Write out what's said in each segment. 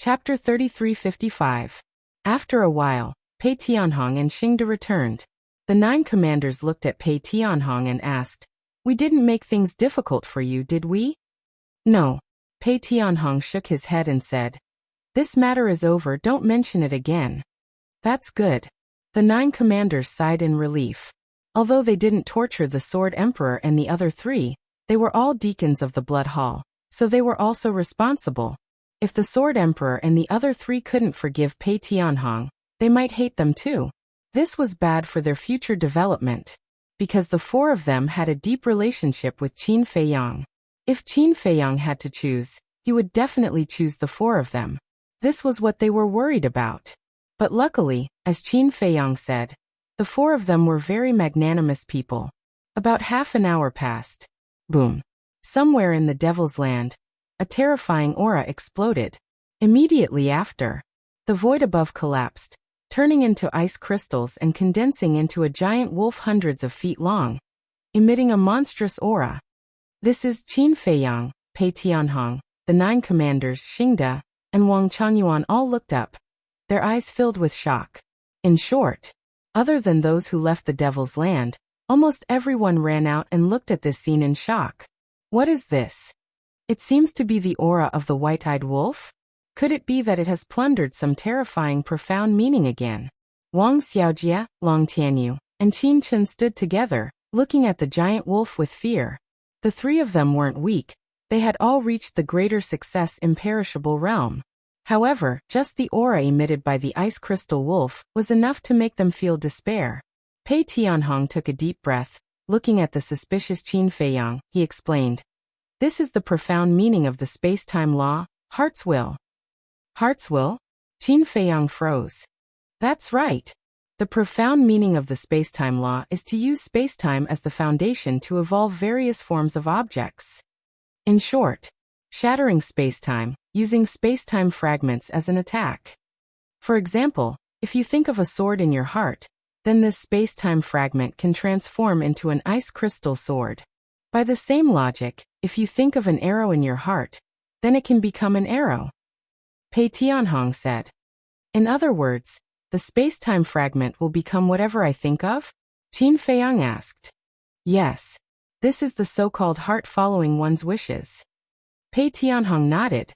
Chapter 3355. After a while, Pei Tianhong and Xingde returned. The 9 commanders looked at Pei Tianhong and asked, "We didn't make things difficult for you, did we?" "No." Pei Tianhong shook his head and said, "This matter is over, don't mention it again." "That's good." The 9 commanders sighed in relief. Although they didn't torture the Sword Emperor and the other 3, they were all deacons of the Blood Hall, so they were also responsible. If the Sword Emperor and the other 3 couldn't forgive Pei Tianhong, they might hate them too. This was bad for their future development, because the 4 of them had a deep relationship with Qin Feiyang. If Qin Feiyang had to choose, he would definitely choose the 4 of them. This was what they were worried about. But luckily, as Qin Feiyang said, the 4 of them were very magnanimous people. About half an hour passed. Boom. Somewhere in the Devil's Land, a terrifying aura exploded. Immediately after, the void above collapsed, turning into ice crystals and condensing into a giant wolf hundreds of feet long, emitting a monstrous aura. This is Qin Feiyang, Pei Tianhong, the 9 commanders Xingde, and Wang Changyuan all looked up, their eyes filled with shock. In short, other than those who left the Devil's Land, almost everyone ran out and looked at this scene in shock. What is this? It seems to be the aura of the white-eyed wolf? Could it be that it has plundered some terrifying profound meaning again? Wang Xiaojie, Long Tianyu, and Qin Chen stood together, looking at the giant wolf with fear. The 3 of them weren't weak, they had all reached the greater success imperishable realm. However, just the aura emitted by the ice crystal wolf was enough to make them feel despair. Pei Tianhong took a deep breath. Looking at the suspicious Qin Feiyang, he explained, "This is the profound meaning of the space-time law, Heart's Will." Heart's Will? Qin Feiyang froze. That's right. The profound meaning of the space-time law is to use space-time as the foundation to evolve various forms of objects. In short, shattering space-time, using space-time fragments as an attack. For example, if you think of a sword in your heart, then this space-time fragment can transform into an ice crystal sword. By the same logic, if you think of an arrow in your heart, then it can become an arrow. Pei Tianhong said. In other words, the space-time fragment will become whatever I think of? Qin Feiyang asked. Yes. This is the so-called heart following one's wishes. Pei Tianhong nodded.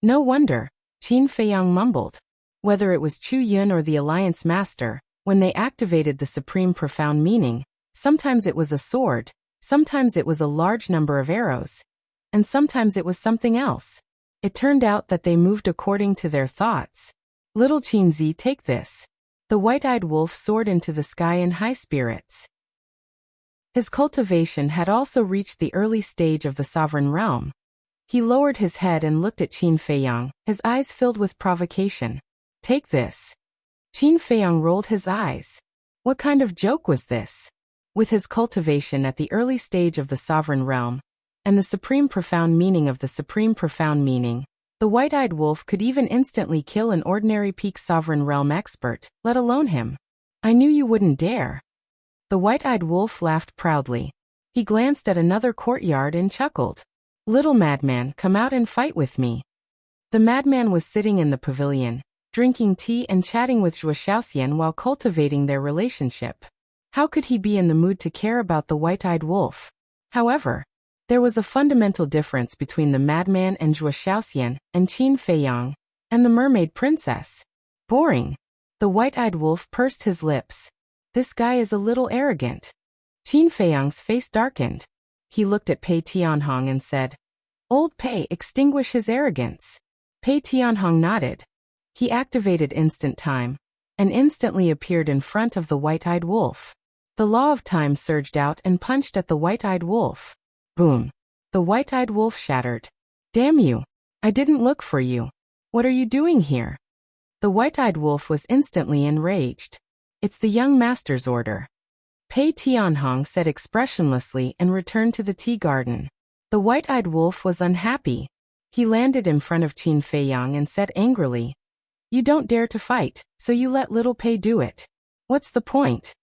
No wonder, Qin Feiyang mumbled. Whether it was Chu Yun or the Alliance Master, when they activated the supreme profound meaning, sometimes it was a sword, sometimes it was a large number of arrows, and sometimes it was something else. It turned out that they moved according to their thoughts. Little Qinzi, take this. The white-eyed wolf soared into the sky in high spirits. His cultivation had also reached the early stage of the sovereign realm. He lowered his head and looked at Qin Feiyang, his eyes filled with provocation. Take this. Qin Feiyang rolled his eyes. What kind of joke was this? With his cultivation at the early stage of the sovereign realm, and the supreme profound meaning of the supreme profound meaning, the white-eyed wolf could even instantly kill an ordinary peak sovereign realm expert, let alone him. I knew you wouldn't dare. The white-eyed wolf laughed proudly. He glanced at another courtyard and chuckled. Little madman, come out and fight with me. The madman was sitting in the pavilion, drinking tea and chatting with Zhuo Xiaoxian while cultivating their relationship. How could he be in the mood to care about the white-eyed wolf? However, there was a fundamental difference between the madman and Zhuo Xiaoxian and Qin Feiyang, and the mermaid princess. Boring. The white-eyed wolf pursed his lips. This guy is a little arrogant. Qin Feiyang's face darkened. He looked at Pei Tianhong and said, Old Pei, extinguish his arrogance. Pei Tianhong nodded. He activated instant time, and instantly appeared in front of the white-eyed wolf. The law of time surged out and punched at the white-eyed wolf. Boom. The white-eyed wolf shattered. Damn you. I didn't look for you. What are you doing here? The white-eyed wolf was instantly enraged. It's the young master's order. Pei Tianhong said expressionlessly and returned to the tea garden. The white-eyed wolf was unhappy. He landed in front of Qin Feiyang and said angrily, You don't dare to fight, so you let little Pei do it. What's the point?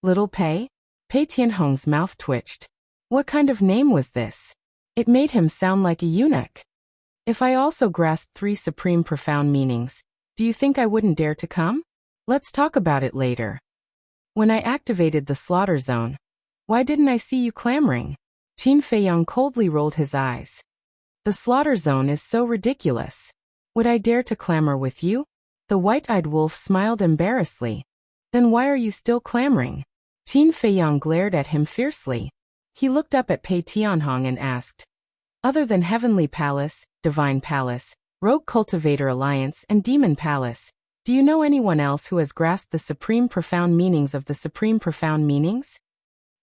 Little Pei? Pei Tianhong's mouth twitched. What kind of name was this? It made him sound like a eunuch. If I also grasped 3 supreme profound meanings, do you think I wouldn't dare to come? Let's talk about it later. When I activated the slaughter zone, why didn't I see you clamoring? Qin Feiyang coldly rolled his eyes. The slaughter zone is so ridiculous. Would I dare to clamor with you? The white-eyed wolf smiled embarrassedly. Then why are you still clamoring? Qin Feiyang glared at him fiercely. He looked up at Pei Tianhong and asked, other than Heavenly Palace, Divine Palace, Rogue Cultivator Alliance and Demon Palace, do you know anyone else who has grasped the supreme profound meanings of the supreme profound meanings?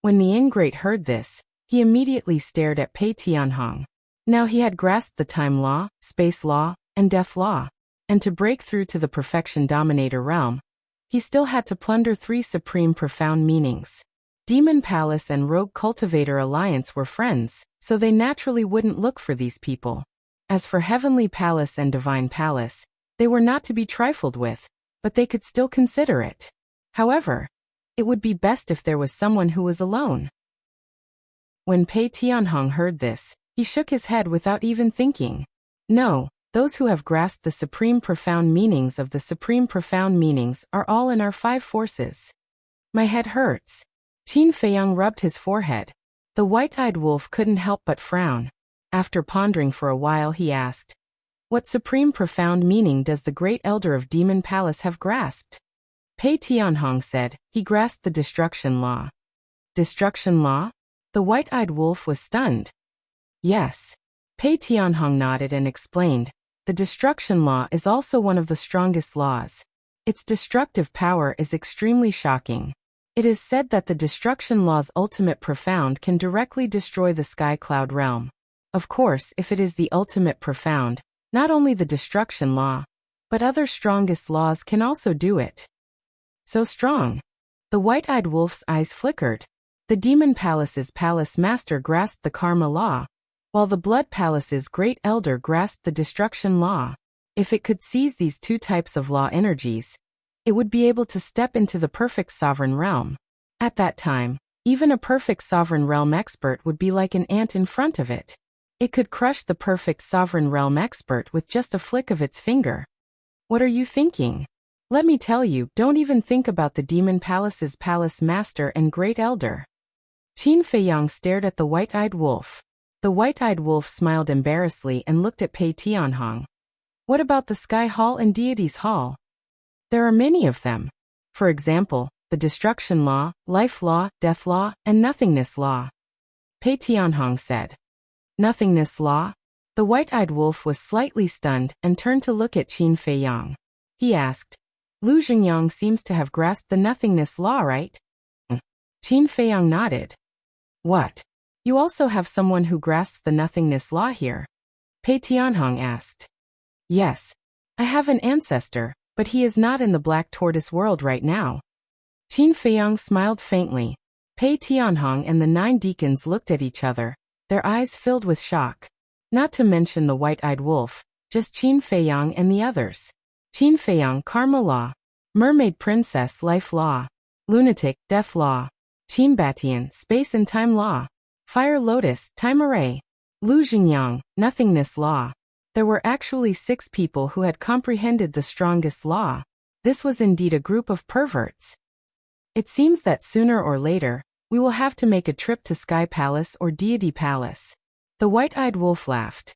When the ingrate heard this, he immediately stared at Pei Tianhong. Now he had grasped the time law, space law, and death law, and to break through to the perfection dominator realm, he still had to plunder 3 supreme profound meanings. Demon Palace and Rogue Cultivator Alliance were friends, so they naturally wouldn't look for these people. As for Heavenly Palace and Divine Palace, they were not to be trifled with, but they could still consider it. However, it would be best if there was someone who was alone. When Pei Tianhong heard this, he shook his head without even thinking. No, those who have grasped the supreme profound meanings of the supreme profound meanings are all in our 5 forces. My head hurts. Qin Feiyang rubbed his forehead. The white-eyed wolf couldn't help but frown. After pondering for a while he asked, what supreme profound meaning does the great elder of Demon Palace have grasped? Pei Tianhong said, he grasped the destruction law. Destruction law? The white-eyed wolf was stunned. Yes. Pei Tianhong nodded and explained, the destruction law is also one of the strongest laws. Its destructive power is extremely shocking. It is said that the destruction law's ultimate profound can directly destroy the sky cloud realm. Of course, if it is the ultimate profound, not only the destruction law, but other strongest laws can also do it. So strong. The white-eyed wolf's eyes flickered. The Demon Palace's palace master grasped the karma law, while the Blood Palace's great elder grasped the destruction law. If it could seize these 2 types of law energies, it would be able to step into the perfect sovereign realm. At that time, even a perfect sovereign realm expert would be like an ant in front of it. It could crush the perfect sovereign realm expert with just a flick of its finger. What are you thinking? Let me tell you, don't even think about the Demon Palace's palace master and great elder. Qin Feiyang stared at the white-eyed wolf. The white-eyed wolf smiled embarrassedly and looked at Pei Tianhong. What about the Sky Hall and Deities Hall? There are many of them. For example, the Destruction Law, Life Law, Death Law, and Nothingness Law. Pei Tianhong said. Nothingness Law? The white-eyed wolf was slightly stunned and turned to look at Qin Feiyang. He asked, Lu Xingyang seems to have grasped the Nothingness Law, right? Qin Feiyang nodded. What? You also have someone who grasps the Nothingness Law here? Pei Tianhong asked. Yes. I have an ancestor, but he is not in the Black Tortoise world right now. Qin Feiyang smiled faintly. Pei Tianhong and the 9 deacons looked at each other, their eyes filled with shock. Not to mention the white-eyed wolf, just Qin Feiyang and the others. Qin Feiyang, Karma Law. Mermaid Princess, Life Law. Lunatic, Death Law. Qin Batian, Space and Time Law. Fire Lotus, Time Array. Lu Xingyang, Nothingness Law. There were actually 6 people who had comprehended the strongest law. This was indeed a group of perverts. It seems that sooner or later, we will have to make a trip to Sky Palace or Deity Palace. The white-eyed wolf laughed.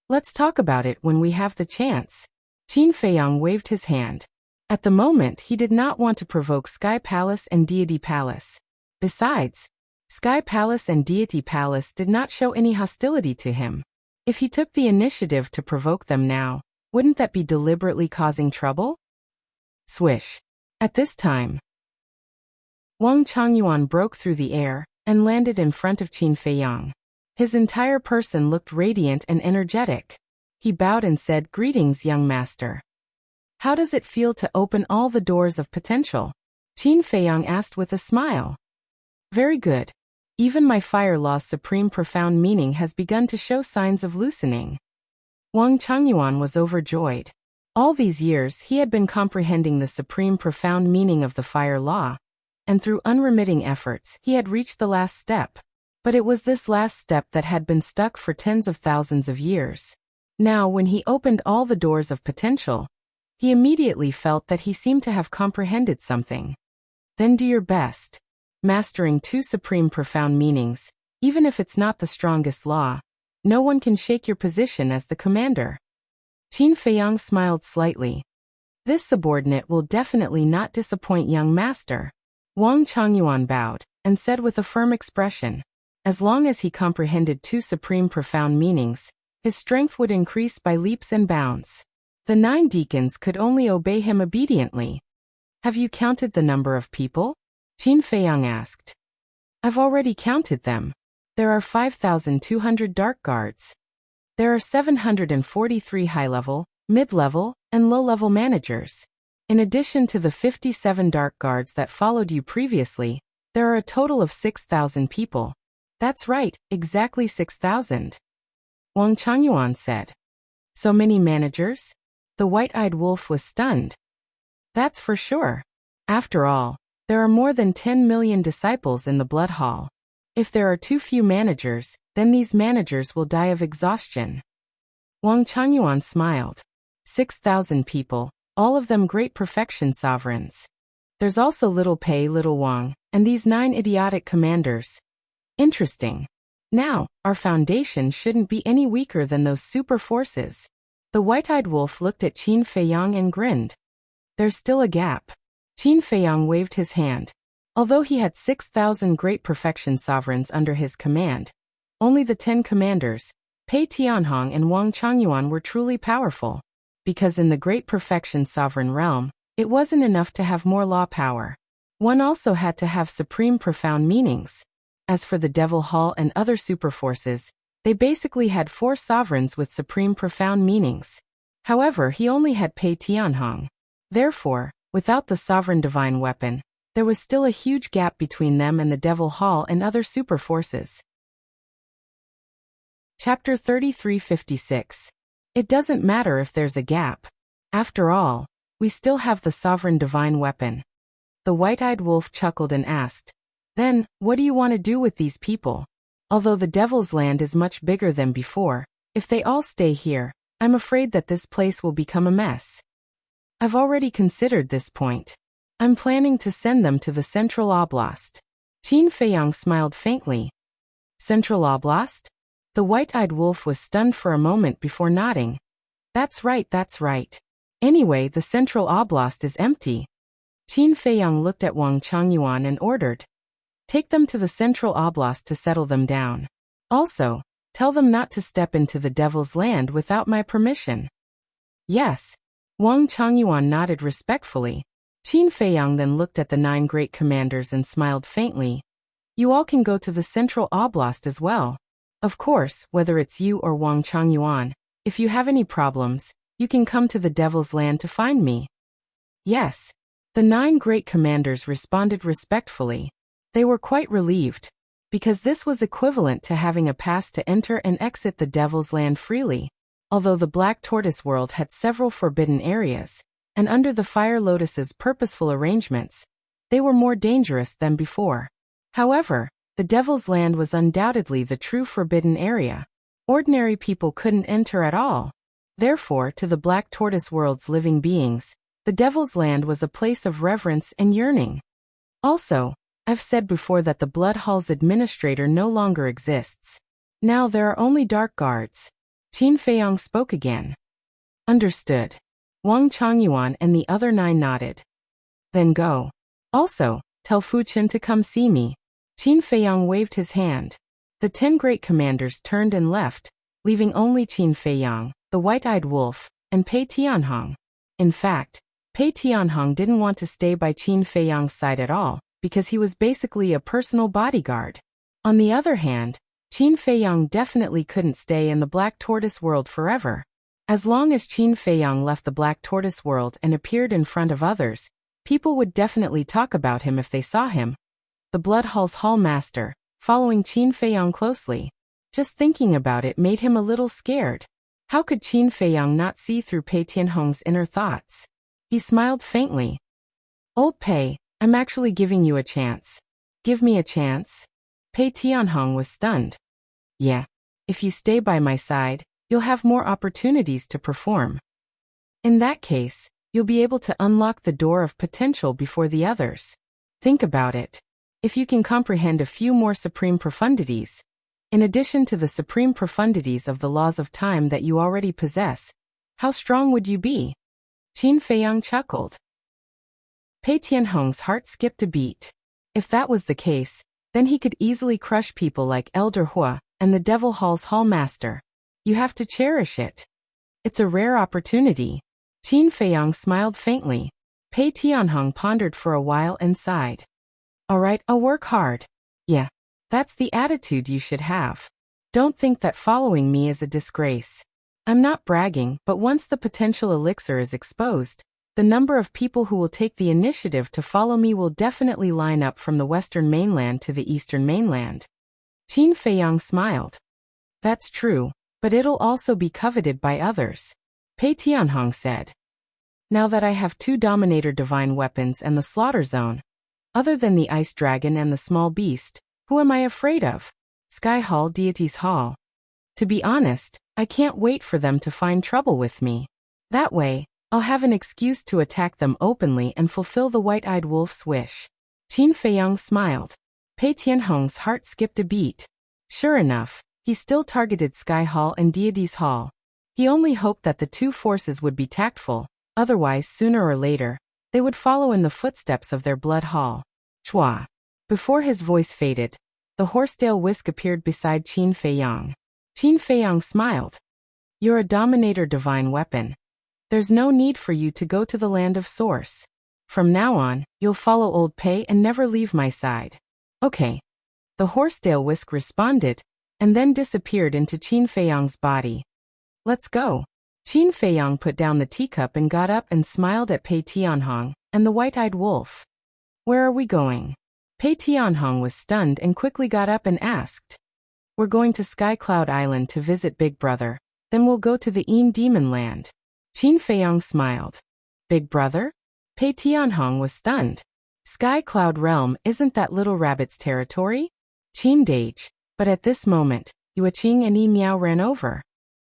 Let's talk about it when we have the chance. Qin Feiyang waved his hand. At the moment, he did not want to provoke Sky Palace and Deity Palace. Besides, Sky Palace and Deity Palace did not show any hostility to him. If he took the initiative to provoke them now, wouldn't that be deliberately causing trouble? Swish. At this time, Wang Changyuan broke through the air and landed in front of Qin Feiyang. His entire person looked radiant and energetic. He bowed and said, Greetings, young master. How does it feel to open all the doors of potential? Qin Feiyang asked with a smile. Very good. Even my fire law's supreme profound meaning has begun to show signs of loosening. Wang Changyuan was overjoyed. All these years he had been comprehending the supreme profound meaning of the fire law, and through unremitting efforts he had reached the last step. But it was this last step that had been stuck for tens of thousands of years. Now, when he opened all the doors of potential, he immediately felt that he seemed to have comprehended something. Then do your best. Mastering 2 supreme profound meanings, even if it's not the strongest law, no one can shake your position as the commander. Qin Feiyang smiled slightly. This subordinate will definitely not disappoint young master. Wang Changyuan bowed, and said with a firm expression, as long as he comprehended 2 supreme profound meanings, his strength would increase by leaps and bounds. The 9 deacons could only obey him obediently. Have you counted the number of people? Qin Feiyang asked. I've already counted them. There are 5,200 dark guards. There are 743 high-level, mid-level, and low-level managers. In addition to the 57 dark guards that followed you previously, there are a total of 6,000 people. That's right, exactly 6,000. Wang Changyuan said. So many managers? The white-eyed wolf was stunned. That's for sure. After all, there are more than 10 million disciples in the blood hall. If there are too few managers, then these managers will die of exhaustion. Wang Changyuan smiled. 6,000 people, all of them great perfection sovereigns. There's also Little Pei, Little Wang, and these 9 idiotic commanders. Interesting. Now, our foundation shouldn't be any weaker than those super forces. The white-eyed wolf looked at Qin Feiyang and grinned. There's still a gap. Qin Feiyang waved his hand. Although he had 6,000 great perfection sovereigns under his command, only the 10 commanders, Pei Tianhong and Wang Changyuan, were truly powerful. Because in the great perfection sovereign realm, it wasn't enough to have more law power. One also had to have supreme profound meanings. As for the Devil Hall and other super forces, they basically had 4 sovereigns with supreme profound meanings. However, he only had Pei Tianhong. Therefore, without the sovereign divine weapon, there was still a huge gap between them and the Devil Hall and other super forces. Chapter 3356. It doesn't matter if there's a gap. After all, we still have the sovereign divine weapon. The white-eyed wolf chuckled and asked, then, what do you want to do with these people? Although the Devil's Land is much bigger than before, if they all stay here, I'm afraid that this place will become a mess. I've already considered this point. I'm planning to send them to the Central Oblast. Qin Feiyang smiled faintly. Central Oblast? The white-eyed wolf was stunned for a moment before nodding. That's right, that's right. Anyway, the Central Oblast is empty. Qin Feiyang looked at Wang Changyuan and ordered, take them to the Central Oblast to settle them down. Also, tell them not to step into the Devil's Land without my permission. Yes. Wang Changyuan nodded respectfully. Qin Feiyang then looked at the 9 great commanders and smiled faintly. You all can go to the Central Oblast as well. Of course, whether it's you or Wang Changyuan, if you have any problems, you can come to the Devil's Land to find me. Yes. The 9 great commanders responded respectfully. They were quite relieved, because this was equivalent to having a pass to enter and exit the Devil's Land freely. Although the Black Tortoise world had several forbidden areas, and under the Fire Lotus's purposeful arrangements, they were more dangerous than before. However, the Devil's Land was undoubtedly the true forbidden area. Ordinary people couldn't enter at all. Therefore, to the Black Tortoise world's living beings, the Devil's Land was a place of reverence and yearning. Also, I've said before that the Blood Hall's administrator no longer exists. Now there are only dark guards. Qin Feiyang spoke again. Understood. Wang Changyuan and the other 9 nodded. Then go. Also, tell Fuchen to come see me. Qin Feiyang waved his hand. The 10 great commanders turned and left, leaving only Qin Feiyang, the white-eyed wolf, and Pei Tianhong. In fact, Pei Tianhong didn't want to stay by Qin Feiyang's side at all, because he was basically a personal bodyguard. On the other hand, Qin Feiyang definitely couldn't stay in the Black Tortoise world forever. As long as Qin Feiyang left the Black Tortoise world and appeared in front of others, people would definitely talk about him if they saw him. The Blood Hall's Hall Master, following Qin Feiyang closely. Just thinking about it made him a little scared. How could Qin Feiyang not see through Pei Tianhong's inner thoughts? He smiled faintly. Old Pei, I'm actually giving you a chance. Give me a chance? Pei Tianhong was stunned. Yeah. If you stay by my side, you'll have more opportunities to perform. In that case, you'll be able to unlock the door of potential before the others. Think about it. If you can comprehend a few more supreme profundities, in addition to the supreme profundities of the laws of time that you already possess, how strong would you be? Qin Feiyang chuckled. Pei Tianhong's heart skipped a beat. If that was the case, then he could easily crush people like Elder Hua and the Devil Hall's Hall Master. You have to cherish it. It's a rare opportunity. Qin Feiyang smiled faintly. Pei Tianhong pondered for a while and sighed. All right, I'll work hard. Yeah, that's the attitude you should have. Don't think that following me is a disgrace. I'm not bragging, but once the potential elixir is exposed, the number of people who will take the initiative to follow me will definitely line up from the western mainland to the eastern mainland. Qin Feiyang smiled. That's true, but it'll also be coveted by others. Pei Tianhong said. Now that I have 2 Dominator Divine weapons and the Slaughter Zone, other than the Ice Dragon and the Small Beast, who am I afraid of? Sky Hall, Deity's Hall. To be honest, I can't wait for them to find trouble with me. That way, I'll have an excuse to attack them openly and fulfill the White-Eyed Wolf's wish. Qin Feiyang smiled. Pei Tianhong's heart skipped a beat. Sure enough, he still targeted Sky Hall and Deity's Hall. He only hoped that the 2 forces would be tactful, otherwise sooner or later, they would follow in the footsteps of their Blood Hall. Chua. Before his voice faded, the Horsetail Whisk appeared beside Qin Feiyang. Qin Feiyang smiled. You're a Dominator Divine weapon. There's no need for you to go to the land of Source. From now on, you'll follow old Pei and never leave my side. Okay. The Horsetail Whisk responded, and then disappeared into Qin Feiyang's body. Let's go. Qin Feiyang put down the teacup and got up and smiled at Pei Tianhong and the White-Eyed Wolf. Where are we going? Pei Tianhong was stunned and quickly got up and asked. We're going to Sky Cloud Island to visit Big Brother, then we'll go to the Een Demon Land. Qin Feiyang smiled. Big Brother? Pei Tianhong was stunned. Sky Cloud Realm, isn't that Little Rabbit's territory? Qin Dage. But at this moment, Yueqing and Yi Miao ran over.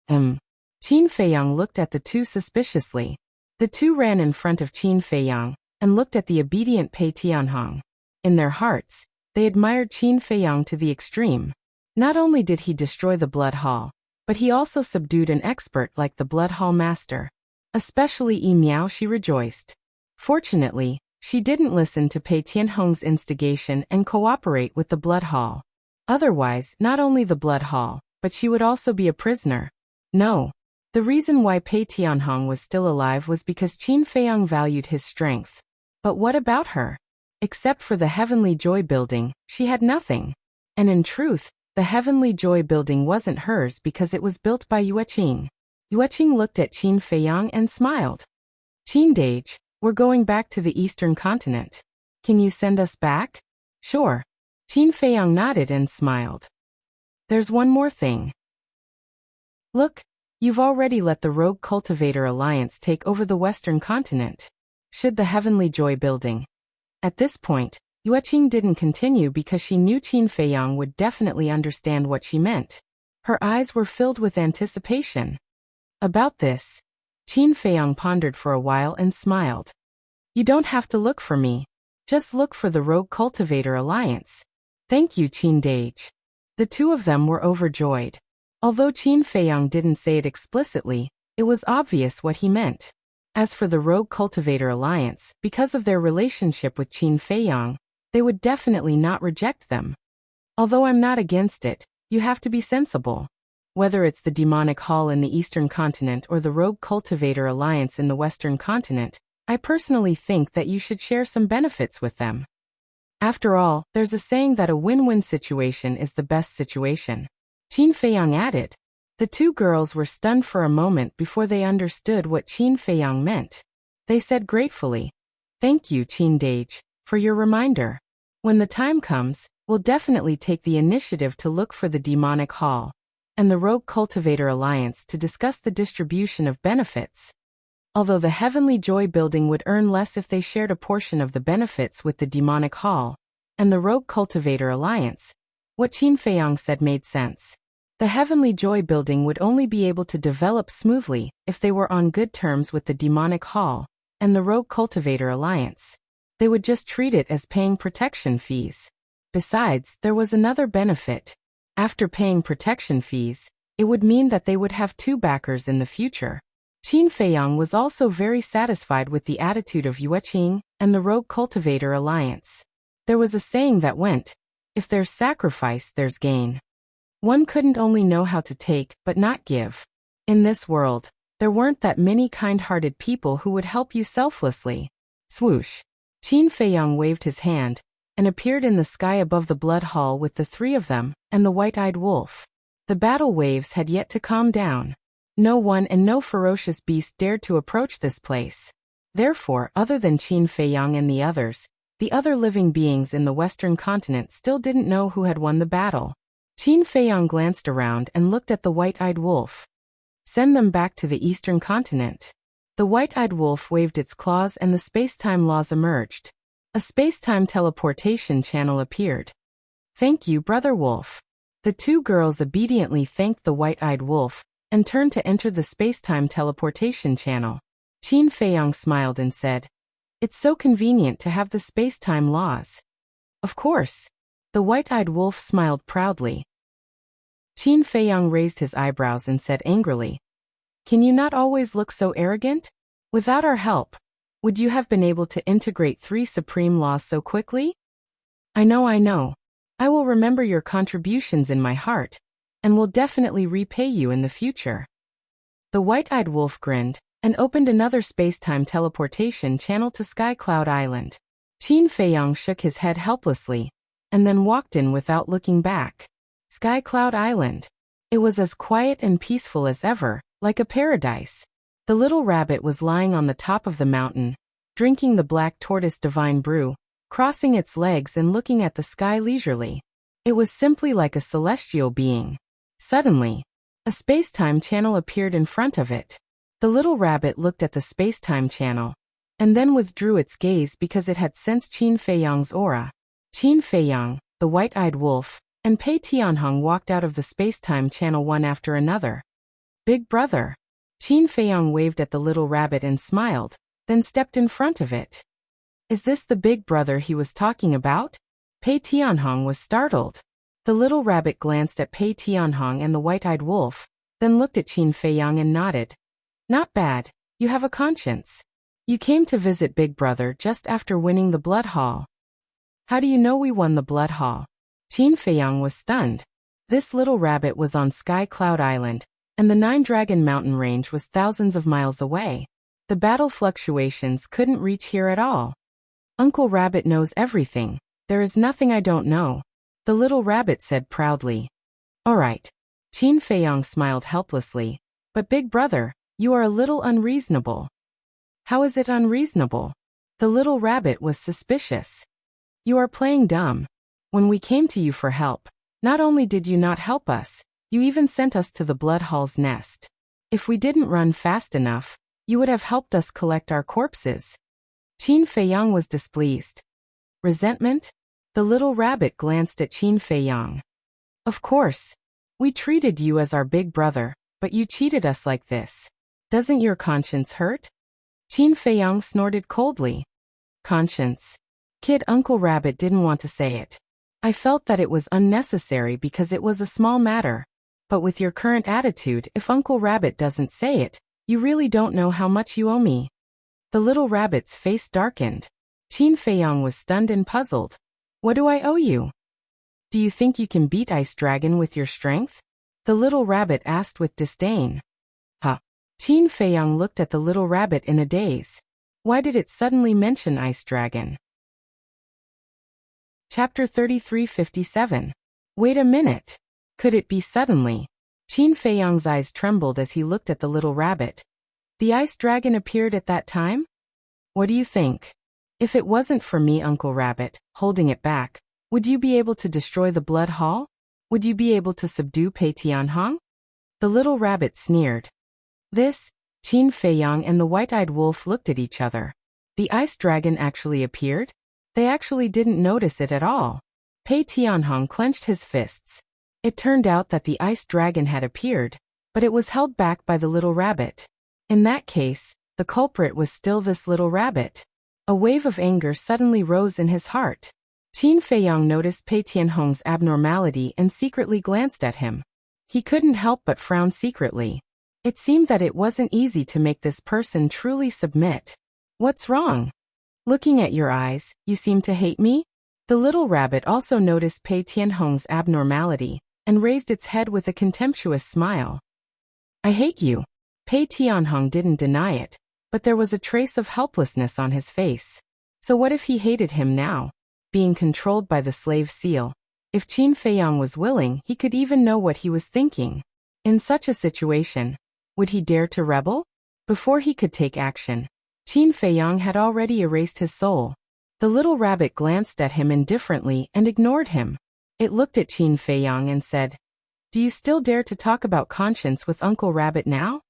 Qin Feiyang looked at the 2 suspiciously. The 2 ran in front of Qin Feiyang and looked at the obedient Pei Tianhong. In their hearts, they admired Qin Feiyang to the extreme. Not only did he destroy the Blood Hall, but he also subdued an expert like the Blood Hall Master. Especially Yi Miao, she rejoiced. Fortunately, she didn't listen to Pei Tianhong's instigation and cooperate with the Blood Hall. Otherwise, not only the Blood Hall, but she would also be a prisoner. No. The reason why Pei Tianhong was still alive was because Qin Feiyang valued his strength. But what about her? Except for the Heavenly Joy Building, she had nothing. And in truth, the Heavenly Joy Building wasn't hers because it was built by Yueqing. Yueqing looked at Qin Feiyang and smiled. Qin Dage, we're going back to the Eastern Continent. Can you send us back? Sure. Qin Feiyang nodded and smiled. There's one more thing. Look, you've already let the Rogue Cultivator Alliance take over the Western Continent. Should the Heavenly Joy Building? At this point, Yueqing didn't continue because she knew Qin Feiyang would definitely understand what she meant. Her eyes were filled with anticipation. About this, Qin Feiyang pondered for a while and smiled. You don't have to look for me. Just look for the Rogue Cultivator Alliance. Thank you, Qin Dage. The 2 of them were overjoyed. Although Qin Feiyang didn't say it explicitly, it was obvious what he meant. As for the Rogue Cultivator Alliance, because of their relationship with Qin Feiyang, they would definitely not reject them. Although I'm not against it, you have to be sensible. Whether it's the Demonic Hall in the Eastern Continent or the Rogue Cultivator Alliance in the Western Continent, I personally think that you should share some benefits with them. After all, there's a saying that a win-win situation is the best situation. Qin Feiyang added. The 2 girls were stunned for a moment before they understood what Qin Feiyang meant. They said gratefully, Thank you, Qin Dage, for your reminder. When the time comes, we'll definitely take the initiative to look for the Demonic Hall and the Rogue Cultivator Alliance to discuss the distribution of benefits. Although the Heavenly Joy Building would earn less if they shared a portion of the benefits with the Demonic Hall and the Rogue Cultivator Alliance, what Qin Feiyang said made sense. The Heavenly Joy building would only be able to develop smoothly if they were on good terms with the Demonic Hall and the Rogue Cultivator Alliance. They would just treat it as paying protection fees. Besides, there was another benefit. After paying protection fees, it would mean that they would have 2 backers in the future. Qin Feiyang was also very satisfied with the attitude of Yueqing and the Rogue Cultivator Alliance. There was a saying that went, if there's sacrifice, there's gain. One couldn't only know how to take, but not give. In this world, there weren't that many kind-hearted people who would help you selflessly. Swoosh. Qin Feiyang waved his hand and appeared in the sky above the Blood Hall with the 3 of them and the white-eyed wolf. The battle waves had yet to calm down. No one and no ferocious beast dared to approach this place. Therefore, other than Qin Feiyang and the other living beings in the Western continent still didn't know who had won the battle. Qin Feiyang glanced around and looked at the white-eyed wolf. Send them back to the Eastern continent. The white-eyed wolf waved its claws and the space-time laws emerged. A space-time teleportation channel appeared. Thank you, Brother Wolf. The 2 girls obediently thanked the white-eyed wolf and turned to enter the space-time teleportation channel. Qin Feiyang smiled and said, "It's so convenient to have the space-time laws." Of course. The white-eyed wolf smiled proudly. Qin Feiyang raised his eyebrows and said angrily, "Can you not always look so arrogant? Without our help, would you have been able to integrate 3 supreme laws so quickly?" I know. I will remember your contributions in my heart, and will definitely repay you in the future." The white-eyed wolf grinned and opened another space-time teleportation channel to Sky Cloud Island. Qin Feiyang shook his head helplessly and then walked in without looking back. Sky Cloud Island. It was as quiet and peaceful as ever, like a paradise. The little rabbit was lying on the top of the mountain, drinking the black tortoise divine brew, crossing its legs and looking at the sky leisurely. It was simply like a celestial being. Suddenly, a space-time channel appeared in front of it. The little rabbit looked at the space-time channel, and then withdrew its gaze because it had sensed Qin Feiyang's aura. Qin Feiyang, the white-eyed wolf, and Pei Tianhong walked out of the space-time channel one after another. Big brother. Qin Feiyang waved at the little rabbit and smiled, then stepped in front of it. Is this the big brother he was talking about? Pei Tianhong was startled. The little rabbit glanced at Pei Tianhong and the white-eyed wolf, then looked at Qin Feiyang and nodded. Not bad, you have a conscience. You came to visit Big Brother just after winning the Blood Hall. How do you know we won the Blood Hall? Qin Feiyang was stunned. This little rabbit was on Sky Cloud Island, and the 9-Dragon Mountain Range was thousands of miles away. The battle fluctuations couldn't reach here at all. Uncle Rabbit knows everything. There is nothing I don't know, the little rabbit said proudly. All right. Qin Feiyang smiled helplessly. But Big Brother, you are a little unreasonable. How is it unreasonable? The little rabbit was suspicious. You are playing dumb. When we came to you for help, not only did you not help us, you even sent us to the Blood Hall's nest. If we didn't run fast enough, you would have helped us collect our corpses. Qin Feiyang was displeased. Resentment? The little rabbit glanced at Qin Feiyang. Of course. We treated you as our big brother, but you cheated us like this. Doesn't your conscience hurt? Qin Feiyang snorted coldly. Conscience. Kid Uncle Rabbit didn't want to say it. I felt that it was unnecessary because it was a small matter. But with your current attitude, if Uncle Rabbit doesn't say it, you really don't know how much you owe me. The little rabbit's face darkened. Qin Feiyang was stunned and puzzled. What do I owe you? Do you think you can beat Ice Dragon with your strength? The little rabbit asked with disdain. Huh. Qin Feiyang looked at the little rabbit in a daze. Why did it suddenly mention Ice Dragon? Chapter 3357. Wait a minute. Could it be suddenly? Qin Feiyang's eyes trembled as he looked at the little rabbit. The Ice Dragon appeared at that time? What do you think? If it wasn't for me, Uncle Rabbit, holding it back, would you be able to destroy the Blood Hall? Would you be able to subdue Pei Tianhong? The little rabbit sneered. This, Qin Feiyang and the white-eyed wolf looked at each other. The Ice Dragon actually appeared? They actually didn't notice it at all. Pei Tianhong clenched his fists. It turned out that the ice dragon had appeared, but it was held back by the little rabbit. In that case, the culprit was still this little rabbit. A wave of anger suddenly rose in his heart. Qin Feiyang noticed Pei Tianhong's abnormality and secretly glanced at him. He couldn't help but frown secretly. It seemed that it wasn't easy to make this person truly submit. What's wrong? Looking at your eyes, you seem to hate me? The little rabbit also noticed Pei Tianhong's abnormality and raised its head with a contemptuous smile. I hate you. Pei Tianhong didn't deny it, but there was a trace of helplessness on his face. So what if he hated him now? Being controlled by the slave seal. If Qin Feiyang was willing, he could even know what he was thinking. In such a situation, would he dare to rebel? Before he could take action, Qin Feiyang had already erased his soul. The little rabbit glanced at him indifferently and ignored him. It looked at Qin Feiyang and said, Do you still dare to talk about conscience with Uncle Rabbit now?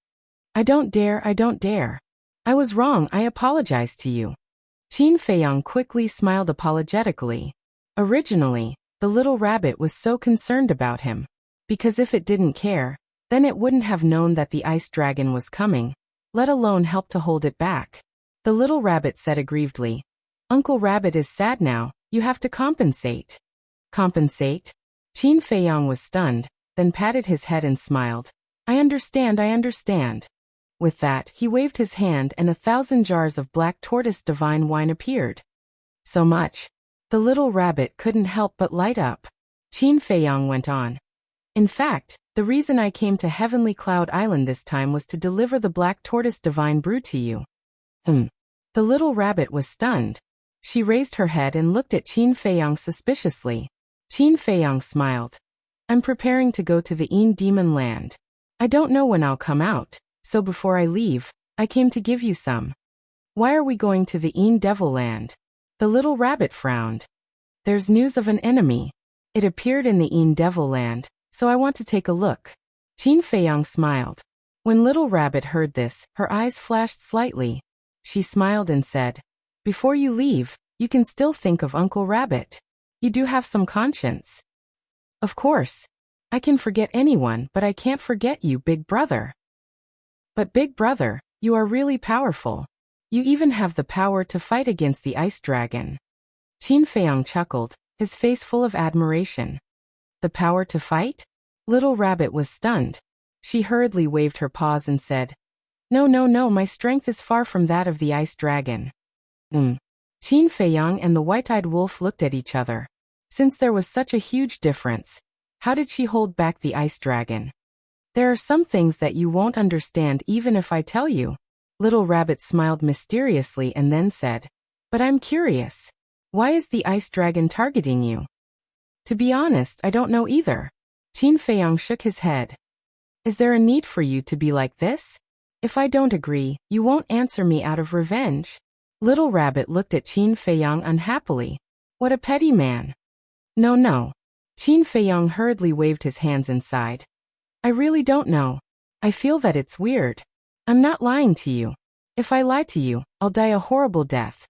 I don't dare. I was wrong, I apologize to you. Qin Feiyang quickly smiled apologetically. Originally, the little rabbit was so concerned about him. Because if it didn't care, then it wouldn't have known that the ice dragon was coming, let alone help to hold it back. The little rabbit said aggrievedly, Uncle Rabbit is sad now, you have to compensate. Compensate? Qin Feiyang was stunned, then patted his head and smiled. I understand. With that, he waved his hand and 1,000 jars of black tortoise divine wine appeared. So much. The little rabbit couldn't help but light up. Qin Feiyang went on. In fact, the reason I came to Heavenly Cloud Island this time was to deliver the black tortoise divine brew to you. The little rabbit was stunned. She raised her head and looked at Qin Feiyang suspiciously. Qin Feiyang smiled. I'm preparing to go to the Yin Demon Land. I don't know when I'll come out, so before I leave, I came to give you some. Why are we going to the Yin Devil Land? The little rabbit frowned. There's news of an enemy. It appeared in the Yin Devil Land, so I want to take a look. Qin Feiyang smiled. When little rabbit heard this, her eyes flashed slightly. She smiled and said, Before you leave, you can still think of Uncle Rabbit. You do have some conscience. Of course. I can forget anyone, but I can't forget you, Big Brother. But Big Brother, you are really powerful. You even have the power to fight against the ice dragon. Qin Feiyang chuckled, his face full of admiration. The power to fight? Little Rabbit was stunned. She hurriedly waved her paws and said, No, my strength is far from that of the ice dragon. Qin Feiyang and the white-eyed wolf looked at each other. Since there was such a huge difference, how did she hold back the ice dragon? There are some things that you won't understand even if I tell you. Little Rabbit smiled mysteriously and then said, But I'm curious. Why is the ice dragon targeting you? To be honest, I don't know either. Qin Feiyang shook his head. Is there a need for you to be like this? If I don't agree, you won't answer me out of revenge. Little Rabbit looked at Qin Feiyang unhappily. What a petty man. No. Qin Feiyang hurriedly waved his hands and sighed. I really don't know. I feel that it's weird. I'm not lying to you. If I lie to you, I'll die a horrible death.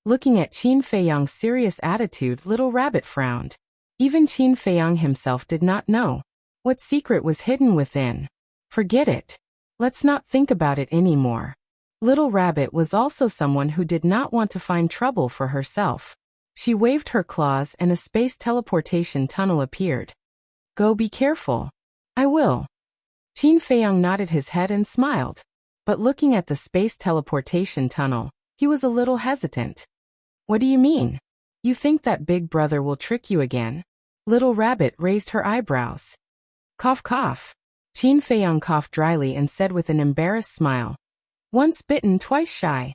Looking at Qin Feiyang's serious attitude, Little Rabbit frowned. Even Qin Feiyang himself did not know what secret was hidden within. Forget it. Let's not think about it anymore. Little Rabbit was also someone who did not want to find trouble for herself. She waved her claws and a space teleportation tunnel appeared. Go, be careful. I will. Qin Feiyang nodded his head and smiled. But looking at the space teleportation tunnel, he was a little hesitant. What do you mean? You think that Big Brother will trick you again? Little Rabbit raised her eyebrows. Cough, cough. Qin Feiyang coughed dryly and said with an embarrassed smile. Once bitten, twice shy.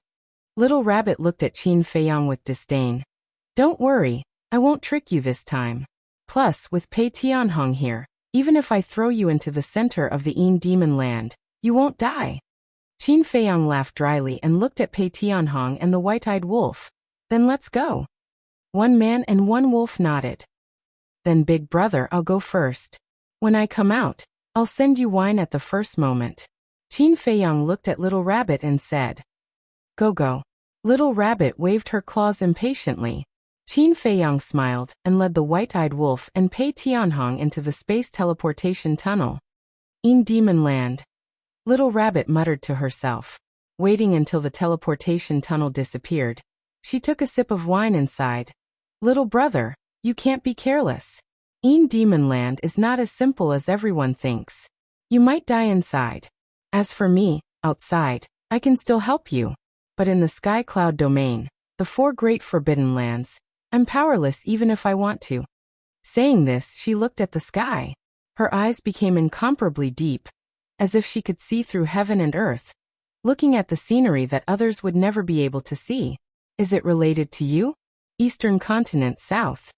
Little Rabbit looked at Qin Feiyang with disdain. Don't worry, I won't trick you this time. Plus, with Pei Tianhong here, even if I throw you into the center of the Yin Demon Land, you won't die. Qin Feiyang laughed dryly and looked at Pei Tianhong and the white-eyed wolf. Then let's go. One man and one wolf nodded. Then Big Brother, I'll go first. When I come out, I'll send you wine at the first moment. Qin Feiyang looked at Little Rabbit and said, Go. Little Rabbit waved her claws impatiently. Qin Feiyang smiled and led the white-eyed wolf and Pei Tianhong into the space teleportation tunnel. In Demon Land. Little Rabbit muttered to herself. Waiting until the teleportation tunnel disappeared, she took a sip of wine and sighed. Little brother, you can't be careless. In Demon Land is not as simple as everyone thinks. You might die inside. As for me, outside, I can still help you. But in the Sky Cloud domain, the 4 great forbidden lands, I'm powerless even if I want to. Saying this, she looked at the sky. Her eyes became incomparably deep, as if she could see through heaven and earth, looking at the scenery that others would never be able to see. Is it related to you? Eastern Continent South.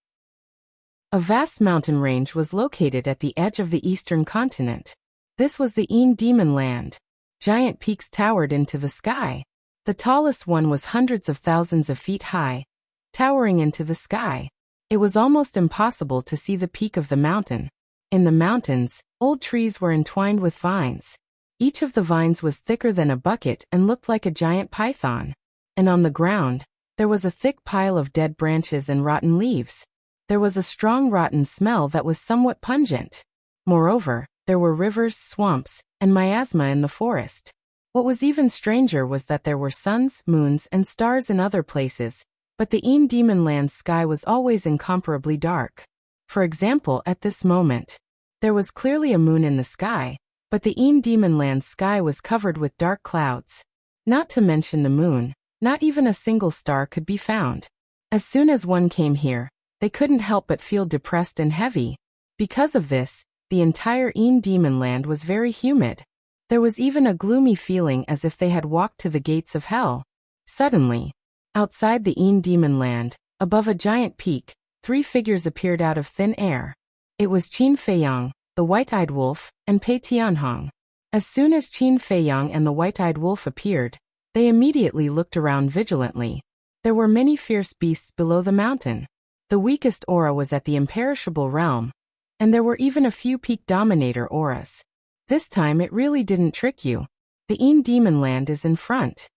A vast mountain range was located at the edge of the Eastern Continent. This was the In Demon Land. Giant peaks towered into the sky. The tallest one was hundreds of thousands of feet high, towering into the sky. It was almost impossible to see the peak of the mountain. In the mountains, old trees were entwined with vines. Each of the vines was thicker than a bucket and looked like a giant python. And on the ground, there was a thick pile of dead branches and rotten leaves. There was a strong rotten smell that was somewhat pungent. Moreover, there were rivers, swamps, and miasma in the forest. What was even stranger was that there were suns, moons, and stars in other places, but the In Demon Land's sky was always incomparably dark. For example, at this moment, there was clearly a moon in the sky, but the In Demon Land's sky was covered with dark clouds. Not to mention the moon, not even a single star could be found. As soon as one came here, they couldn't help but feel depressed and heavy. Because of this, the entire In Demon Land was very humid. There was even a gloomy feeling as if they had walked to the gates of hell. Suddenly, outside the In Demon Land, above a giant peak, 3 figures appeared out of thin air. It was Qin Feiyang, the white-eyed wolf, and Pei Tianhong. As soon as Qin Feiyang and the white-eyed wolf appeared, they immediately looked around vigilantly. There were many fierce beasts below the mountain. The weakest aura was at the imperishable realm, and there were even a few peak dominator auras. This time it really didn't trick you. The In Demon Land is in front.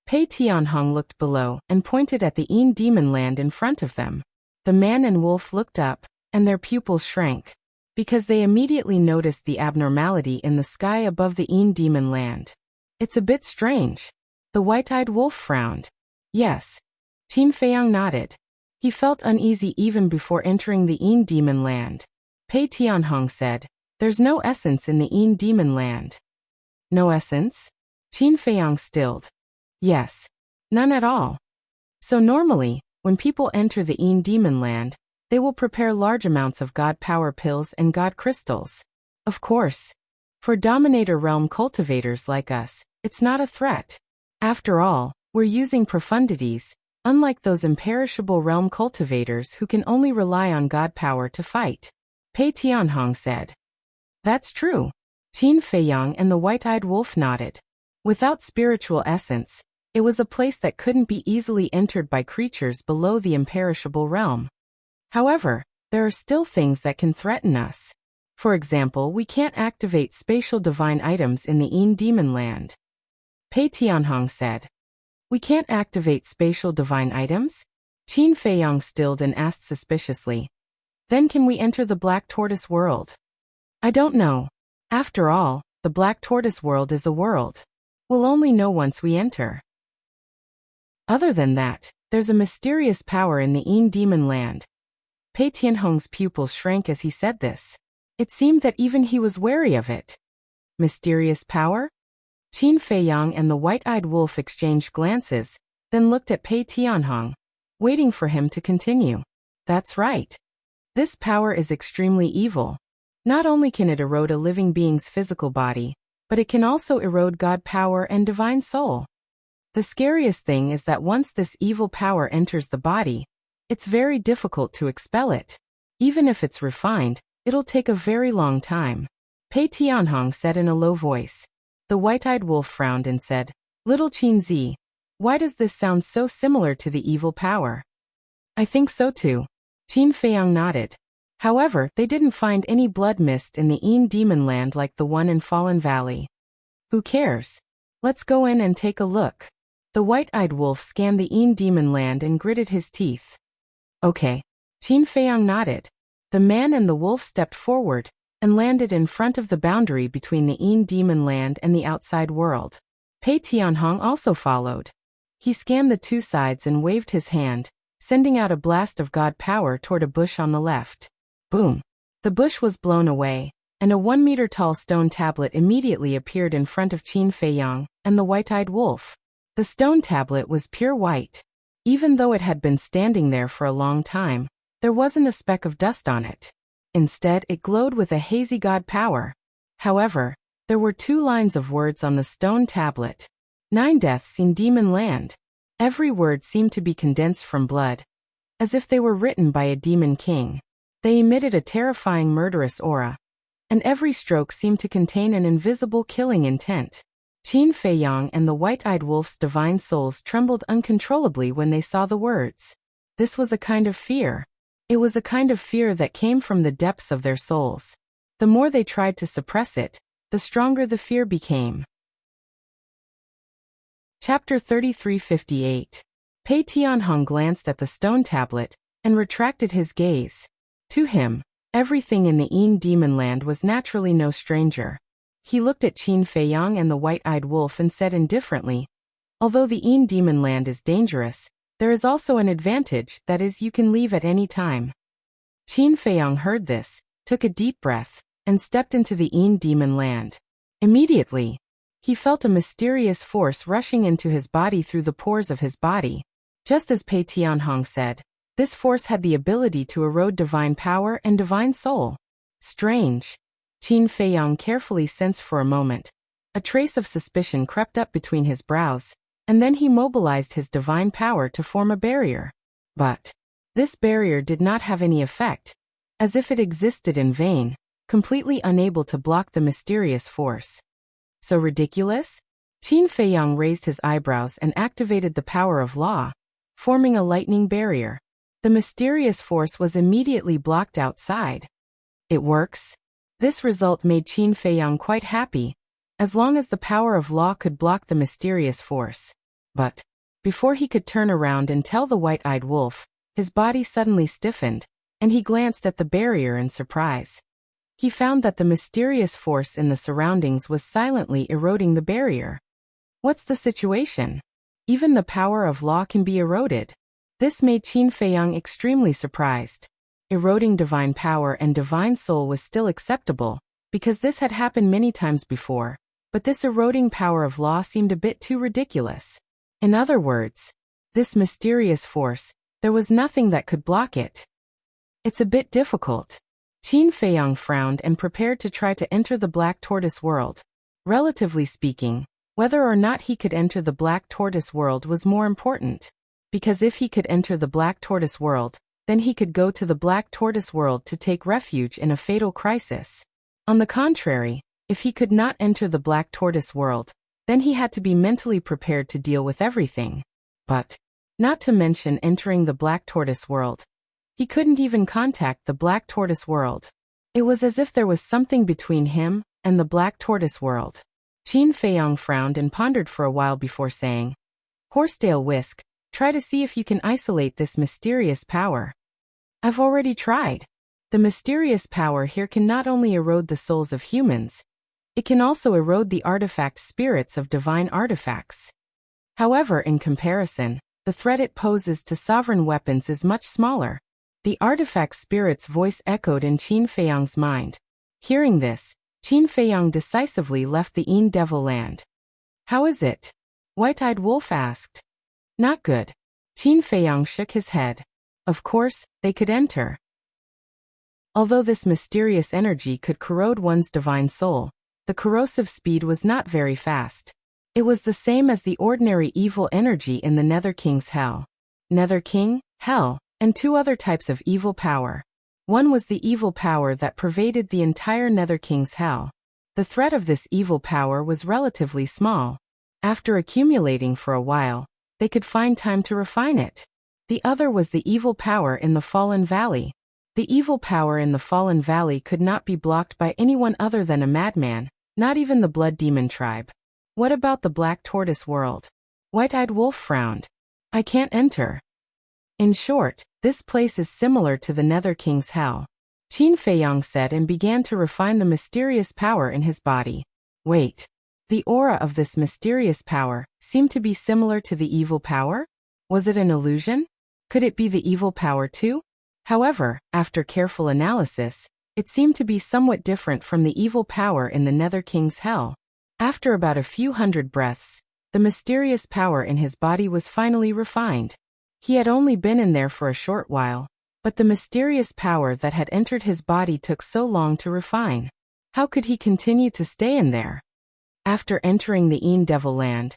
Pei Tianhong looked below and pointed at the In Demon Land in front of them. The man and wolf looked up, and their pupils shrank, because they immediately noticed the abnormality in the sky above the In Demon Land. It's a bit strange. The white-eyed wolf frowned. Yes. Qin Feiyang nodded. He felt uneasy even before entering the In Demon Land. Pei Tianhong said, "There's no essence in the In Demon Land." No essence? Qin Feiyang stilled. Yes. None at all. So normally, when people enter the In Demon Land, they will prepare large amounts of God power pills and God crystals. Of course. For Dominator Realm cultivators like us, it's not a threat. After all, we're using profundities, unlike those imperishable realm cultivators who can only rely on God power to fight. Pei Tianhong said. That's true. Qin Feiyang and the white-eyed wolf nodded. Without spiritual essence, it was a place that couldn't be easily entered by creatures below the imperishable realm. However, there are still things that can threaten us. For example, we can't activate spatial divine items in the In Demon Land. Pei Tianhong said. We can't activate spatial divine items? Qin Feiyang stilled and asked suspiciously. Then can we enter the Black Tortoise world? I don't know. After all, the Black Tortoise world is a world. We'll only know once we enter. Other than that, there's a mysterious power in the In Demon Land. Pei Tianhong's pupils shrank as he said this. It seemed that even he was wary of it. Mysterious power? Qin Feiyang and the white-eyed wolf exchanged glances, then looked at Pei Tianhong, waiting for him to continue. That's right. This power is extremely evil. Not only can it erode a living being's physical body, but it can also erode God power and divine soul. The scariest thing is that once this evil power enters the body, it's very difficult to expel it. Even if it's refined, it'll take a very long time. Pei Tianhong said in a low voice. The white-eyed wolf frowned and said, Little Qinzi, why does this sound so similar to the evil power? I think so too. Qin Feiyang nodded. However, they didn't find any blood mist in the In Demon Land like the one in Fallen Valley. Who cares? Let's go in and take a look. The white-eyed wolf scanned the In Demon Land and gritted his teeth. Okay. Qin Feiyang nodded. The man and the wolf stepped forward and landed in front of the boundary between the Yin demon land and the outside world. Pei Tianhong also followed. He scanned the two sides and waved his hand, sending out a blast of god power toward a bush on the left. Boom! The bush was blown away, and a 1-meter-tall stone tablet immediately appeared in front of Qin Feiyang and the white-eyed wolf. The stone tablet was pure white. Even though it had been standing there for a long time, there wasn't a speck of dust on it. Instead, it glowed with a hazy god power. However, there were 2 lines of words on the stone tablet. 9 deaths in demon land. Every word seemed to be condensed from blood, as if they were written by a demon king. They emitted a terrifying murderous aura, and every stroke seemed to contain an invisible killing intent. Qin Feiyang and the white-eyed wolf's divine souls trembled uncontrollably when they saw the words. This was a kind of fear. It was a kind of fear that came from the depths of their souls. The more they tried to suppress it, the stronger the fear became. Chapter 3358. Pei Tianhong glanced at the stone tablet and retracted his gaze. To him, everything in the Yin demon land was naturally no stranger. He looked at Qin Feiyang and the white-eyed wolf and said indifferently, "Although the Yin demon land is dangerous, there is also an advantage, that is, you can leave at any time." Qin Feiyang heard this, took a deep breath, and stepped into the Yin demon land. Immediately, he felt a mysterious force rushing into his body through the pores of his body. Just as Pei Tianhong said, this force had the ability to erode divine power and divine soul. Strange. Qin Feiyang carefully sensed for a moment. A trace of suspicion crept up between his brows, and then he mobilized his divine power to form a barrier. But this barrier did not have any effect, as if it existed in vain, completely unable to block the mysterious force. So ridiculous? Qin Feiyang raised his eyebrows and activated the power of law, forming a lightning barrier. The mysterious force was immediately blocked outside. It works? This result made Qin Feiyang quite happy, as long as the power of law could block the mysterious force. But before he could turn around and tell the white-eyed wolf, his body suddenly stiffened, and he glanced at the barrier in surprise. He found that the mysterious force in the surroundings was silently eroding the barrier. What's the situation? Even the power of law can be eroded. This made Qin Feiyang extremely surprised. Eroding divine power and divine soul was still acceptable, because this had happened many times before, but this eroding power of law seemed a bit too ridiculous. In other words, this mysterious force, there was nothing that could block it. It's a bit difficult. Qin Feiyang frowned and prepared to try to enter the Black Tortoise world. Relatively speaking, whether or not he could enter the Black Tortoise world was more important. Because if he could enter the Black Tortoise world, then he could go to the Black Tortoise world to take refuge in a fatal crisis. On the contrary, if he could not enter the Black Tortoise world, then he had to be mentally prepared to deal with everything. But, not to mention entering the Black Tortoise world, he couldn't even contact the Black Tortoise world. It was as if there was something between him and the Black Tortoise world. Qin Feiyang frowned and pondered for a while before saying, "Horsetail Whisk, try to see if you can isolate this mysterious power." "I've already tried. The mysterious power here can not only erode the souls of humans, it can also erode the artifact spirits of divine artifacts. However, in comparison, the threat it poses to sovereign weapons is much smaller." The artifact spirit's voice echoed in Qin Feiyang's mind. Hearing this, Qin Feiyang decisively left the Yin Devil land. "How is it?" White-eyed Wolf asked. "Not good." Qin Feiyang shook his head. Of course, they could enter. Although this mysterious energy could corrode one's divine soul, the corrosive speed was not very fast. It was the same as the ordinary evil energy in the Nether King's hell. Nether King, hell, and 2 other types of evil power. One was the evil power that pervaded the entire Nether King's hell. The threat of this evil power was relatively small. After accumulating for a while, they could find time to refine it. The other was the evil power in the Fallen Valley. The evil power in the Fallen Valley could not be blocked by anyone other than a madman, not even the Blood Demon tribe. What about the Black Tortoise world? White-eyed Wolf frowned. "I can't enter." In short, This place is similar to the Nether King's hell, Qin Feiyang said and began to refine the mysterious power in his body. Wait. The aura of this mysterious power seemed to be similar to the evil power? Was it an illusion? Could it be the evil power too? However, after careful analysis, it seemed to be somewhat different from the evil power in the Nether King's hell. After about a few hundred breaths, the mysterious power in his body was finally refined. He had only been in there for a short while, but the mysterious power that had entered his body took so long to refine. How could he continue to stay in there? After entering the Een Devil Land,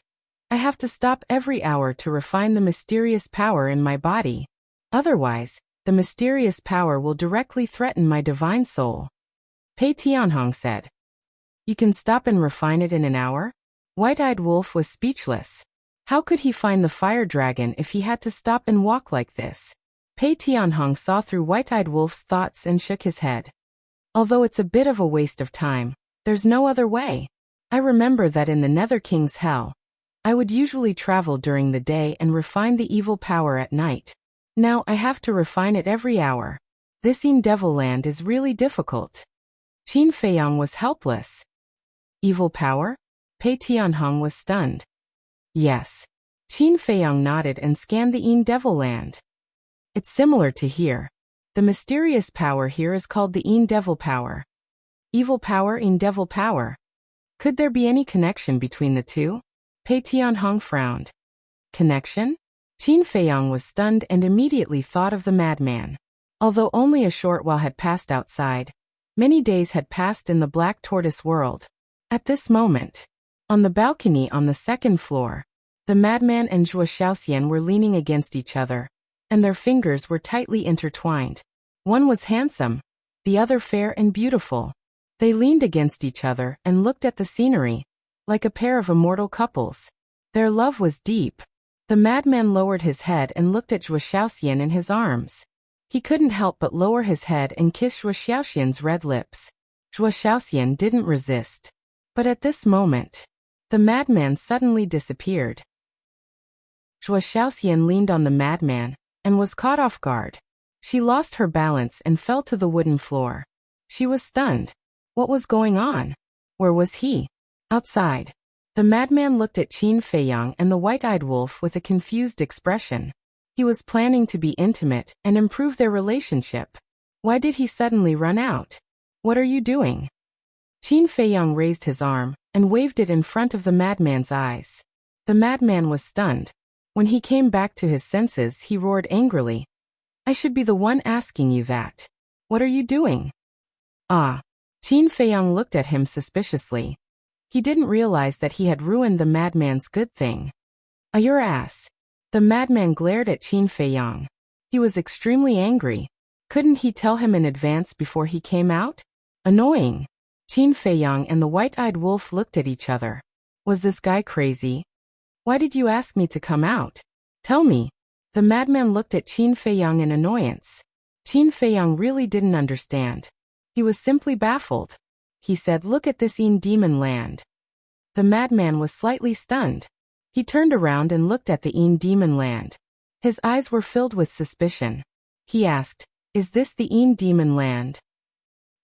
I have to stop every hour to refine the mysterious power in my body. Otherwise, the mysterious power will directly threaten my divine soul. Pei Tianhong said. You can stop and refine it in an hour? White-Eyed Wolf was speechless. How could he find the fire dragon if he had to stop and walk like this? Pei Tianhong saw through White-Eyed Wolf's thoughts and shook his head. Although it's a bit of a waste of time, there's no other way. I remember that in the Nether King's hell, I would usually travel during the day and refine the evil power at night. Now I have to refine it every hour. This Een Devil Land is really difficult. Qin Feiyang was helpless. Evil power? Pei Tianhong was stunned. Yes. Qin Feiyang nodded and scanned the Een Devil Land. It's similar to here. The mysterious power here is called the Een Devil power. Evil power, Een Devil power. Could there be any connection between the two? Pei Tianhong frowned. Connection? Qin Feiyang was stunned and immediately thought of the madman. Although only a short while had passed outside, many days had passed in the Black Tortoise world. At this moment, on the balcony on the second floor, the madman and Zhuo Xiaoxian were leaning against each other, and their fingers were tightly intertwined. One was handsome, the other fair and beautiful. They leaned against each other and looked at the scenery, like a pair of immortal couples. Their love was deep. The madman lowered his head and looked at Zhuo Xiaoxian in his arms. He couldn't help but lower his head and kiss Zhuo Xiaoxian's red lips. Zhuo Xiaoxian didn't resist. But at this moment, the madman suddenly disappeared. Zhuo Xiaoxian leaned on the madman and was caught off guard. She lost her balance and fell to the wooden floor. She was stunned. What was going on? Where was he? Outside. The madman looked at Qin Feiyang and the White-Eyed Wolf with a confused expression. He was planning to be intimate and improve their relationship. Why did he suddenly run out? What are you doing? Qin Feiyang raised his arm and waved it in front of the madman's eyes. The madman was stunned. When he came back to his senses, he roared angrily. I should be the one asking you that. What are you doing? Ah. Qin Feiyang looked at him suspiciously. He didn't realize that he had ruined the madman's good thing. Your ass. The madman glared at Qin Feiyang. He was extremely angry. Couldn't he tell him in advance before he came out? Annoying. Qin Feiyang and the White-Eyed Wolf looked at each other. Was this guy crazy? Why did you ask me to come out? Tell me. The madman looked at Qin Feiyang in annoyance. Qin Feiyang really didn't understand. He was simply baffled. He said, look at this Een Demon Land. The madman was slightly stunned. He turned around and looked at the Een Demon Land. His eyes were filled with suspicion. He asked, is this the Een Demon Land?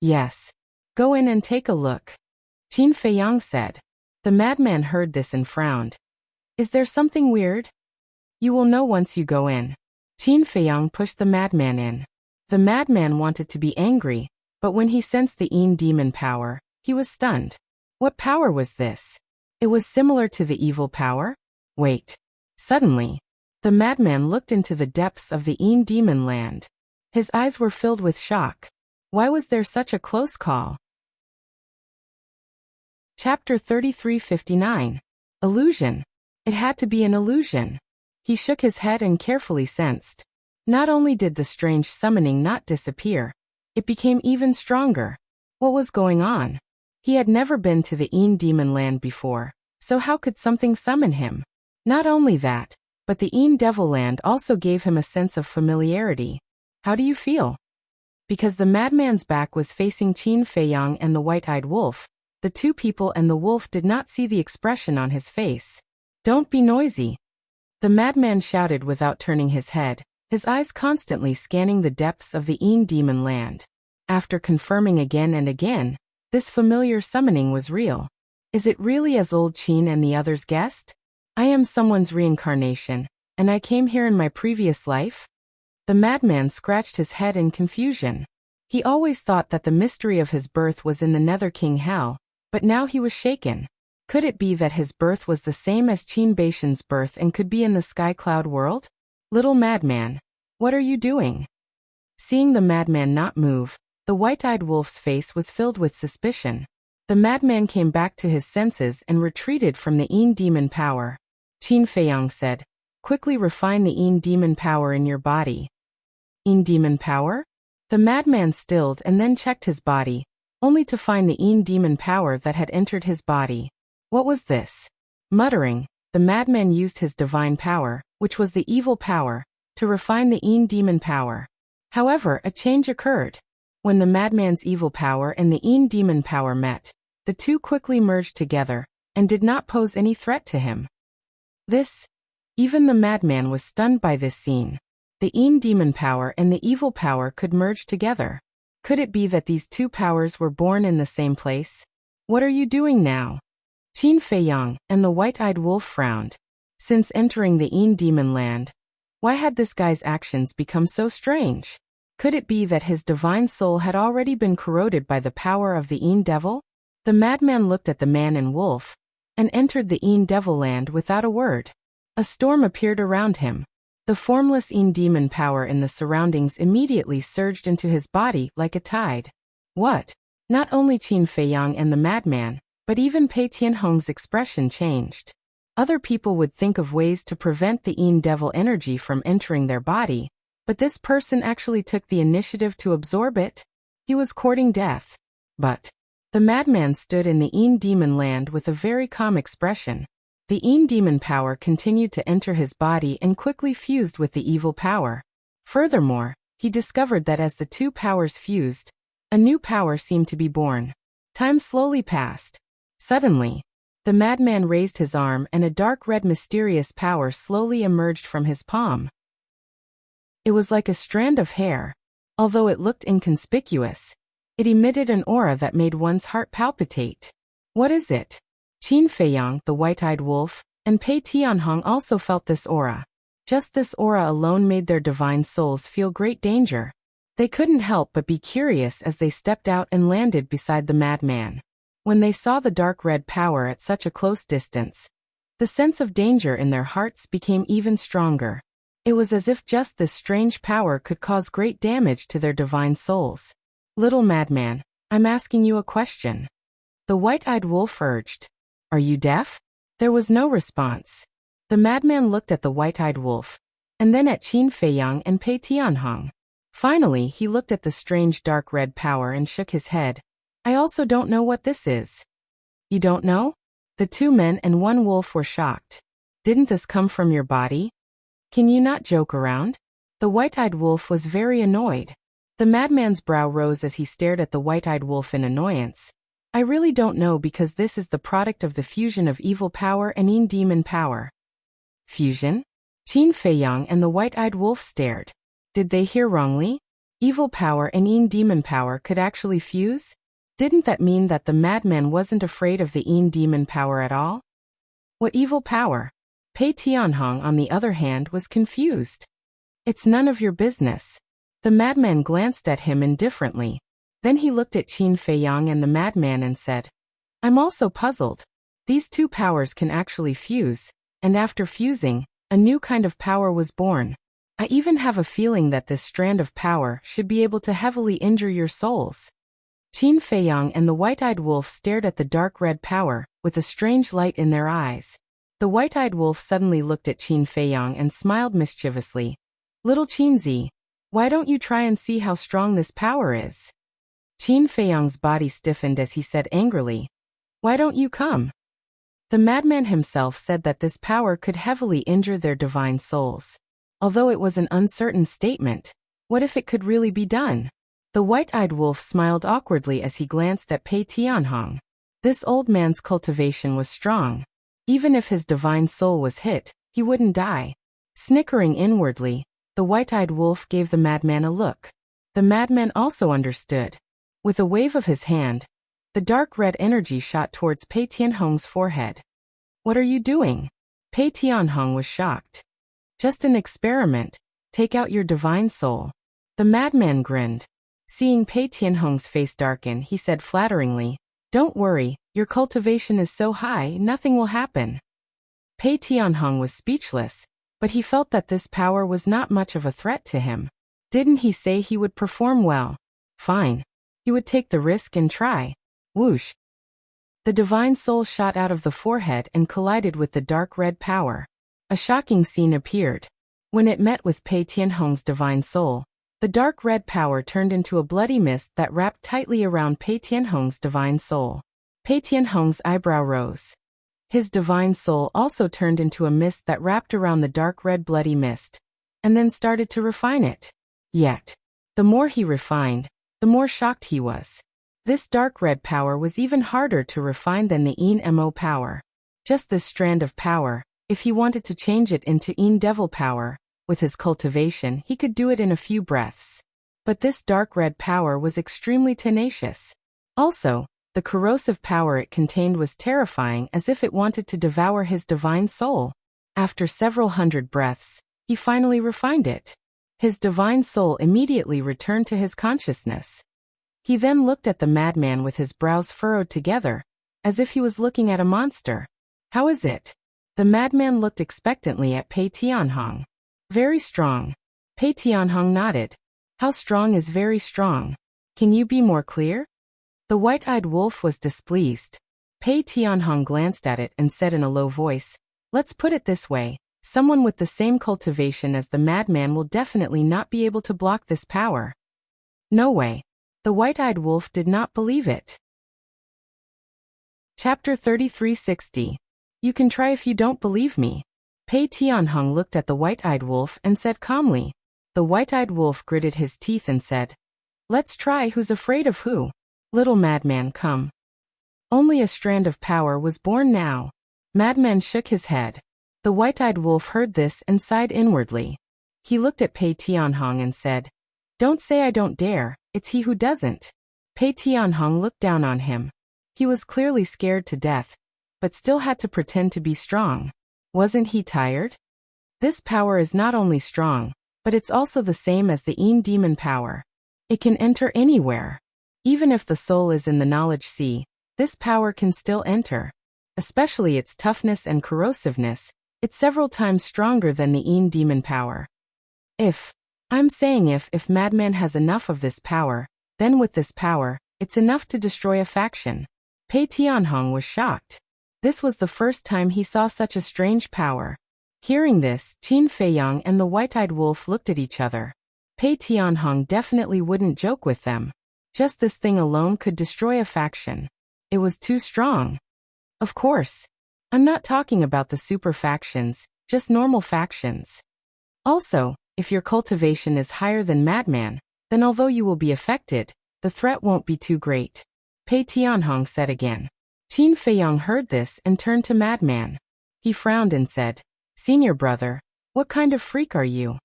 Yes. Go in and take a look. Qin Feiyang said. The madman heard this and frowned. Is there something weird? You will know once you go in. Qin Feiyang pushed the madman in. The madman wanted to be angry, but when he sensed the Een demon power, he was stunned. What power was this? It was similar to the evil power? Wait. Suddenly, the madman looked into the depths of the Een Demon Land. His eyes were filled with shock. Why was there such a close call? Chapter 3359. Illusion. It had to be an illusion. He shook his head and carefully sensed. Not only did the strange summoning not disappear, it became even stronger. What was going on? He had never been to the Een Demon Land before, so how could something summon him? Not only that, but the Een Devil Land also gave him a sense of familiarity. How do you feel? Because the madman's back was facing Qin Feiyang and the White-Eyed Wolf, the two people and the wolf did not see the expression on his face. Don't be noisy. The madman shouted without turning his head. his eyes constantly scanning the depths of the demon land. After confirming again and again, this familiar summoning was real. Is it really as old Qin and the others guessed? I am someone's reincarnation, and I came here in my previous life? The madman scratched his head in confusion. He always thought that the mystery of his birth was in the Nether King Hell, but now he was shaken. Could it be that his birth was the same as Qin Baishan's birth and could be in the Sky Cloud world? Little madman, what are you doing? Seeing the madman not move, the white-eyed wolf's face was filled with suspicion. The madman came back to his senses and retreated from the demon power. Qin Feiyang said, quickly refine the demon power in your body. Demon power? The madman stilled and then checked his body, only to find the demon power that had entered his body. What was this? Muttering, the madman used his divine power, which was the evil power, to refine the demon power. However, a change occurred. When the madman's evil power and the demon power met, the two quickly merged together, and did not pose any threat to him. Even the madman was stunned by this scene. The demon power and the evil power could merge together. Could it be that these two powers were born in the same place? What are you doing now? Qin Feiyang and the white-eyed wolf frowned. Since entering the demon land, why had this guy's actions become so strange? Could it be that his divine soul had already been corroded by the power of the devil? The madman looked at the man and wolf, and entered the devil land without a word. A storm appeared around him. The formless demon power in the surroundings immediately surged into his body like a tide. What? Not only Qin Feiyang and the madman, but even Pei Tianhong's expression changed. Other people would think of ways to prevent the devil energy from entering their body, but this person actually took the initiative to absorb it. He was courting death. But the madman stood in the demon land with a very calm expression. The demon power continued to enter his body and quickly fused with the evil power. Furthermore, he discovered that as the two powers fused, a new power seemed to be born. Time slowly passed. Suddenly, the madman raised his arm and a dark red mysterious power slowly emerged from his palm. It was like a strand of hair. Although it looked inconspicuous, it emitted an aura that made one's heart palpitate. What is it? Qin Feiyang, the white-eyed wolf, and Pei Tianhong also felt this aura. Just this aura alone made their divine souls feel great danger. They couldn't help but be curious as they stepped out and landed beside the madman. When they saw the dark red power at such a close distance, the sense of danger in their hearts became even stronger. It was as if just this strange power could cause great damage to their divine souls. Little madman, I'm asking you a question. The white-eyed wolf urged. Are you deaf? There was no response. The madman looked at the white-eyed wolf, and then at Qin Feiyang and Pei Tianhong. Finally, he looked at the strange dark red power and shook his head. I also don't know what this is. You don't know? The two men and one wolf were shocked. Didn't this come from your body? Can you not joke around? The white-eyed wolf was very annoyed. The madman's brow rose as he stared at the white-eyed wolf in annoyance. I really don't know because this is the product of the fusion of evil power and demon power. Fusion? Qin Feiyang and the white-eyed wolf stared. Did they hear wrongly? Evil power and demon power could actually fuse? Didn't that mean that the madman wasn't afraid of the demon power at all? What evil power? Pei Tianhong, on the other hand, was confused. It's none of your business. The madman glanced at him indifferently. Then he looked at Qin Feiyang and the madman and said, I'm also puzzled. These two powers can actually fuse, and after fusing, a new kind of power was born. I even have a feeling that this strand of power should be able to heavily injure your souls. Qin Feiyang and the white-eyed wolf stared at the dark red power, with a strange light in their eyes. The white-eyed wolf suddenly looked at Qin Feiyang and smiled mischievously. Little Qinzi, why don't you try and see how strong this power is? Qin Feiyang's body stiffened as he said angrily, Why don't you come? The madman himself said that this power could heavily injure their divine souls. Although it was an uncertain statement, what if it could really be done? The white-eyed wolf smiled awkwardly as he glanced at Pei Tianhong. This old man's cultivation was strong. Even if his divine soul was hit, he wouldn't die. Snickering inwardly, The white-eyed wolf gave the madman a look. The madman also understood. With a wave of his hand, the dark red energy shot towards Pei Tianhong's forehead. What are you doing? Pei Tianhong was shocked. Just an experiment. Take out your divine soul. The madman grinned. Seeing Pei Tianhong's face darken, he said flatteringly, "Don't worry, your cultivation is so high, nothing will happen." Pei Tianhong was speechless, but he felt that this power was not much of a threat to him. Didn't he say he would perform well? Fine. He would take the risk and try. Whoosh. The divine soul shot out of the forehead and collided with the dark red power. A shocking scene appeared. When it met with Pei Tianhong's divine soul, the dark red power turned into a bloody mist that wrapped tightly around Pei Tianhong's divine soul. Pei Tianhong's eyebrow rose. His divine soul also turned into a mist that wrapped around the dark red bloody mist, and then started to refine it. Yet, the more he refined, the more shocked he was. This dark red power was even harder to refine than the Yin Mo power. Just this strand of power, if he wanted to change it into Yin Devil power, with his cultivation he could do it in a few breaths. But this dark red power was extremely tenacious. Also, the corrosive power it contained was terrifying, as if it wanted to devour his divine soul. After several hundred breaths, he finally refined it. His divine soul immediately returned to his consciousness. He then looked at the madman with his brows furrowed together, as if he was looking at a monster. How is it? The madman looked expectantly at Pei Tianhong. Very strong. Pei Tianhong nodded. How strong is very strong? Can you be more clear? The white-eyed wolf was displeased. Pei Tianhong glanced at it and said in a low voice, "Let's put it this way. Someone with the same cultivation as the madman will definitely not be able to block this power." No way. The white-eyed wolf did not believe it. Chapter 3360. You can try if you don't believe me. Pei Tianhong looked at the white-eyed wolf and said calmly. The white-eyed wolf gritted his teeth and said, "Let's try who's afraid of who. Little madman, come." Only a strand of power was born now. Madman shook his head. The white-eyed wolf heard this and sighed inwardly. He looked at Pei Tianhong and said, "Don't say I don't dare, it's he who doesn't." Pei Tianhong looked down on him. He was clearly scared to death, but still had to pretend to be strong. Wasn't he tired? This power is not only strong, but it's also the same as the Yin demon power. It can enter anywhere. Even if the soul is in the knowledge sea, this power can still enter. Especially its toughness and corrosiveness, it's several times stronger than the Yin demon power. If madman has enough of this power, then with this power, it's enough to destroy a faction. Pei Tianhong was shocked. This was the first time he saw such a strange power. Hearing this, Qin Feiyang and the white-eyed wolf looked at each other. Pei Tianhong definitely wouldn't joke with them. Just this thing alone could destroy a faction. It was too strong. Of course. I'm not talking about the super factions, just normal factions. Also, if your cultivation is higher than madman, then although you will be affected, the threat won't be too great. Pei Tianhong said again. Qin Feiyang heard this and turned to madman. He frowned and said, "Senior brother, what kind of freak are you?"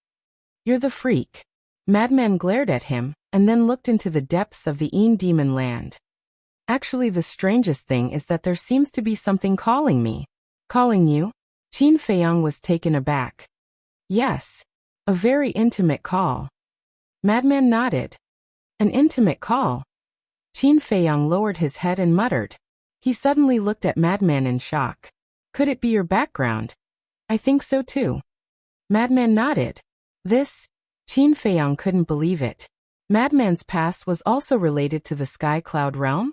"You're the freak." Madman glared at him, and then looked into the depths of the Yin demon land. "Actually, the strangest thing is that there seems to be something calling me." "Calling you?" Qin Feiyang was taken aback. "Yes. A very intimate call." Madman nodded. "An intimate call?" Qin Feiyang lowered his head and muttered. He suddenly looked at Madman in shock. "Could it be your background?" "I think so too." Madman nodded. Qin Feiyang couldn't believe it. Madman's past was also related to the Sky Cloud realm?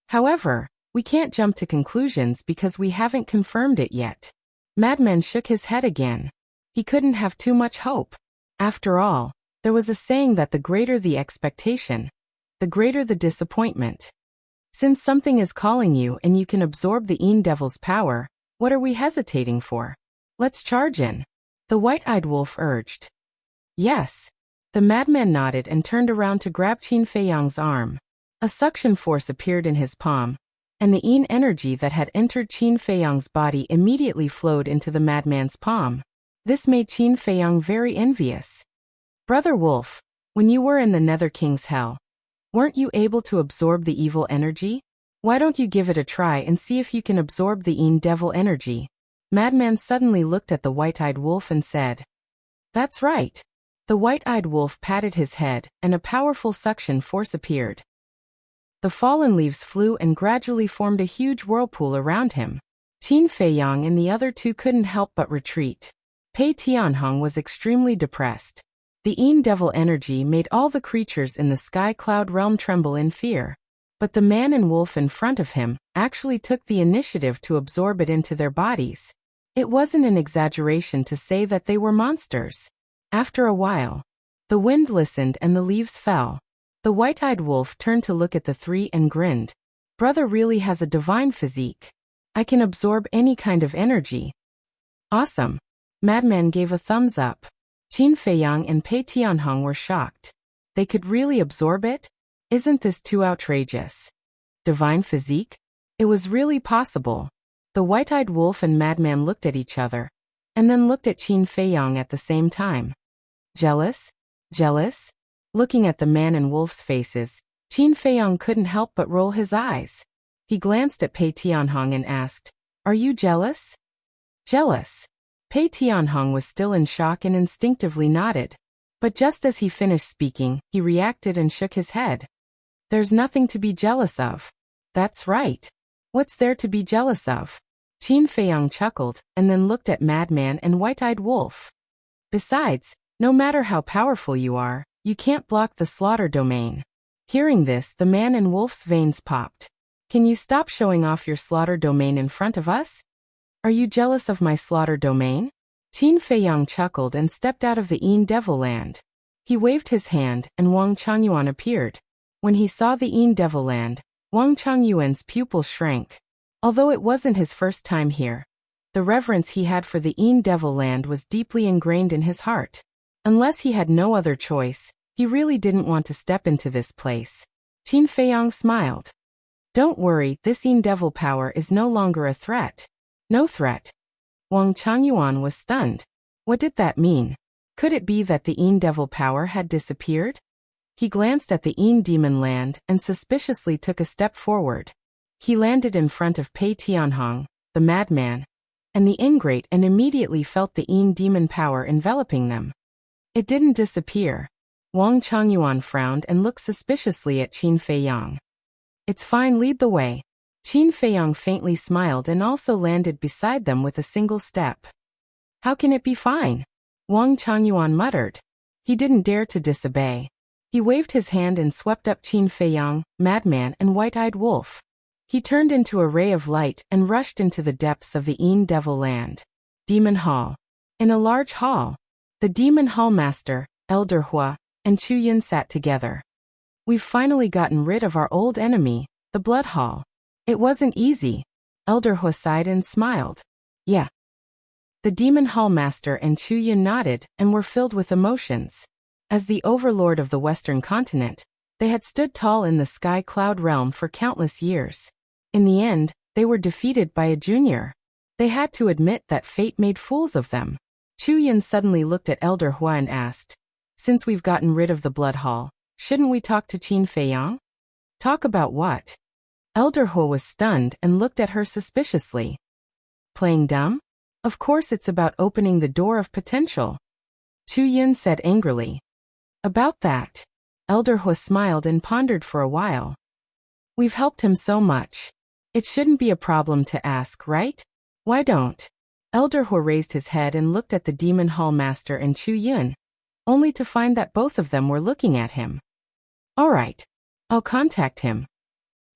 However, we can't jump to conclusions because we haven't confirmed it yet. Madman shook his head again. He couldn't have too much hope. After all, there was a saying that the greater the expectation, the greater the disappointment. Since something is calling you and you can absorb the Yin Devil's power, what are we hesitating for? Let's charge in. The white-eyed wolf urged. Yes. The madman nodded and turned around to grab Qin Feiyang's arm. A suction force appeared in his palm, and the Yin energy that had entered Qin Feiyang's body immediately flowed into the madman's palm. This made Qin Feiyang very envious. Brother Wolf, when you were in the Nether King's hell, weren't you able to absorb the evil energy? Why don't you give it a try and see if you can absorb the devil energy? Madman suddenly looked at the white-eyed wolf and said, That's right. The white-eyed wolf patted his head, and a powerful suction force appeared. The fallen leaves flew and gradually formed a huge whirlpool around him. Qin Feiyang and the other two couldn't help but retreat. Pei Tianhong was extremely depressed. The devil energy made all the creatures in the sky cloud realm tremble in fear. But the man and wolf in front of him actually took the initiative to absorb it into their bodies. It wasn't an exaggeration to say that they were monsters. After a while, the wind listened and the leaves fell. The white-eyed wolf turned to look at the three and grinned. Brother really has a divine physique. I can absorb any kind of energy. Awesome. Madman gave a thumbs up. Qin Feiyang and Pei Tianhong were shocked. They could really absorb it? Isn't this too outrageous? Divine physique? It was really possible. The white-eyed wolf and Madman looked at each other, and then looked at Qin Feiyang at the same time. Jealous? Jealous? Looking at the man and wolf's faces, Qin Feiyang couldn't help but roll his eyes. He glanced at Pei Tianhong and asked, Are you jealous? Jealous? Pei Tianhong was still in shock and instinctively nodded. But just as he finished speaking, he reacted and shook his head. There's nothing to be jealous of. That's right. What's there to be jealous of? Qin Feiyang chuckled, and then looked at Madman and White-Eyed Wolf. Besides, no matter how powerful you are, you can't block the slaughter domain. Hearing this, the man and wolf's veins popped. Can you stop showing off your slaughter domain in front of us? Are you jealous of my slaughter domain? Qin Feiyang chuckled and stepped out of the devil land. He waved his hand, and Wang Changyuan appeared. When he saw the devil land, Wang Changyuan's pupil shrank. Although it wasn't his first time here, the reverence he had for the devil land was deeply ingrained in his heart. Unless he had no other choice, he really didn't want to step into this place. Qin Feiyang smiled. Don't worry, this devil power is no longer a threat. No threat. Wang Changyuan was stunned. What did that mean? Could it be that the devil power had disappeared? He glanced at the demon land and suspiciously took a step forward. He landed in front of Pei Tianhong, the madman, and the ingrate, and immediately felt the demon power enveloping them. It didn't disappear. Wang Changyuan frowned and looked suspiciously at Qin Feiyang. It's fine, lead the way. Qin Feiyang faintly smiled and also landed beside them with a single step. How can it be fine? Wang Changyuan muttered. He didn't dare to disobey. He waved his hand and swept up Qin Feiyang, Madman, and White-Eyed Wolf. He turned into a ray of light and rushed into the depths of the devil land. Demon Hall. In a large hall, the Demon Hall Master, Elder Hua, and Chu Yin sat together. We've finally gotten rid of our old enemy, the Blood Hall. It wasn't easy. Elder Hua sighed and smiled. Yeah. The Demon Hall Master and Chu Yin nodded and were filled with emotions. As the overlord of the Western continent, they had stood tall in the sky cloud realm for countless years. In the end, they were defeated by a junior. They had to admit that fate made fools of them. Chu Yin suddenly looked at Elder Hua and asked, Since we've gotten rid of the Blood Hall, shouldn't we talk to Qin Feiyang? Talk about what? Elder Hua was stunned and looked at her suspiciously. Playing dumb? Of course it's about opening the door of potential. Chu Yin said angrily. About that. Elder Hua smiled and pondered for a while. We've helped him so much. It shouldn't be a problem to ask, right? Why don't? Elder Hua raised his head and looked at the Demon Hall Master and Chu Yin, only to find that both of them were looking at him. All right. I'll contact him.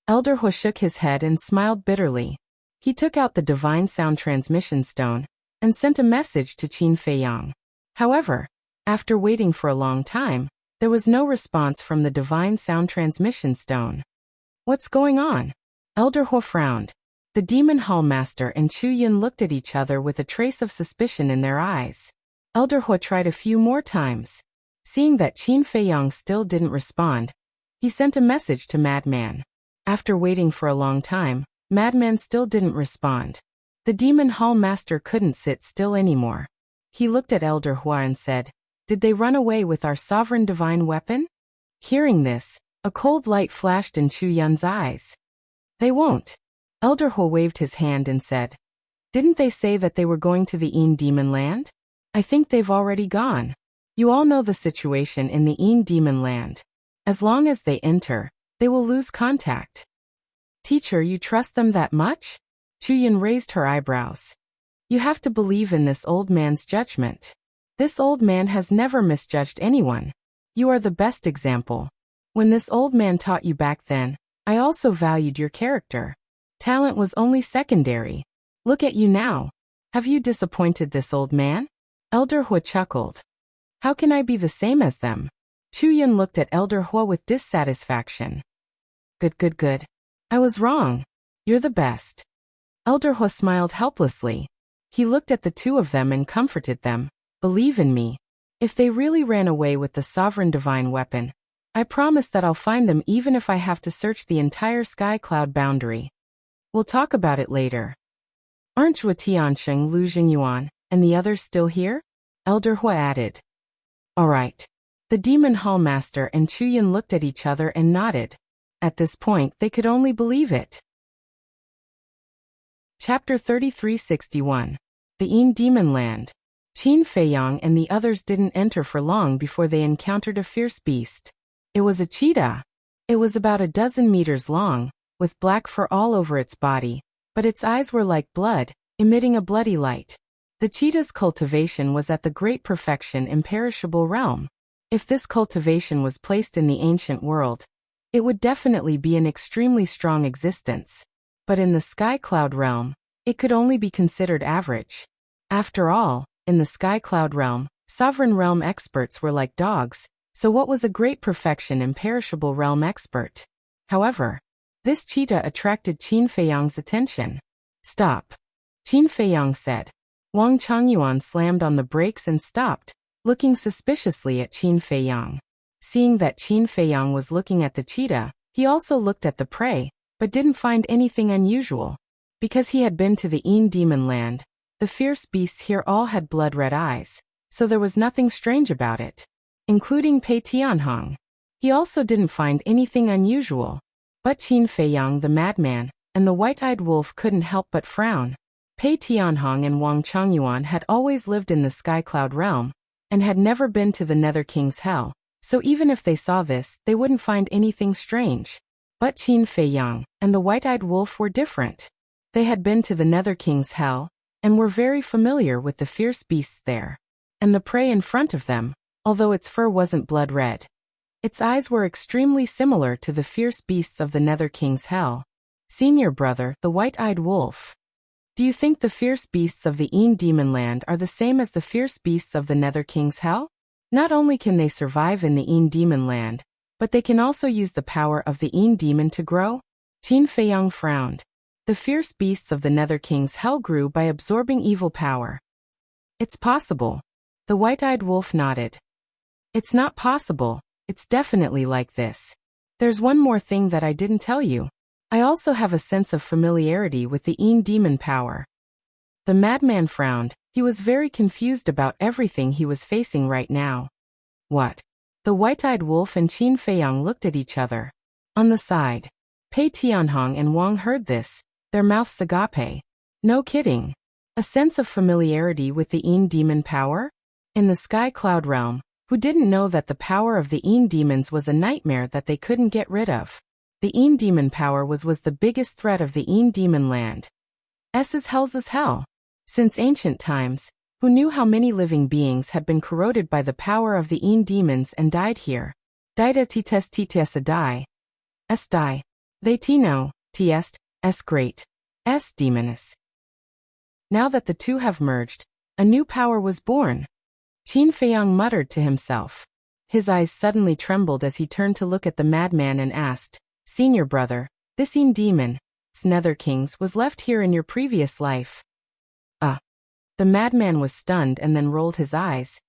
Elder Hua shook his head and smiled bitterly. He took out the Divine Sound Transmission Stone and sent a message to Qin Feiyang. However, after waiting for a long time, there was no response from the Divine Sound Transmission Stone. What's going on? Elder Hua frowned. The Demon Hall Master and Chu Yin looked at each other with a trace of suspicion in their eyes. Elder Hua tried a few more times. Seeing that Qin Feiyang still didn't respond, he sent a message to Madman. After waiting for a long time, Madman still didn't respond. The Demon Hall Master couldn't sit still anymore. He looked at Elder Hua and said, Did they run away with our sovereign divine weapon? Hearing this, a cold light flashed in Chu Yun's eyes. They won't. Elder He waved his hand and said, didn't they say that they were going to the Een Demon Land? I think they've already gone. You all know the situation in the Een Demon Land. As long as they enter, they will lose contact. Teacher, you trust them that much? Chu Yun raised her eyebrows. You have to believe in this old man's judgment. This old man has never misjudged anyone. You are the best example. When this old man taught you back then, I also valued your character. Talent was only secondary. Look at you now. Have you disappointed this old man? Elder He chuckled. How can I be the same as them? Chu Yun looked at Elder He with dissatisfaction. Good. I was wrong. You're the best. Elder He smiled helplessly. He looked at the two of them and comforted them. Believe in me. If they really ran away with the sovereign divine weapon, I promise that I'll find them even if I have to search the entire sky cloud boundary. We'll talk about it later. Aren't Zhua Tiansheng, Lu Jingyuan, and the others still here? Elder He added. All right. The Demon Hall Master and Chu Yun looked at each other and nodded. At this point, they could only believe it. Chapter 3361. The Een Demon Land. Qin Feiyang and the others didn't enter for long before they encountered a fierce beast. It was a cheetah. It was about 12 meters long, with black fur all over its body, but its eyes were like blood, emitting a bloody light. The cheetah's cultivation was at the great perfection imperishable realm. If this cultivation was placed in the ancient world, it would definitely be an extremely strong existence. But in the sky cloud realm, it could only be considered average. After all, in the sky cloud realm, sovereign realm experts were like dogs, so what was a great perfection imperishable realm expert? However, this cheetah attracted Qin Feiyang's attention. Stop. Qin Feiyang said. Wang Changyuan slammed on the brakes and stopped, looking suspiciously at Qin Feiyang. Seeing that Qin Feiyang was looking at the cheetah, he also looked at the prey, but didn't find anything unusual. Because he had been to the Een Demon Land, the fierce beasts here all had blood-red eyes, so there was nothing strange about it. Including Pei Tianhong. He also didn't find anything unusual. But Qin Feiyang the madman, and the white-eyed wolf couldn't help but frown. Pei Tianhong and Wang Changyuan had always lived in the sky cloud realm, and had never been to the Nether King's Hell, so even if they saw this, they wouldn't find anything strange. But Qin Feiyang and the white-eyed wolf were different. They had been to the Nether King's Hell, and were very familiar with the fierce beasts there. And the prey in front of them, although its fur wasn't blood-red, its eyes were extremely similar to the fierce beasts of the Nether King's Hell. Senior brother, the white-eyed wolf. Do you think the fierce beasts of the Een Demon Land are the same as the fierce beasts of the Nether King's Hell? Not only can they survive in the Een Demon Land, but they can also use the power of the Een Demon to grow? Qin Feiyang frowned. The fierce beasts of the Nether King's Hell grew by absorbing evil power. It's possible. The white-eyed wolf nodded. It's not possible. It's definitely like this. There's one more thing that I didn't tell you. I also have a sense of familiarity with the Een Demon power. The madman frowned. He was very confused about everything he was facing right now. What? The white-eyed wolf and Qin Feiyang looked at each other. On the side, Pei Tianhong and Wang heard this, their mouths agape. No kidding. A sense of familiarity with the Een Demon power? In the sky cloud realm, who didn't know that the power of the Een Demons was a nightmare that they couldn't get rid of? The Een Demon power was the biggest threat of the Een Demon Land. Hell's hell. Since ancient times, who knew how many living beings had been corroded by the power of the Een Demons and died here? Dida tites tites die. Die. They tino, tiest, great. Demoness. Now that the two have merged, a new power was born. Qin Feiyang muttered to himself. His eyes suddenly trembled as he turned to look at the madman and asked, Senior brother, this Een Demon, Nether Kings, was left here in your previous life. The madman was stunned and then rolled his eyes.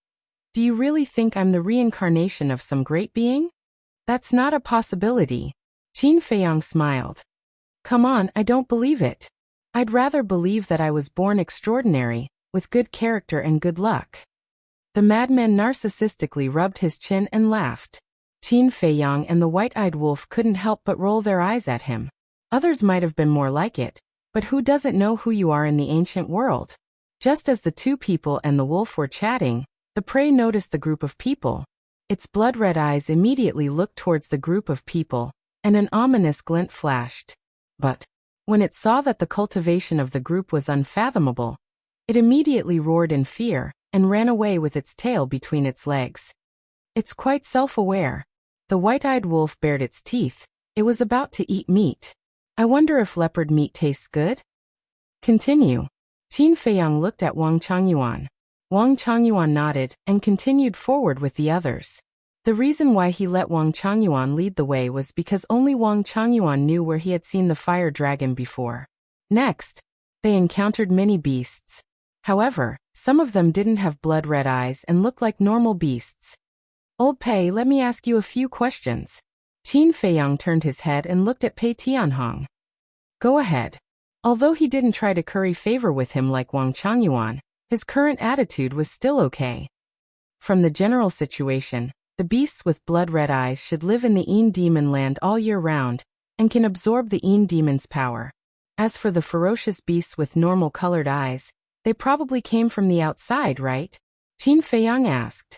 Do you really think I'm the reincarnation of some great being? That's not a possibility. Qin Feiyang smiled. Come on, I don't believe it. I'd rather believe that I was born extraordinary, with good character and good luck. The madman narcissistically rubbed his chin and laughed. Qin Feiyang and the white-eyed wolf couldn't help but roll their eyes at him. Others might have been more like it, but who doesn't know who you are in the ancient world? Just as the two people and the wolf were chatting, the prey noticed the group of people. Its blood-red eyes immediately looked towards the group of people, and an ominous glint flashed. But when it saw that the cultivation of the group was unfathomable, it immediately roared in fear and ran away with its tail between its legs. It's quite self-aware. The white-eyed wolf bared its teeth. It was about to eat meat. I wonder if leopard meat tastes good? Continue. Qin Feiyang looked at Wang Changyuan. Wang Changyuan nodded and continued forward with the others. The reason why he let Wang Changyuan lead the way was because only Wang Changyuan knew where he had seen the fire dragon before. Next, they encountered many beasts. However, some of them didn't have blood-red eyes and looked like normal beasts. Old Pei, let me ask you a few questions. Qin Feiyang turned his head and looked at Pei Tianhong. Go ahead. Although he didn't try to curry favor with him like Wang Changyuan, his current attitude was still okay. From the general situation, the beasts with blood-red eyes should live in the Yin Demon land all year round, and can absorb the Yin Demon's power. As for the ferocious beasts with normal colored eyes, they probably came from the outside, right? Qin Feiyang asked.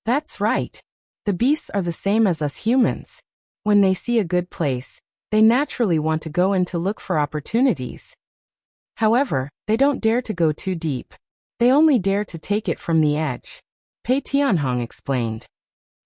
That's right. The beasts are the same as us humans. When they see a good place, they naturally want to go in to look for opportunities. However, they don't dare to go too deep. They only dare to take it from the edge. Pei Tianhong explained.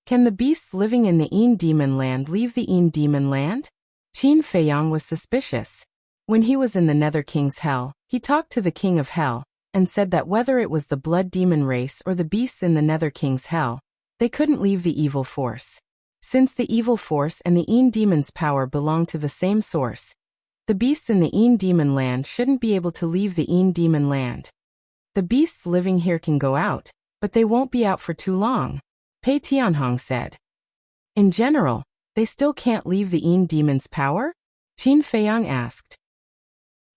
Can the beasts living in the Yin Demon land leave the Yin Demon land? Qin Feiyang was suspicious. When he was in the Nether King's Hell, he talked to the King of Hell, and said that whether it was the Blood Demon race or the beasts in the Nether King's Hell, they couldn't leave the evil force. Since the evil force and the Yin Demon's power belong to the same source, the beasts in the Yin Demon land shouldn't be able to leave the Yin Demon land. The beasts living here can go out, but they won't be out for too long, Pei Tianhong said. In general, they still can't leave the Yin Demon's power? Qin Feiyang asked.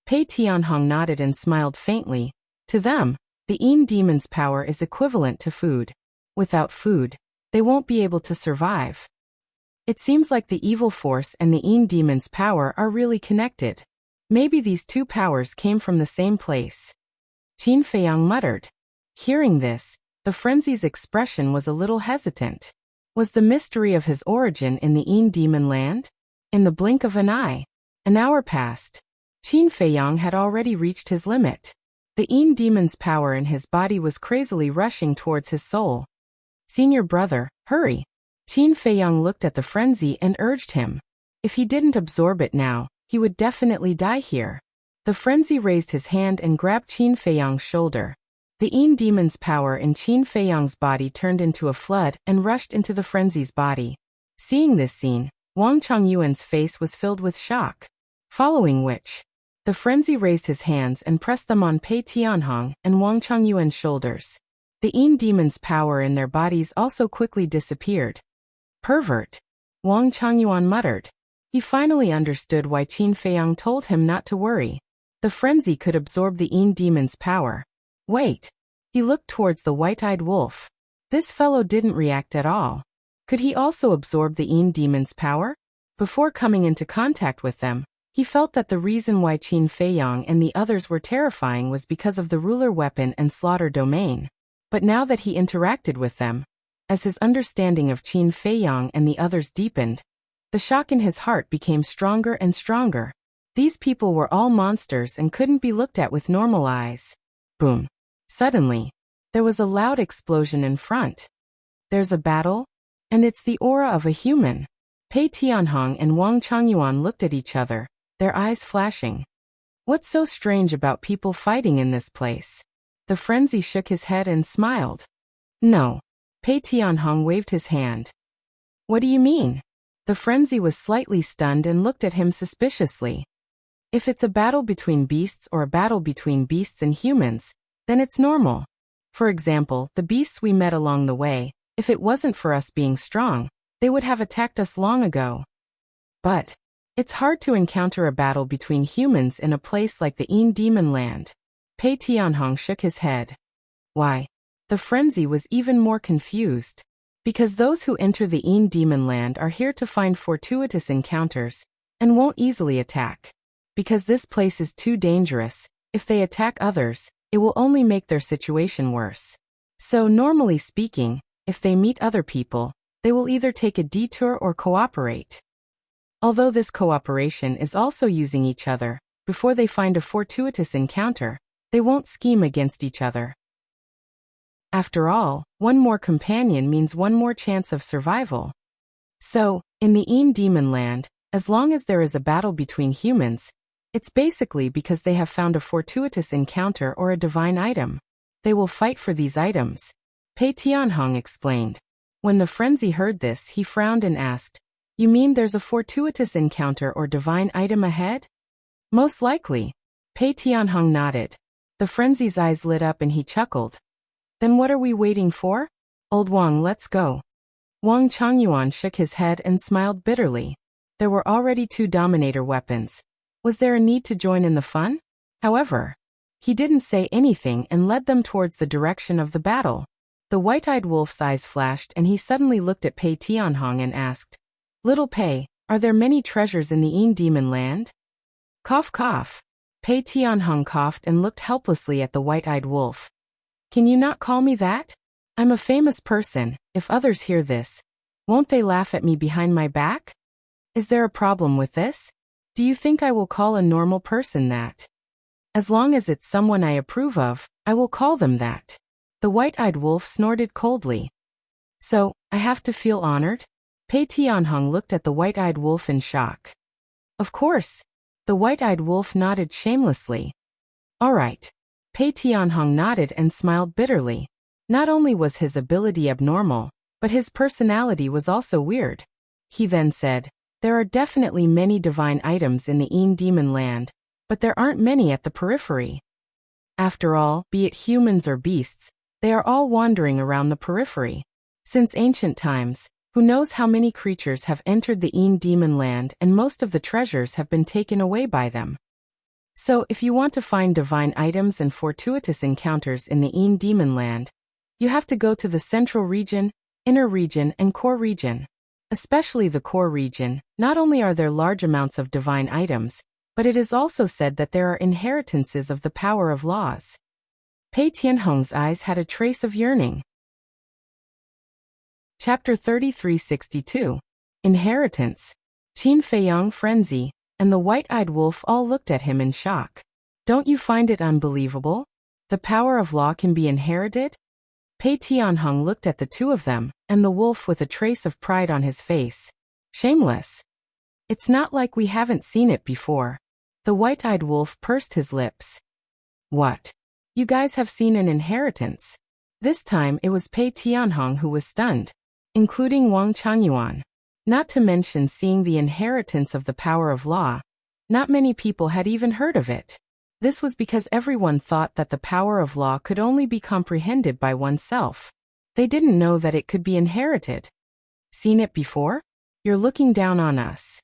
Pei Tianhong nodded and smiled faintly. To them, the Yin Demon's power is equivalent to food. Without food, they won't be able to survive. It seems like the evil force and the Yin Demon's power are really connected. Maybe these two powers came from the same place. Qin Feiyang muttered. Hearing this, the frenzy's expression was a little hesitant. Was the mystery of his origin in the Yin Demon land? In the blink of an eye, an hour passed. Qin Feiyang had already reached his limit. The Yin Demon's power in his body was crazily rushing towards his soul. Senior brother, hurry. Qin Feiyang looked at the frenzy and urged him. If he didn't absorb it now, he would definitely die here. The frenzy raised his hand and grabbed Qin Feiyang's shoulder. The Yin Demon's power in Qin Feiyang's body turned into a flood and rushed into the frenzy's body. Seeing this scene, Wang Changyuan's face was filled with shock. Following which, the frenzy raised his hands and pressed them on Pei Tianhong and Wang Changyuan's shoulders. The Yin Demon's power in their bodies also quickly disappeared. Pervert! Wang Changyuan muttered. He finally understood why Qin Feiyang told him not to worry. The frenzy could absorb the Yin Demon's power. Wait! He looked towards the white-eyed wolf. This fellow didn't react at all. Could he also absorb the Yin Demon's power? Before coming into contact with them, he felt that the reason why Qin Feiyang and the others were terrifying was because of the ruler weapon and slaughter domain. But now that he interacted with them, as his understanding of Qin Feiyang and the others deepened, the shock in his heart became stronger and stronger. These people were all monsters and couldn't be looked at with normal eyes. Boom. Suddenly, there was a loud explosion in front. There's a battle? And it's the aura of a human. Pei Tianhong and Wang Changyuan looked at each other, their eyes flashing. What's so strange about people fighting in this place? The frenzy shook his head and smiled. No. Pei Tianhong waved his hand. What do you mean? The frenzy was slightly stunned and looked at him suspiciously. If it's a battle between beasts or a battle between beasts and humans, then it's normal. For example, the beasts we met along the way, if it wasn't for us being strong, they would have attacked us long ago. But it's hard to encounter a battle between humans in a place like the Yin Demon land. Pei Tianhong shook his head. Why? The frenzy was even more confused. Because those who enter the demon land are here to find fortuitous encounters, and won't easily attack. Because this place is too dangerous, if they attack others, it will only make their situation worse. So normally speaking, if they meet other people, they will either take a detour or cooperate. Although this cooperation is also using each other, before they find a fortuitous encounter, they won't scheme against each other. After all, one more companion means one more chance of survival. So, in the demon land, as long as there is a battle between humans, it's basically because they have found a fortuitous encounter or a divine item. They will fight for these items. Pei Tianhong explained. When the frenzy heard this, he frowned and asked, "You mean there's a fortuitous encounter or divine item ahead?" "Most likely." Pei Tianhong nodded. The frenzy's eyes lit up and he chuckled. "Then what are we waiting for? Old Wang, let's go." Wang Changyuan shook his head and smiled bitterly. There were already 2 dominator weapons. Was there a need to join in the fun? However, he didn't say anything and led them towards the direction of the battle. The white-eyed wolf's eyes flashed and he suddenly looked at Pei Tianhong and asked, "Little Pei, are there many treasures in the demon land?" Cough cough. Pei Tianhong coughed and looked helplessly at the white-eyed wolf. "Can you not call me that? I'm a famous person. If others hear this, won't they laugh at me behind my back? Is there a problem with this? Do you think I will call a normal person that? As long as it's someone I approve of, I will call them that." The white-eyed wolf snorted coldly. "So, I have to feel honored?" Pei Tianhong looked at the white-eyed wolf in shock. "Of course." The white-eyed wolf nodded shamelessly. "All right." Pei Tianhong nodded and smiled bitterly. Not only was his ability abnormal, but his personality was also weird. He then said, "There are definitely many divine items in the demon land, but there aren't many at the periphery. After all, be it humans or beasts, they are all wandering around the periphery. Since ancient times, who knows how many creatures have entered the demon land and most of the treasures have been taken away by them. So if you want to find divine items and fortuitous encounters in the demon land, you have to go to the central region, inner region and core region. Especially the core region, not only are there large amounts of divine items, but it is also said that there are inheritances of the power of laws." Pei Tianhong's eyes had a trace of yearning. Chapter 3362. Inheritance. Qin Feiyang Frenzy, and the white-eyed wolf all looked at him in shock. "Don't you find it unbelievable? The power of law can be inherited?" Pei Tianhong looked at the 2 of them, and the wolf with a trace of pride on his face. "Shameless. It's not like we haven't seen it before." The white-eyed wolf pursed his lips. "What? You guys have seen an inheritance?" This time it was Pei Tianhong who was stunned, including Wang Changyuan. Not to mention seeing the inheritance of the power of law. Not many people had even heard of it. This was because everyone thought that the power of law could only be comprehended by oneself. They didn't know that it could be inherited. "Seen it before? You're looking down on us.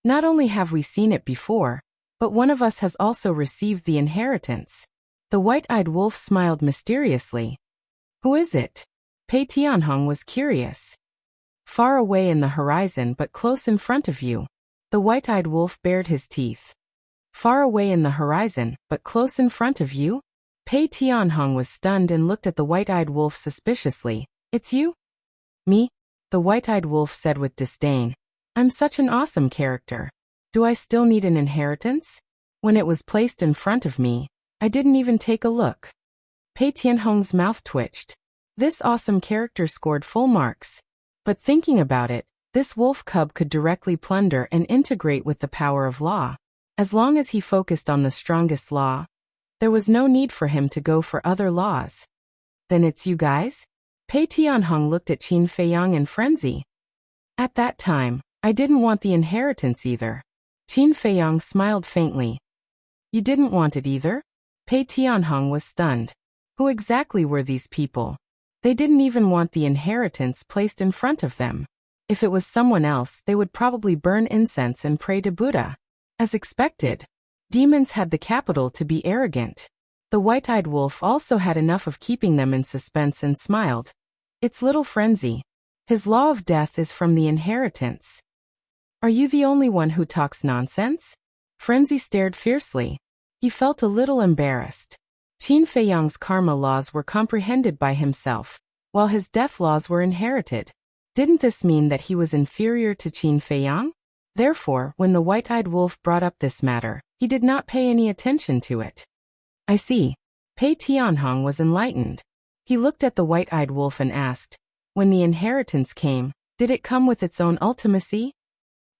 Not only have we seen it before, but one of us has also received the inheritance." The white-eyed wolf smiled mysteriously. "Who is it?" Pei Tianhong was curious. "Far away in the horizon but close in front of you." The white-eyed wolf bared his teeth. "Far away in the horizon but close in front of you?" Pei Tianhong was stunned and looked at the white-eyed wolf suspiciously. "It's you?" "Me?" The white-eyed wolf said with disdain. "I'm such an awesome character. Do I still need an inheritance? When it was placed in front of me, I didn't even take a look." Pei Tianhong's mouth twitched. This awesome character scored full marks. But thinking about it, this wolf cub could directly plunder and integrate with the power of law. As long as he focused on the strongest law, there was no need for him to go for other laws. "Then it's you guys?" Pei Tianhong looked at Qin Feiyang in frenzy. "At that time, I didn't want the inheritance either." Qin Feiyang smiled faintly. "You didn't want it either?" Pei Tianhong was stunned. Who exactly were these people? They didn't even want the inheritance placed in front of them. If it was someone else, they would probably burn incense and pray to Buddha. As expected, demons had the capital to be arrogant. The white-eyed wolf also had enough of keeping them in suspense and smiled. It's little Frenzy. His law of death is from the inheritance. Are you the only one who talks nonsense? Frenzy stared fiercely. He felt a little embarrassed. Qin Feiyang's karma laws were comprehended by himself, while his death laws were inherited. Didn't this mean that he was inferior to Qin Feiyang? Therefore, when the white-eyed wolf brought up this matter, he did not pay any attention to it. I see. Pei Tianhong was enlightened. He looked at the white-eyed wolf and asked, when the inheritance came, did it come with its own ultimacy?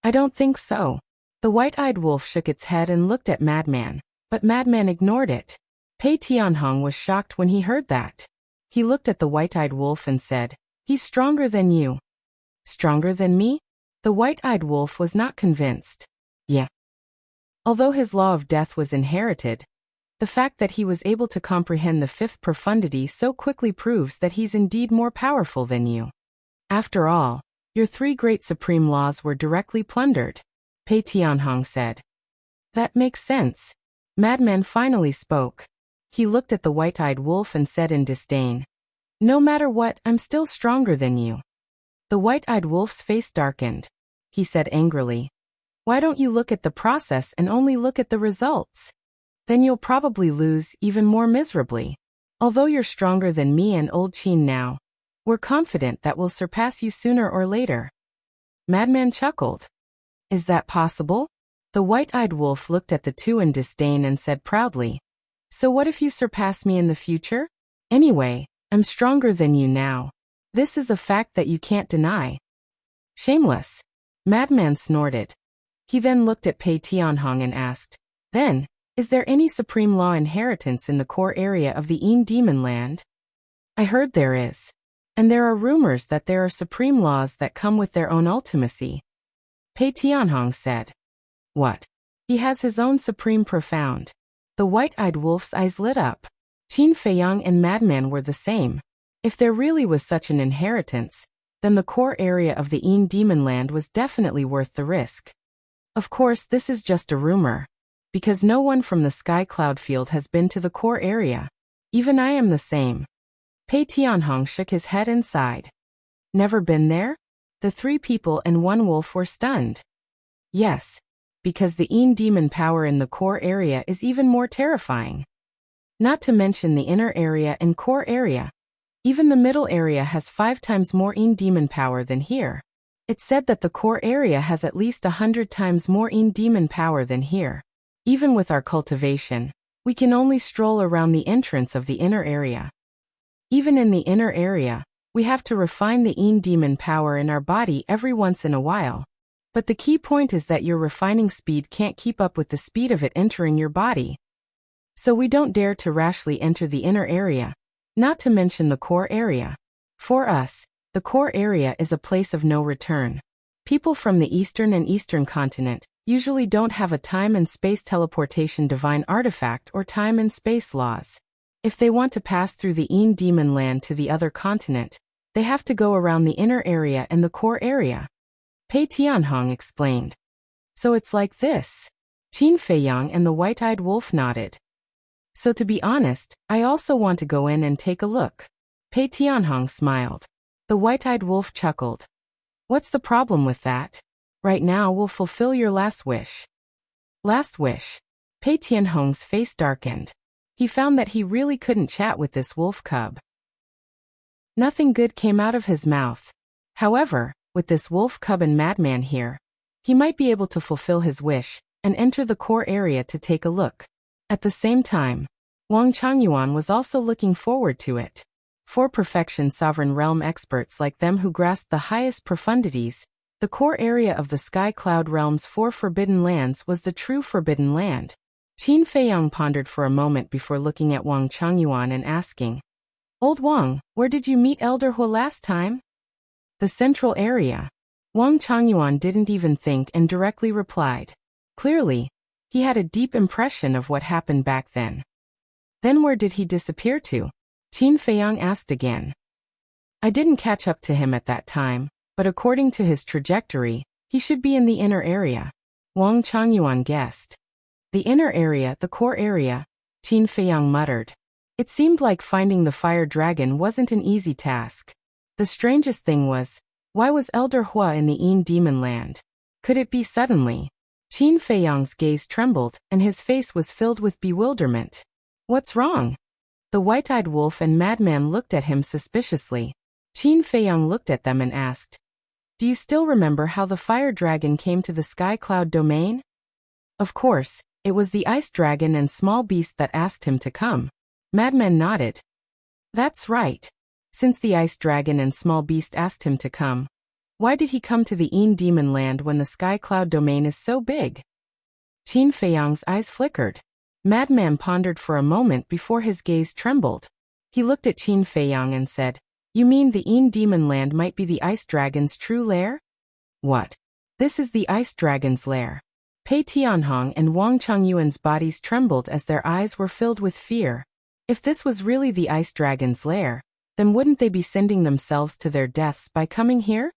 I don't think so. The white-eyed wolf shook its head and looked at Madman, but Madman ignored it. Pei Tianhong was shocked when he heard that. He looked at the white-eyed wolf and said, he's stronger than you. Stronger than me? The white-eyed wolf was not convinced. Yeah. Although his law of death was inherited, the fact that he was able to comprehend the fifth profundity so quickly proves that he's indeed more powerful than you. After all, your three great supreme laws were directly plundered, Pei Tianhong said. That makes sense. Madman finally spoke. He looked at the white-eyed wolf and said in disdain, no matter what, I'm still stronger than you. The white-eyed wolf's face darkened. He said angrily, why don't you look at the process and only look at the results? Then you'll probably lose even more miserably. Although you're stronger than me and old Qin now, we're confident that we'll surpass you sooner or later. Madman chuckled. Is that possible? The white-eyed wolf looked at the two in disdain and said proudly, so what if you surpass me in the future? Anyway, I'm stronger than you now. This is a fact that you can't deny. Shameless. Madman snorted. He then looked at Pei Tianhong and asked, then, is there any supreme law inheritance in the core area of the Yin Demon Land? I heard there is. And there are rumors that there are supreme laws that come with their own ultimacy. Pei Tianhong said. What? He has his own supreme profound. The white-eyed wolf's eyes lit up. Qin Feiyang and Madman were the same. If there really was such an inheritance, then the core area of the Yin Demon Land was definitely worth the risk. Of course, this is just a rumor, because no one from the Sky Cloud Field has been to the core area. Even I am the same. Pei Tianhong shook his head and sighed. Never been there? The three people and one wolf were stunned. Yes, because the Yin demon power in the core area is even more terrifying. Not to mention the inner area and core area. Even the middle area has 5 times more Yin demon power than here. It's said that the core area has at least 100 times more Yin demon power than here. Even with our cultivation, we can only stroll around the entrance of the inner area. Even in the inner area, we have to refine the Yin demon power in our body every once in a while. But the key point is that your refining speed can't keep up with the speed of it entering your body. So we don't dare to rashly enter the inner area, not to mention the core area. For us, the core area is a place of no return. People from the eastern and eastern continent usually don't have a time and space teleportation divine artifact or time and space laws. If they want to pass through the Yin demon land to the other continent, they have to go around the inner area and the core area. Pei Tianhong explained. So it's like this. Qin Feiyang and the white-eyed wolf nodded. So to be honest, I also want to go in and take a look. Pei Tianhong smiled. The white-eyed wolf chuckled. What's the problem with that? Right now we'll fulfill your last wish. Last wish. Pei Tianhong's face darkened. He found that he really couldn't chat with this wolf cub. Nothing good came out of his mouth. However, with this wolf cub and madman here, he might be able to fulfill his wish and enter the core area to take a look. At the same time, Wang Changyuan was also looking forward to it. 4 perfection sovereign realm experts like them who grasped the highest profundities, the core area of the Sky Cloud Realm's 4 forbidden lands was the true forbidden land. Qin Feiyang pondered for a moment before looking at Wang Changyuan and asking, Old Wang, where did you meet Elder Hu last time? The central area. Wang Changyuan didn't even think and directly replied. Clearly, he had a deep impression of what happened back then. Then where did he disappear to? Qin Feiyang asked again. I didn't catch up to him at that time, but according to his trajectory, he should be in the inner area. Wang Changyuan guessed. The inner area, the core area, Qin Feiyang muttered. It seemed like finding the fire dragon wasn't an easy task. The strangest thing was, why was Elder Hua in the Yin Demon Land? Could it be suddenly? Qin Feiyang's gaze trembled, and his face was filled with bewilderment. What's wrong? The white-eyed wolf and madman looked at him suspiciously. Qin Feiyang looked at them and asked, Do you still remember how the fire dragon came to the sky cloud domain? Of course, it was the ice dragon and small beast that asked him to come. Madman nodded. That's right. Since the ice dragon and small beast asked him to come, why did he come to the Yin Demon Land when the sky cloud domain is so big? Qin Feiyang's eyes flickered. Madman pondered for a moment before his gaze trembled. He looked at Qin Feiyang and said, You mean the Yin Demon Land might be the ice dragon's true lair? What? This is the ice dragon's lair. Pei Tianhong and Wang Changyuan's bodies trembled as their eyes were filled with fear. If this was really the ice dragon's lair, then wouldn't they be sending themselves to their deaths by coming here?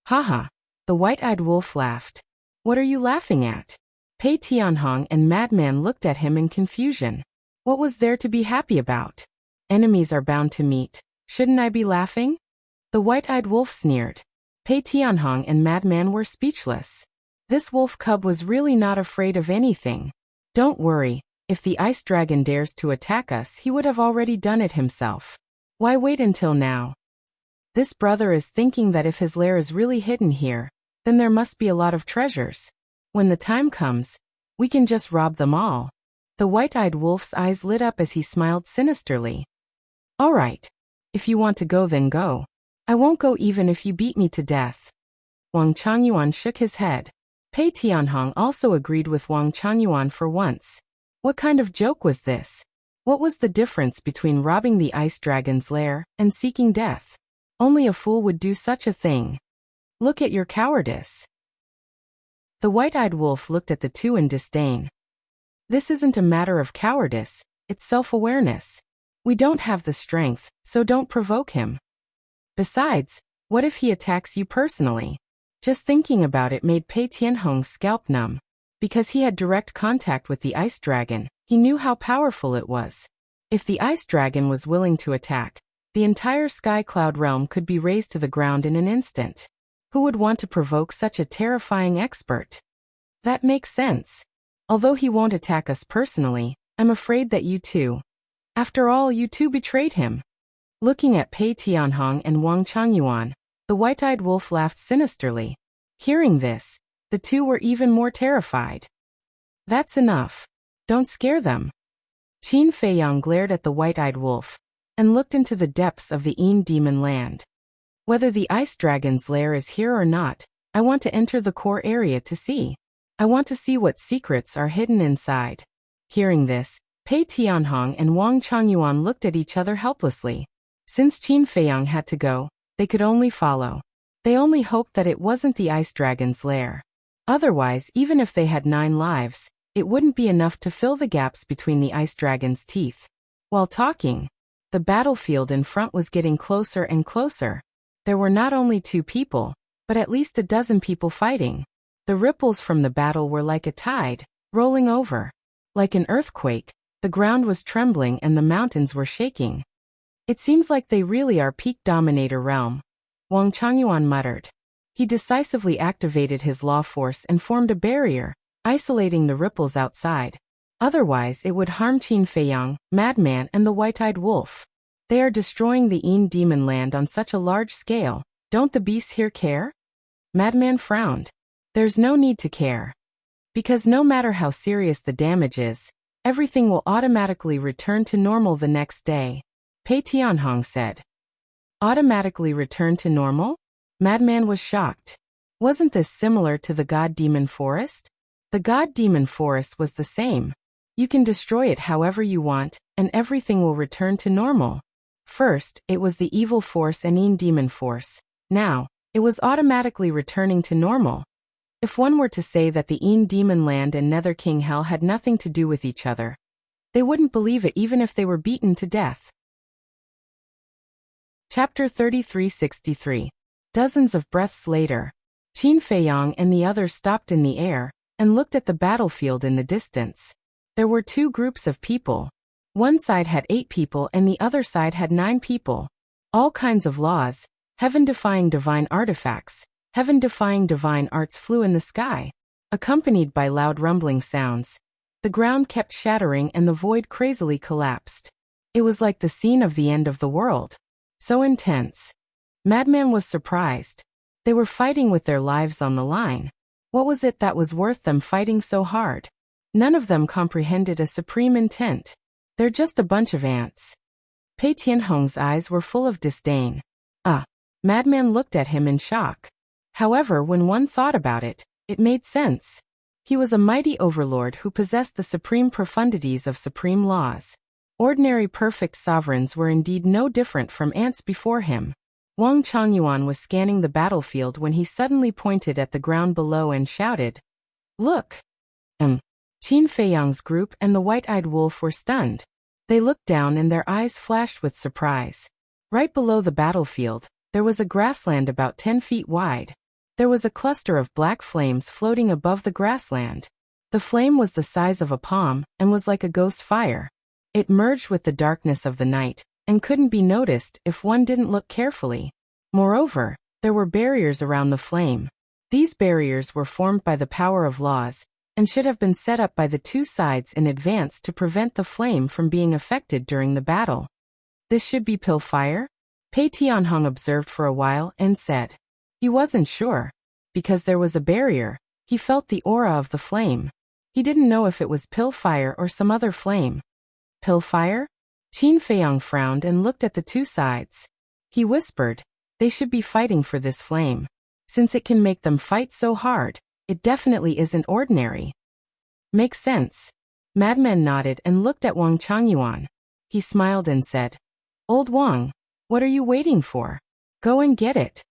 Haha. The white-eyed wolf laughed. What are you laughing at? Pei Tianhong and Madman looked at him in confusion. What was there to be happy about? Enemies are bound to meet. Shouldn't I be laughing? The white-eyed wolf sneered. Pei Tianhong and Madman were speechless. This wolf cub was really not afraid of anything. Don't worry, if the ice dragon dares to attack us, he would have already done it himself. Why wait until now? This brother is thinking that if his lair is really hidden here, then there must be a lot of treasures. When the time comes, we can just rob them all. The white-eyed wolf's eyes lit up as he smiled sinisterly. All right. If you want to go, then go. I won't go even if you beat me to death. Wang Changyuan shook his head. Pei Tianhong also agreed with Wang Changyuan for once. What kind of joke was this? What was the difference between robbing the ice dragon's lair and seeking death? Only a fool would do such a thing. Look at your cowardice. The white-eyed wolf looked at the two in disdain. This isn't a matter of cowardice, it's self-awareness. We don't have the strength, so don't provoke him. Besides, what if he attacks you personally? Just thinking about it made Pei Tianhong's scalp numb. Because he had direct contact with the ice dragon, he knew how powerful it was. If the ice dragon was willing to attack, the entire sky cloud realm could be razed to the ground in an instant. Who would want to provoke such a terrifying expert? That makes sense. Although he won't attack us personally, I'm afraid that you too. After all, you two betrayed him. Looking at Pei Tianhong and Wang Changyuan, the white-eyed wolf laughed sinisterly. Hearing this, the two were even more terrified. That's enough. Don't scare them. Qin Feiyang glared at the white-eyed wolf and looked into the depths of the Yin Demon Land. Whether the ice dragon's lair is here or not, I want to enter the core area to see. I want to see what secrets are hidden inside. Hearing this, Pei Tianhong and Wang Changyuan looked at each other helplessly. Since Qin Feiyang had to go, they could only follow. They only hoped that it wasn't the ice dragon's lair. Otherwise, even if they had 9 lives, it wouldn't be enough to fill the gaps between the ice dragon's teeth. While talking, the battlefield in front was getting closer and closer. There were not only 2 people, but at least a dozen people fighting. The ripples from the battle were like a tide, rolling over. Like an earthquake, the ground was trembling and the mountains were shaking. It seems like they really are peak dominator realm, Wang Changyuan muttered. He decisively activated his law force and formed a barrier, isolating the ripples outside. Otherwise, it would harm Qin Feiyang, Madman, and the white-eyed wolf. They are destroying the Yin Demon Land on such a large scale. Don't the beasts here care? Madman frowned. There's no need to care. Because no matter how serious the damage is, everything will automatically return to normal the next day, Pei Tianhong said. Automatically return to normal? Madman was shocked. Wasn't this similar to the God-Demon Forest? The God-Demon Forest was the same. You can destroy it however you want, and everything will return to normal. First, it was the evil force and Yin Demon Force. Now, it was automatically returning to normal. If one were to say that the Yin Demon Land and Nether King Hell had nothing to do with each other, they wouldn't believe it even if they were beaten to death. Chapter 3363. Dozens of breaths later, Qin Feiyang and the others stopped in the air and looked at the battlefield in the distance. There were 2 groups of people, One side had 8 people and the other side had 9 people. All kinds of laws, heaven-defying divine artifacts, heaven-defying divine arts flew in the sky, accompanied by loud rumbling sounds. The ground kept shattering and the void crazily collapsed. It was like the scene of the end of the world. So intense. Madman was surprised. They were fighting with their lives on the line. What was it that was worth them fighting so hard? None of them comprehended a supreme intent. They're just a bunch of ants. Pei Tianhong's eyes were full of disdain. Madman looked at him in shock. However, when one thought about it, it made sense. He was a mighty overlord who possessed the supreme profundities of supreme laws. Ordinary perfect sovereigns were indeed no different from ants before him. Wang Changyuan was scanning the battlefield when he suddenly pointed at the ground below and shouted, "Look!" Qin Feiyang's group and the white-eyed wolf were stunned. They looked down and their eyes flashed with surprise. Right below the battlefield, there was a grassland about 10 feet wide. There was a cluster of black flames floating above the grassland. The flame was the size of a palm and was like a ghost fire. It merged with the darkness of the night and couldn't be noticed if one didn't look carefully. Moreover, there were barriers around the flame. These barriers were formed by the power of laws and should have been set up by the two sides in advance to prevent the flame from being affected during the battle. This should be pill fire? Pei Tianhong observed for a while and said. He wasn't sure. Because there was a barrier, he felt the aura of the flame. He didn't know if it was pill fire or some other flame. Pill fire? Qin Feiyang frowned and looked at the two sides. He whispered, they should be fighting for this flame. Since it can make them fight so hard, it definitely isn't ordinary. Makes sense. Madman nodded and looked at Wang Changyuan. He smiled and said, Old Wang, what are you waiting for? Go and get it.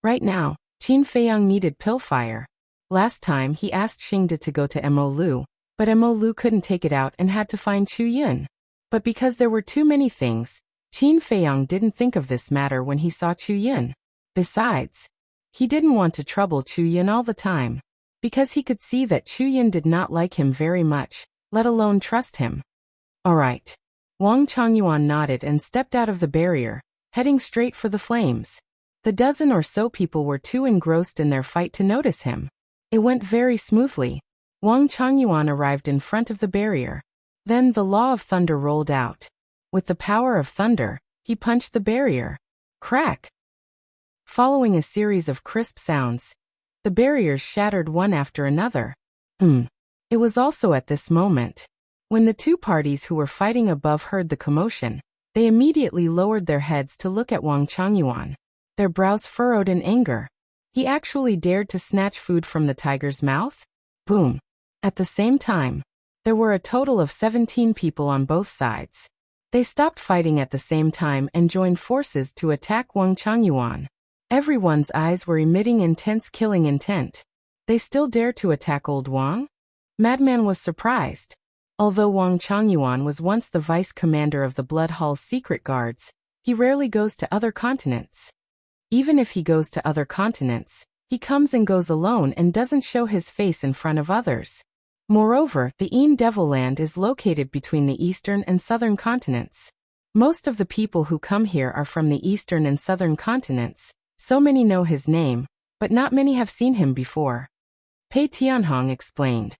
Right now, Qin Feiyang needed pill fire. Last time he asked Xingde to go to Mo Lu, but Mo Lu couldn't take it out and had to find Chu Yun. But because there were too many things, Qin Feiyang didn't think of this matter when he saw Chu Yun. Besides, he didn't want to trouble Chu Yun all the time, because he could see that Chu Yun did not like him very much, let alone trust him. All right. Wang Changyuan nodded and stepped out of the barrier, heading straight for the flames. The dozen or so people were too engrossed in their fight to notice him. It went very smoothly. Wang Changyuan arrived in front of the barrier. Then the law of thunder rolled out. With the power of thunder, he punched the barrier. Crack! Following a series of crisp sounds, the barriers shattered one after another. It was also at this moment. When the two parties who were fighting above heard the commotion, they immediately lowered their heads to look at Wang Changyuan. Their brows furrowed in anger. He actually dared to snatch food from the tiger's mouth? Boom. At the same time, there were a total of 17 people on both sides. They stopped fighting at the same time and joined forces to attack Wang Changyuan. Everyone's eyes were emitting intense killing intent. They still dare to attack old Wang? Madman was surprised. Although Wang Changyuan was once the vice commander of the Blood Hall's secret guards, he rarely goes to other continents. Even if he goes to other continents, he comes and goes alone and doesn't show his face in front of others. Moreover, the Een Devil Land is located between the eastern and southern continents. Most of the people who come here are from the eastern and southern continents, so many know his name, but not many have seen him before. Pei Tianhong explained.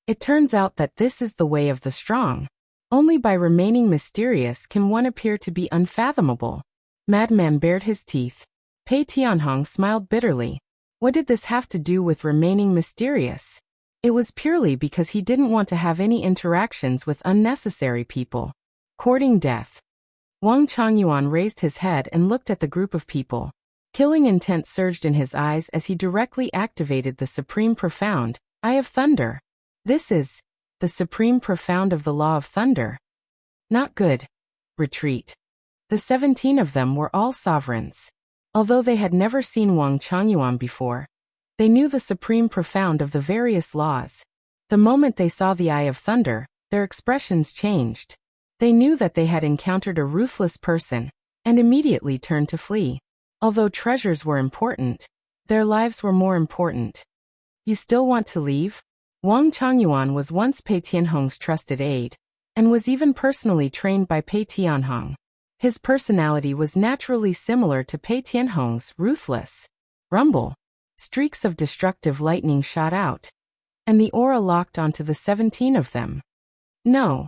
It turns out that this is the way of the strong. Only by remaining mysterious can one appear to be unfathomable. Madman bared his teeth. Pei Tianhong smiled bitterly. What did this have to do with remaining mysterious? It was purely because he didn't want to have any interactions with unnecessary people. Courting death. Wang Changyuan raised his head and looked at the group of people. Killing intent surged in his eyes as he directly activated the Supreme Profound, Eye of Thunder. This is the Supreme Profound of the Law of Thunder. Not good. Retreat. The 17 of them were all sovereigns. Although they had never seen Wang Changyuan before, they knew the Supreme Profound of the various laws. The moment they saw the Eye of Thunder, their expressions changed. They knew that they had encountered a ruthless person, and immediately turned to flee. Although treasures were important, their lives were more important. You still want to leave? Wang Changyuan was once Pei Tianhong's trusted aide, and was even personally trained by Pei Tianhong. His personality was naturally similar to Pei Tianhong's ruthless. Rumble. Streaks of destructive lightning shot out, and the aura locked onto the 17 of them. No.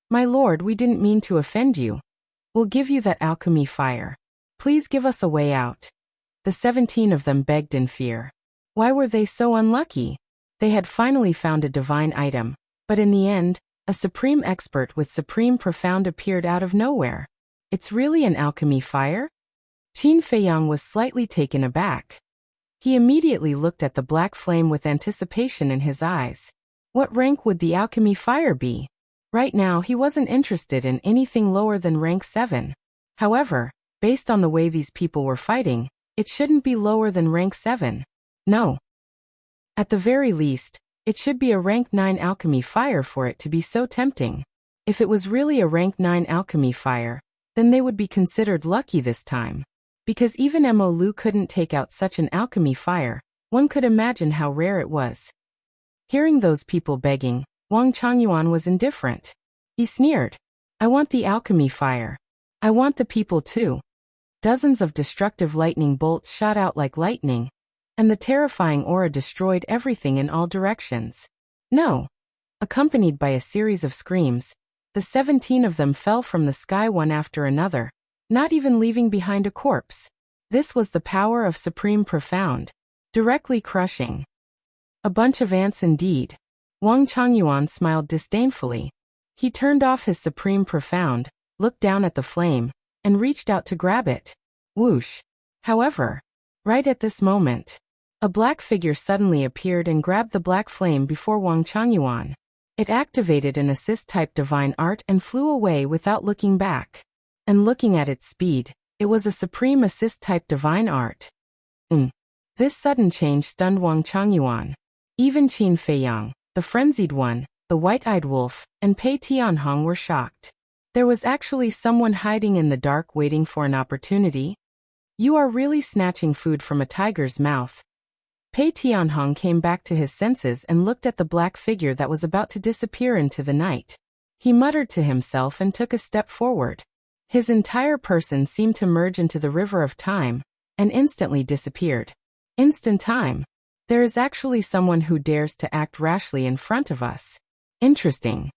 My lord, we didn't mean to offend you. We'll give you that alchemy fire. Please give us a way out. The 17 of them begged in fear. Why were they so unlucky? They had finally found a divine item, but in the end, a supreme expert with supreme profound appeared out of nowhere. It's really an alchemy fire? Qin Feiyang was slightly taken aback. He immediately looked at the black flame with anticipation in his eyes. What rank would the alchemy fire be? Right now he wasn't interested in anything lower than rank 7. However, based on the way these people were fighting, it shouldn't be lower than rank 7. No. At the very least, it should be a rank 9 alchemy fire for it to be so tempting. If it was really a rank 9 alchemy fire, then they would be considered lucky this time. Because even Mo Lu couldn't take out such an alchemy fire, one could imagine how rare it was. Hearing those people begging, Wang Changyuan was indifferent. He sneered. I want the alchemy fire. I want the people too. Dozens of destructive lightning bolts shot out like lightning, and the terrifying aura destroyed everything in all directions. No. Accompanied by a series of screams, the 17 of them fell from the sky one after another, not even leaving behind a corpse. This was the power of Supreme Profound, directly crushing. A bunch of ants indeed. Wang Changyuan smiled disdainfully. He turned off his Supreme Profound, looked down at the flame, and reached out to grab it. Whoosh. However, right at this moment, a black figure suddenly appeared and grabbed the black flame before Wang Changyuan. It activated an assist-type divine art and flew away without looking back. And looking at its speed, it was a supreme assist-type divine art. This sudden change stunned Wang Changyuan. Even Qin Feiyang, the frenzied one, the white-eyed wolf, and Pei Tianhong were shocked. There was actually someone hiding in the dark waiting for an opportunity. You are really snatching food from a tiger's mouth. Pei Tianhong came back to his senses and looked at the black figure that was about to disappear into the night. He muttered to himself and took a step forward. His entire person seemed to merge into the river of time, and instantly disappeared. Instant time. There is actually someone who dares to act rashly in front of us. Interesting.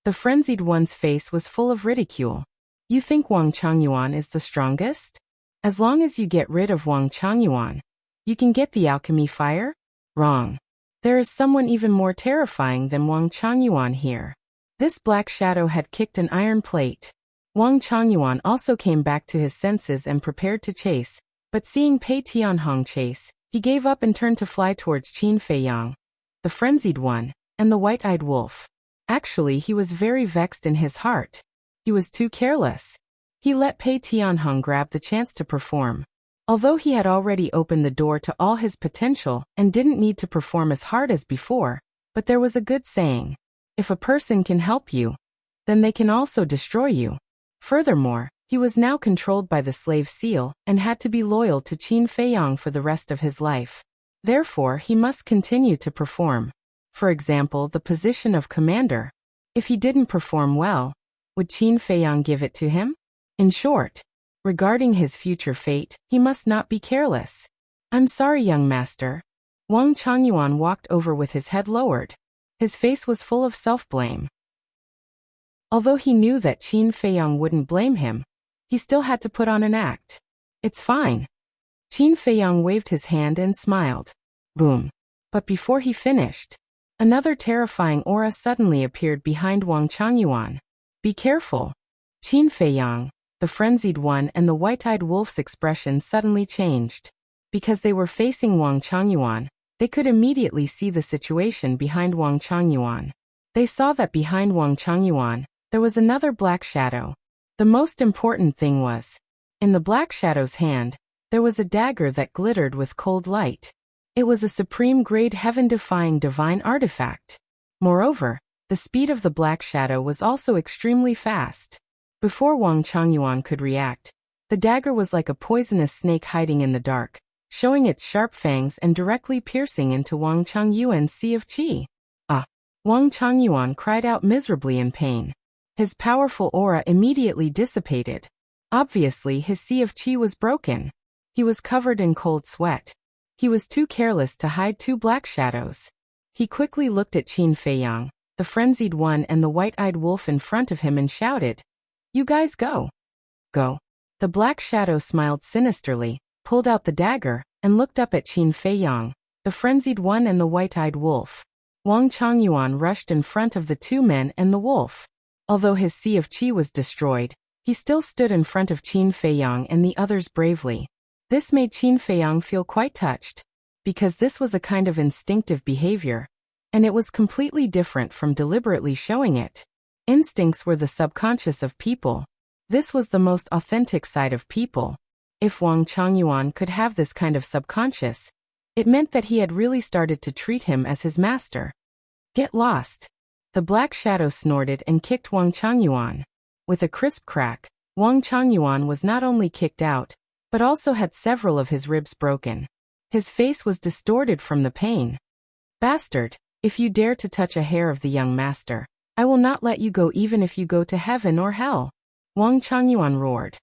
The frenzied one's face was full of ridicule. You think Wang Changyuan is the strongest? As long as you get rid of Wang Changyuan, you can get the alchemy fire? Wrong. There is someone even more terrifying than Wang Changyuan here. This black shadow had kicked an iron plate. Wang Changyuan also came back to his senses and prepared to chase, but seeing Pei Tianhong chase, he gave up and turned to fly towards Qin Feiyang, the frenzied one, and the white-eyed wolf. Actually, he was very vexed in his heart. He was too careless. He let Pei Tianhong grab the chance to perform. Although he had already opened the door to all his potential and didn't need to perform as hard as before, but there was a good saying. If a person can help you, then they can also destroy you. Furthermore, he was now controlled by the slave seal and had to be loyal to Qin Feiyang for the rest of his life. Therefore, he must continue to perform. For example, the position of commander. If he didn't perform well, would Qin Feiyang give it to him? In short, regarding his future fate, he must not be careless. I'm sorry, young master. Wang Changyuan walked over with his head lowered. His face was full of self-blame. Although he knew that Qin Feiyang wouldn't blame him, he still had to put on an act. It's fine. Qin Feiyang waved his hand and smiled. Boom. But before he finished, another terrifying aura suddenly appeared behind Wang Changyuan. Be careful. Qin Feiyang, the frenzied one, and the white-eyed wolf's expression suddenly changed. Because they were facing Wang Changyuan, they could immediately see the situation behind Wang Changyuan. They saw that behind Wang Changyuan, there was another black shadow. The most important thing was, in the black shadow's hand, there was a dagger that glittered with cold light. It was a supreme-grade heaven-defying divine artifact. Moreover, the speed of the black shadow was also extremely fast. Before Wang Changyuan could react, the dagger was like a poisonous snake hiding in the dark, showing its sharp fangs and directly piercing into Wang Changyuan's sea of qi. Wang Changyuan cried out miserably in pain. His powerful aura immediately dissipated. Obviously, his sea of qi was broken. He was covered in cold sweat. He was too careless to hide two black shadows. He quickly looked at Qin Feiyang, the frenzied one and the white-eyed wolf in front of him and shouted, "You guys go. Go." The black shadow smiled sinisterly, pulled out the dagger, and looked up at Qin Feiyang, the frenzied one and the white-eyed wolf. Wang Changyuan rushed in front of the two men and the wolf. Although his sea of qi was destroyed, he still stood in front of Qin Feiyang and the others bravely. This made Qin Feiyang feel quite touched, because this was a kind of instinctive behavior, and it was completely different from deliberately showing it. Instincts were the subconscious of people. This was the most authentic side of people. If Wang Changyuan could have this kind of subconscious, it meant that he had really started to treat him as his master. Get lost. The black shadow snorted and kicked Wang Changyuan. With a crisp crack, Wang Changyuan was not only kicked out, but also had several of his ribs broken. His face was distorted from the pain. Bastard, if you dare to touch a hair of the young master, I will not let you go even if you go to heaven or hell. Wang Changyuan roared.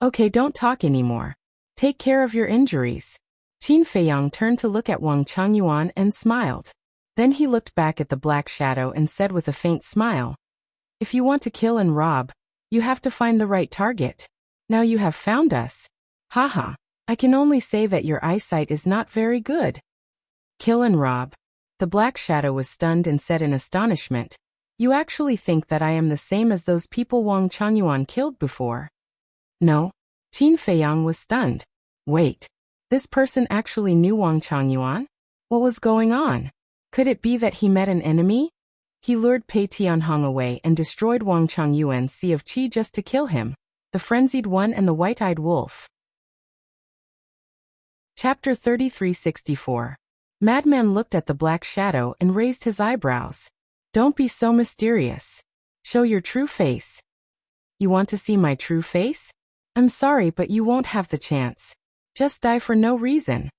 Okay, don't talk anymore. Take care of your injuries. Qin Feiyang turned to look at Wang Changyuan and smiled. Then he looked back at the black shadow and said with a faint smile, "If you want to kill and rob, you have to find the right target. Now you have found us. Haha, I can only say that your eyesight is not very good." Kill and rob. The black shadow was stunned and said in astonishment, "You actually think that I am the same as those people Wang Changyuan killed before?" No. Qin Feiyang was stunned. Wait. This person actually knew Wang Changyuan? What was going on? Could it be that he met an enemy? He lured Pei Tianhong away and destroyed Wang Changyuan's sea of qi just to kill him, the frenzied one and the white-eyed wolf. Chapter 3364. Madman looked at the black shadow and raised his eyebrows. Don't be so mysterious. Show your true face. You want to see my true face? I'm sorry, but you won't have the chance. Just die for no reason.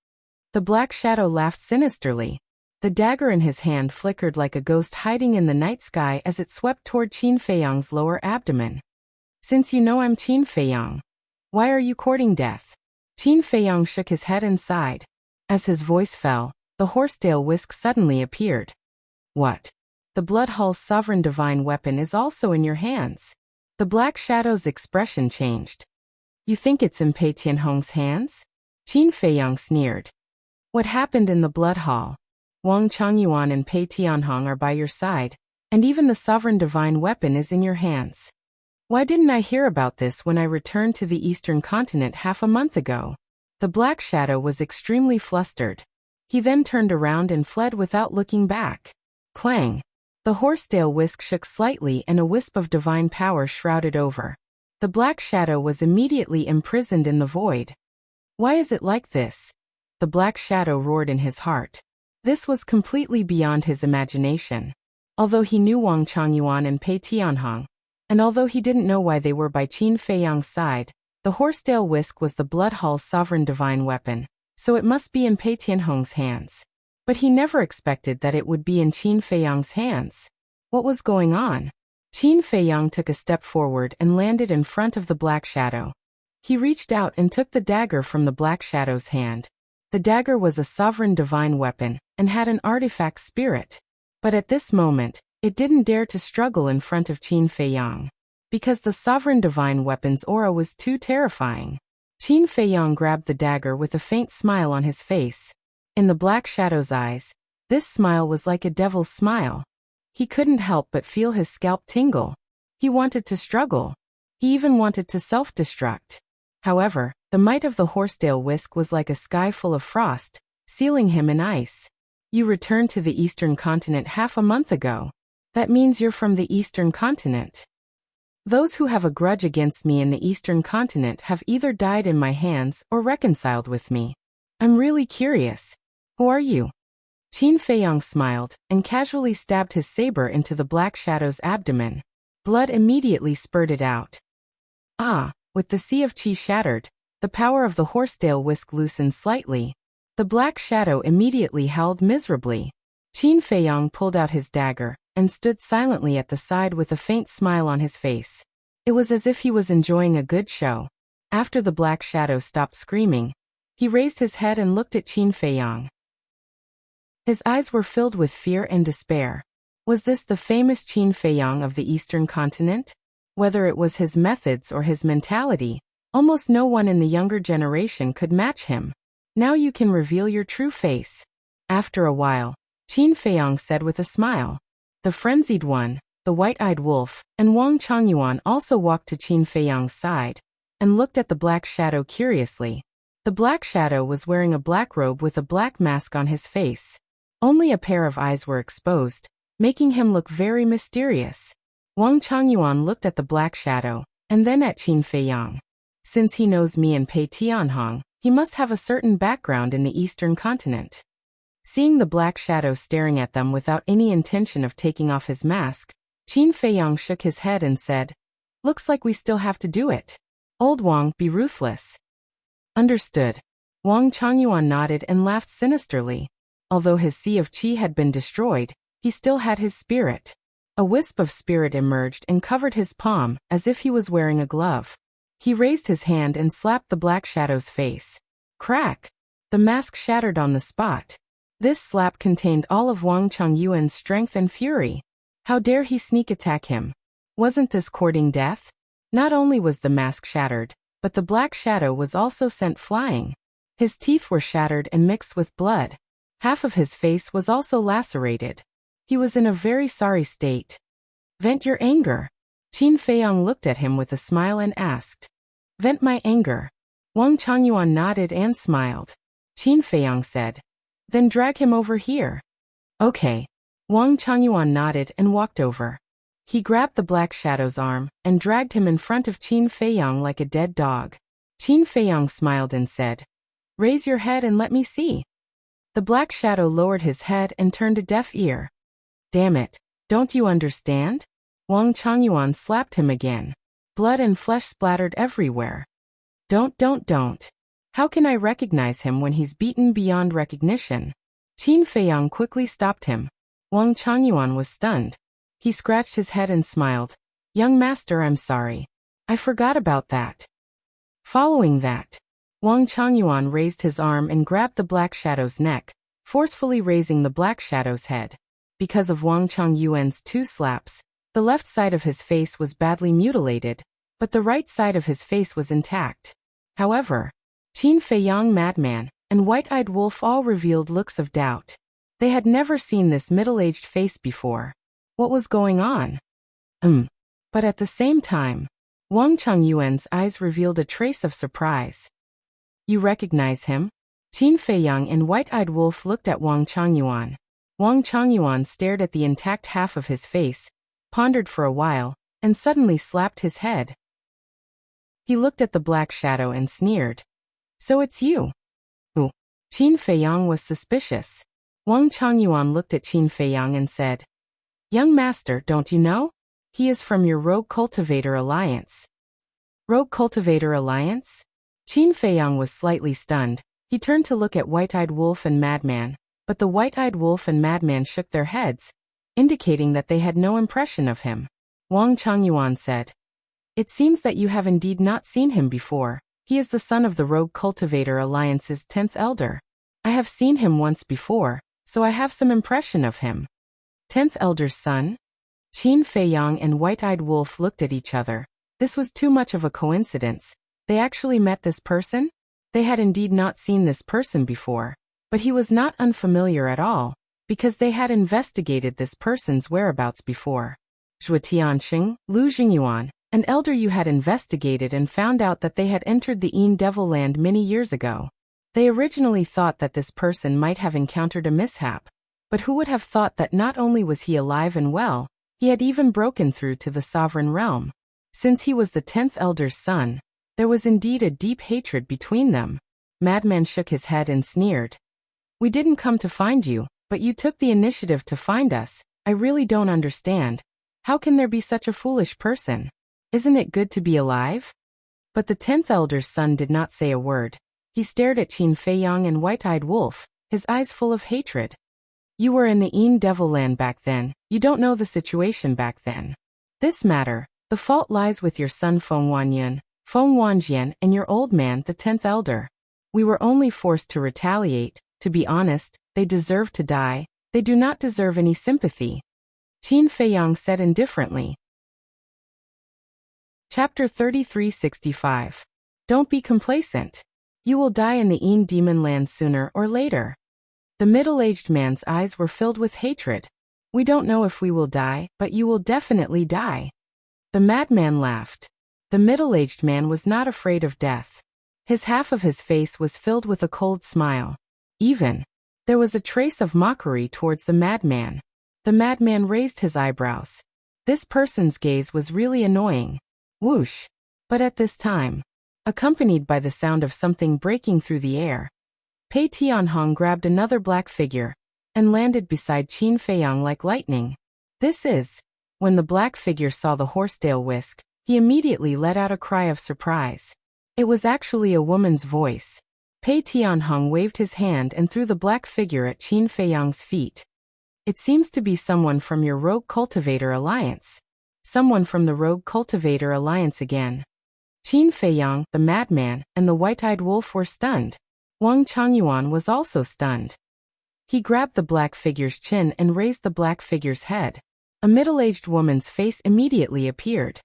The black shadow laughed sinisterly. The dagger in his hand flickered like a ghost hiding in the night sky as it swept toward Qin Feiyang's lower abdomen. Since you know I'm Qin Feiyang, why are you courting death? Qin Feiyang shook his head and sighed. As his voice fell, the horsetail whisk suddenly appeared. What? The Blood Hall's sovereign divine weapon is also in your hands. The black shadow's expression changed. You think it's in Pei Tianhong's hands? Qin Feiyang sneered. What happened in the Blood Hall? Wang Changyuan and Pei Tianhong are by your side, and even the sovereign divine weapon is in your hands. Why didn't I hear about this when I returned to the Eastern continent half a month ago? The black shadow was extremely flustered. He then turned around and fled without looking back. Clang! The horsetail whisk shook slightly and a wisp of divine power shrouded over. The black shadow was immediately imprisoned in the void. Why is it like this? The black shadow roared in his heart. This was completely beyond his imagination. Although he knew Wang Changyuan and Pei Tianhong, and although he didn't know why they were by Qin Feiyang's side, the horsetail whisk was the Blood Hall's sovereign divine weapon, so it must be in Pei Tianhong's hands. But he never expected that it would be in Qin Feiyang's hands. What was going on? Qin Feiyang took a step forward and landed in front of the black shadow. He reached out and took the dagger from the black shadow's hand. The dagger was a sovereign divine weapon and had an artifact spirit. But at this moment, it didn't dare to struggle in front of Qin Feiyang, because the sovereign divine weapon's aura was too terrifying. Qin Feiyang grabbed the dagger with a faint smile on his face. In the black shadow's eyes, this smile was like a devil's smile. He couldn't help but feel his scalp tingle. He wanted to struggle. He even wanted to self-destruct. However, the might of the horsetail whisk was like a sky full of frost, sealing him in ice. You returned to the Eastern continent half a month ago. That means you're from the Eastern continent. Those who have a grudge against me in the Eastern continent have either died in my hands or reconciled with me. I'm really curious. Who are you? Qin Feiyang smiled and casually stabbed his saber into the black shadow's abdomen. Blood immediately spurted out. Ah, with the sea of qi shattered, the power of the horsetail whisk loosened slightly. The black shadow immediately howled miserably. Qin Feiyang pulled out his dagger and stood silently at the side with a faint smile on his face. It was as if he was enjoying a good show. After the black shadow stopped screaming, he raised his head and looked at Qin Feiyang. His eyes were filled with fear and despair. Was this the famous Qin Feiyang of the Eastern continent? Whether it was his methods or his mentality, almost no one in the younger generation could match him. Now you can reveal your true face. After a while, Qin Feiyang said with a smile. The frenzied one, the white-eyed wolf, and Wang Changyuan also walked to Qin Feiyang's side and looked at the black shadow curiously. The black shadow was wearing a black robe with a black mask on his face. Only a pair of eyes were exposed, making him look very mysterious. Wang Changyuan looked at the black shadow, and then at Qin Feiyang. Since he knows me and Pei Tianhong, he must have a certain background in the Eastern continent. Seeing the black shadow staring at them without any intention of taking off his mask, Qin Feiyang shook his head and said, "Looks like we still have to do it. Old Wang, be ruthless." Understood. Wang Changyuan nodded and laughed sinisterly. Although his sea of qi had been destroyed, he still had his spirit. A wisp of spirit emerged and covered his palm, as if he was wearing a glove. He raised his hand and slapped the black shadow's face. Crack! The mask shattered on the spot. This slap contained all of Wang Changyuan's strength and fury. How dare he sneak attack him? Wasn't this courting death? Not only was the mask shattered, but the black shadow was also sent flying. His teeth were shattered and mixed with blood. Half of his face was also lacerated. He was in a very sorry state. Vent your anger. Qin Feiyang looked at him with a smile and asked. Vent my anger. Wang Changyuan nodded and smiled. Qin Feiyang said. Then drag him over here. Okay. Wang Changyuan nodded and walked over. He grabbed the black shadow's arm and dragged him in front of Qin Feiyang like a dead dog. Qin Feiyang smiled and said, Raise your head and let me see. The black shadow lowered his head and turned a deaf ear. Damn it, don't you understand? Wang Changyuan slapped him again. Blood and flesh splattered everywhere. Don't. How can I recognize him when he's beaten beyond recognition? Qin Feiyang quickly stopped him. Wang Changyuan was stunned. He scratched his head and smiled. Young master, I'm sorry. I forgot about that. Following that, Wang Changyuan raised his arm and grabbed the black shadow's neck, forcefully raising the black shadow's head. Because of Wang Changyuan's 2 slaps, the left side of his face was badly mutilated, but the right side of his face was intact. However, Qin Feiyang, Madman, and White-Eyed Wolf all revealed looks of doubt. They had never seen this middle-aged face before. What was going on? But at the same time, Wang Changyuan's eyes revealed a trace of surprise. You recognize him? Qin Feiyang and White-Eyed Wolf looked at Wang Changyuan. Wang Changyuan stared at the intact half of his face, pondered for a while, and suddenly slapped his head. He looked at the black shadow and sneered. So it's you? Ooh. Qin Feiyang was suspicious. Wang Changyuan looked at Qin Feiyang and said, Young master, don't you know? He is from your Rogue Cultivator Alliance. Rogue Cultivator Alliance? Qin Feiyang was slightly stunned. He turned to look at White-Eyed Wolf and Madman, but the White-Eyed Wolf and Madman shook their heads, indicating that they had no impression of him. Wang Changyuan said, It seems that you have indeed not seen him before. He is the son of the Rogue Cultivator Alliance's 10th elder. I have seen him once before, so I have some impression of him. 10th elder's son? Qin Feiyang and White-Eyed Wolf looked at each other. This was too much of a coincidence. They actually met this person? They had indeed not seen this person before, but he was not unfamiliar at all, because they had investigated this person's whereabouts before. Zhuo Tianxing, Lu Jingyuan, an elder you had investigated and found out that they had entered the Yin Devil Land many years ago. They originally thought that this person might have encountered a mishap, but who would have thought that not only was he alive and well, he had even broken through to the sovereign realm. Since he was the 10th elder's son, there was indeed a deep hatred between them. Madman shook his head and sneered. We didn't come to find you, but you took the initiative to find us. I really don't understand. How can there be such a foolish person? Isn't it good to be alive? But the 10th elder's son did not say a word. He stared at Qin Feiyang and White-Eyed Wolf, his eyes full of hatred. You were in the Een Devil Land back then, you don't know the situation back then. This matter, the fault lies with your son Feng Wanyan, Feng Wanjian, and your old man, the 10th elder. We were only forced to retaliate. To be honest, they deserve to die. They do not deserve any sympathy. Qin Feiyang said indifferently. Chapter 3365. Don't be complacent. You will die in the Een Demon Land sooner or later. The middle-aged man's eyes were filled with hatred. We don't know if we will die, but you will definitely die. The madman laughed. The middle-aged man was not afraid of death. His half of his face was filled with a cold smile. Even, there was a trace of mockery towards the madman. The madman raised his eyebrows. This person's gaze was really annoying. Whoosh! But at this time, accompanied by the sound of something breaking through the air, Pei Tianhong grabbed another black figure and landed beside Qin Feiyang like lightning. This is, when the black figure saw the horsetail whisk, he immediately let out a cry of surprise. It was actually a woman's voice. Pei Tianhong waved his hand and threw the black figure at Qin Feiyang's feet. It seems to be someone from your Rogue Cultivator Alliance. Someone from the Rogue Cultivator Alliance again. Qin Feiyang, the madman, and the white-eyed wolf were stunned. Wang Changyuan was also stunned. He grabbed the black figure's chin and raised the black figure's head. A middle-aged woman's face immediately appeared.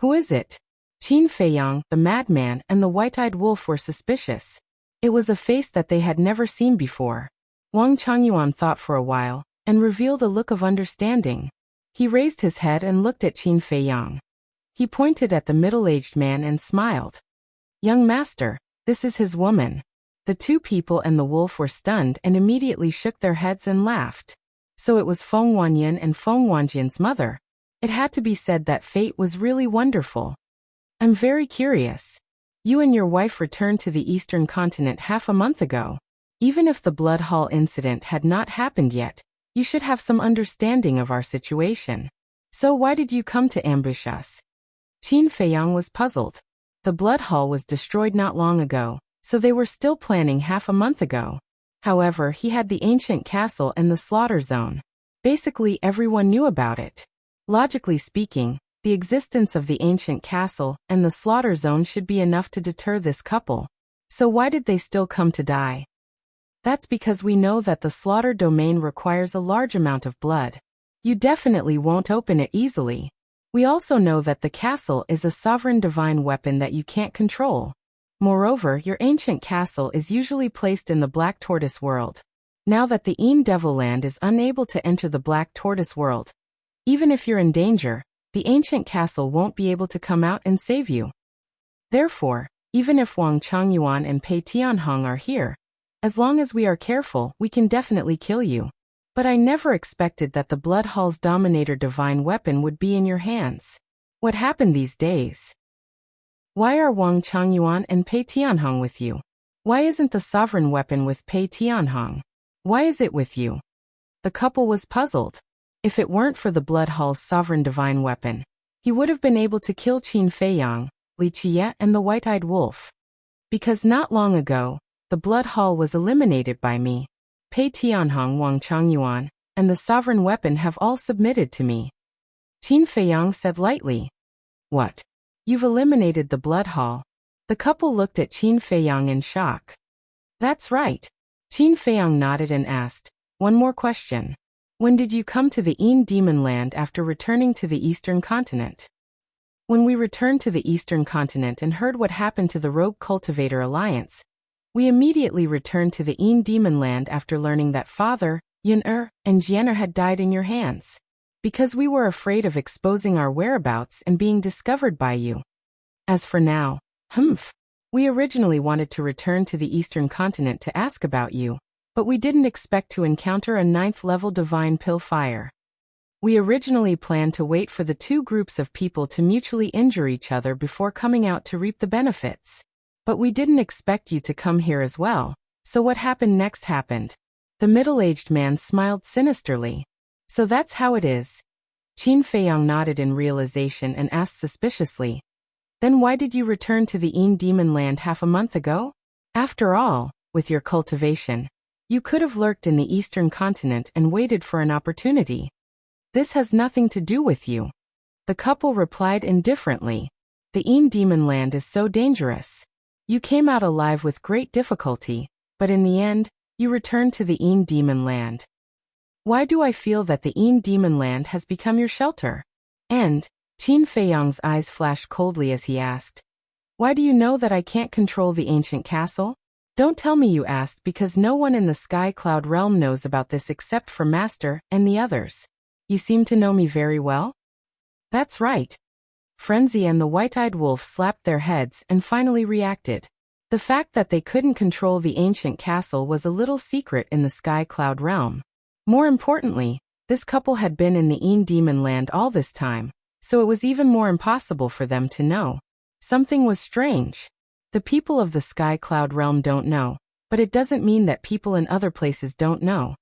Who is it? Qin Feiyang, the madman, and the white-eyed wolf were suspicious. It was a face that they had never seen before. Wang Changyuan thought for a while and revealed a look of understanding. He raised his head and looked at Qin Feiyang. He pointed at the middle-aged man and smiled. Young master, this is his woman. The two people and the wolf were stunned and immediately shook their heads and laughed. So it was Feng Wanyan and Feng Wanjian's mother. It had to be said that fate was really wonderful. I'm very curious. You and your wife returned to the Eastern continent half a month ago. Even if the Blood Hall incident had not happened yet, you should have some understanding of our situation. So why did you come to ambush us? Qin Feiyang was puzzled. The Blood Hall was destroyed not long ago, so they were still planning half a month ago. However, he had the ancient castle and the slaughter zone. Basically everyone knew about it. Logically speaking, the existence of the ancient castle and the slaughter zone should be enough to deter this couple. So why did they still come to die? That's because we know that the slaughter domain requires a large amount of blood. You definitely won't open it easily. We also know that the castle is a sovereign divine weapon that you can't control. Moreover, your ancient castle is usually placed in the Black Tortoise world. Now that the Een Devil Land is unable to enter the Black Tortoise world, even if you're in danger, the ancient castle won't be able to come out and save you. Therefore, even if Wang Changyuan and Pei Tianhong are here, as long as we are careful, we can definitely kill you. But I never expected that the Blood Hall's Dominator divine weapon would be in your hands. What happened these days? Why are Wang Changyuan and Pei Tianhong with you? Why isn't the sovereign weapon with Pei Tianhong? Why is it with you? The couple was puzzled. If it weren't for the Blood Hall's sovereign divine weapon, he would have been able to kill Qin Feiyang, Li Qie, and the white-eyed wolf. Because not long ago, the Blood Hall was eliminated by me. Pei Tianhong, Wang Changyuan, and the sovereign weapon have all submitted to me. Qin Feiyang said lightly. What? You've eliminated the Blood Hall? The couple looked at Qin Feiyang in shock. That's right. Qin Feiyang nodded and asked, one more question. When did you come to the Een Demon Land after returning to the Eastern Continent? When we returned to the Eastern Continent and heard what happened to the Rogue Cultivator Alliance, we immediately returned to the Een Demon Land after learning that Father, Yun-Er, and Jianer had died in your hands. Because we were afraid of exposing our whereabouts and being discovered by you. As for now, we originally wanted to return to the Eastern Continent to ask about you, but we didn't expect to encounter a 9th-level divine pill fire. We originally planned to wait for the two groups of people to mutually injure each other before coming out to reap the benefits. But we didn't expect you to come here as well, so what happened next happened. The middle-aged man smiled sinisterly. So that's how it is. Qin Feiyang nodded in realization and asked suspiciously. Then why did you return to the Een Demon Land half a month ago? After all, with your cultivation, You could have lurked in the eastern continent and waited for an opportunity. This has nothing to do with you. The couple replied indifferently. The Demon Land is so dangerous. You came out alive with great difficulty, but in the end, you returned to the Demon Land. Why do I feel that the Demon Land has become your shelter? And, Qin Feiyang's eyes flashed coldly as he asked, why do you know that I can't control the ancient castle? Don't tell me you asked because no one in the Sky Cloud realm knows about this except for Master and the others. You seem to know me very well? That's right. Frenzy and the white-eyed wolf slapped their heads and finally reacted. The fact that they couldn't control the ancient castle was a little secret in the Sky Cloud realm. More importantly, this couple had been in the Demon Land all this time, so it was even more impossible for them to know. Something was strange. The people of the Sky Cloud realm don't know, but it doesn't mean that people in other places don't know.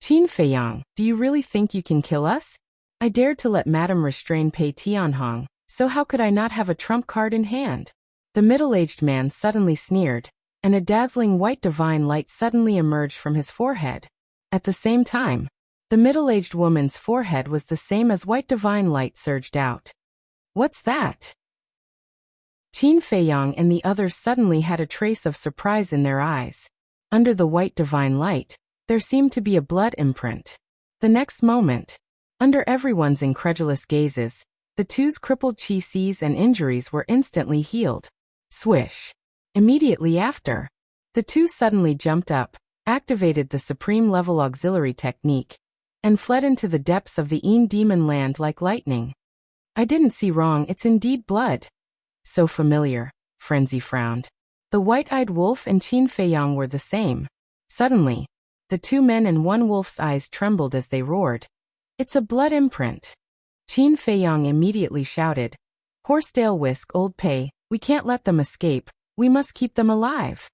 Qin Feiyang, do you really think you can kill us? I dared to let Madame restrain Pei Tianhong, so how could I not have a trump card in hand? The middle-aged man suddenly sneered, and a dazzling white divine light suddenly emerged from his forehead. At the same time, the middle-aged woman's forehead was the same as white divine light surged out. What's that? Qin Feiyang and the others suddenly had a trace of surprise in their eyes. Under the white divine light, there seemed to be a blood imprint. The next moment, under everyone's incredulous gazes, the two's crippled chi sees and injuries were instantly healed. Swish! Immediately after, the two suddenly jumped up, activated the supreme level auxiliary technique, and fled into the depths of the Demon Land like lightning. I didn't see wrong, it's indeed blood. So familiar, Frenzy frowned. The white-eyed wolf and Qin Feiyang were the same. Suddenly, the two men and one wolf's eyes trembled as they roared. It's a blood imprint. Qin Feiyang immediately shouted, Horsetail Whisk, Old Pei, we can't let them escape, we must keep them alive.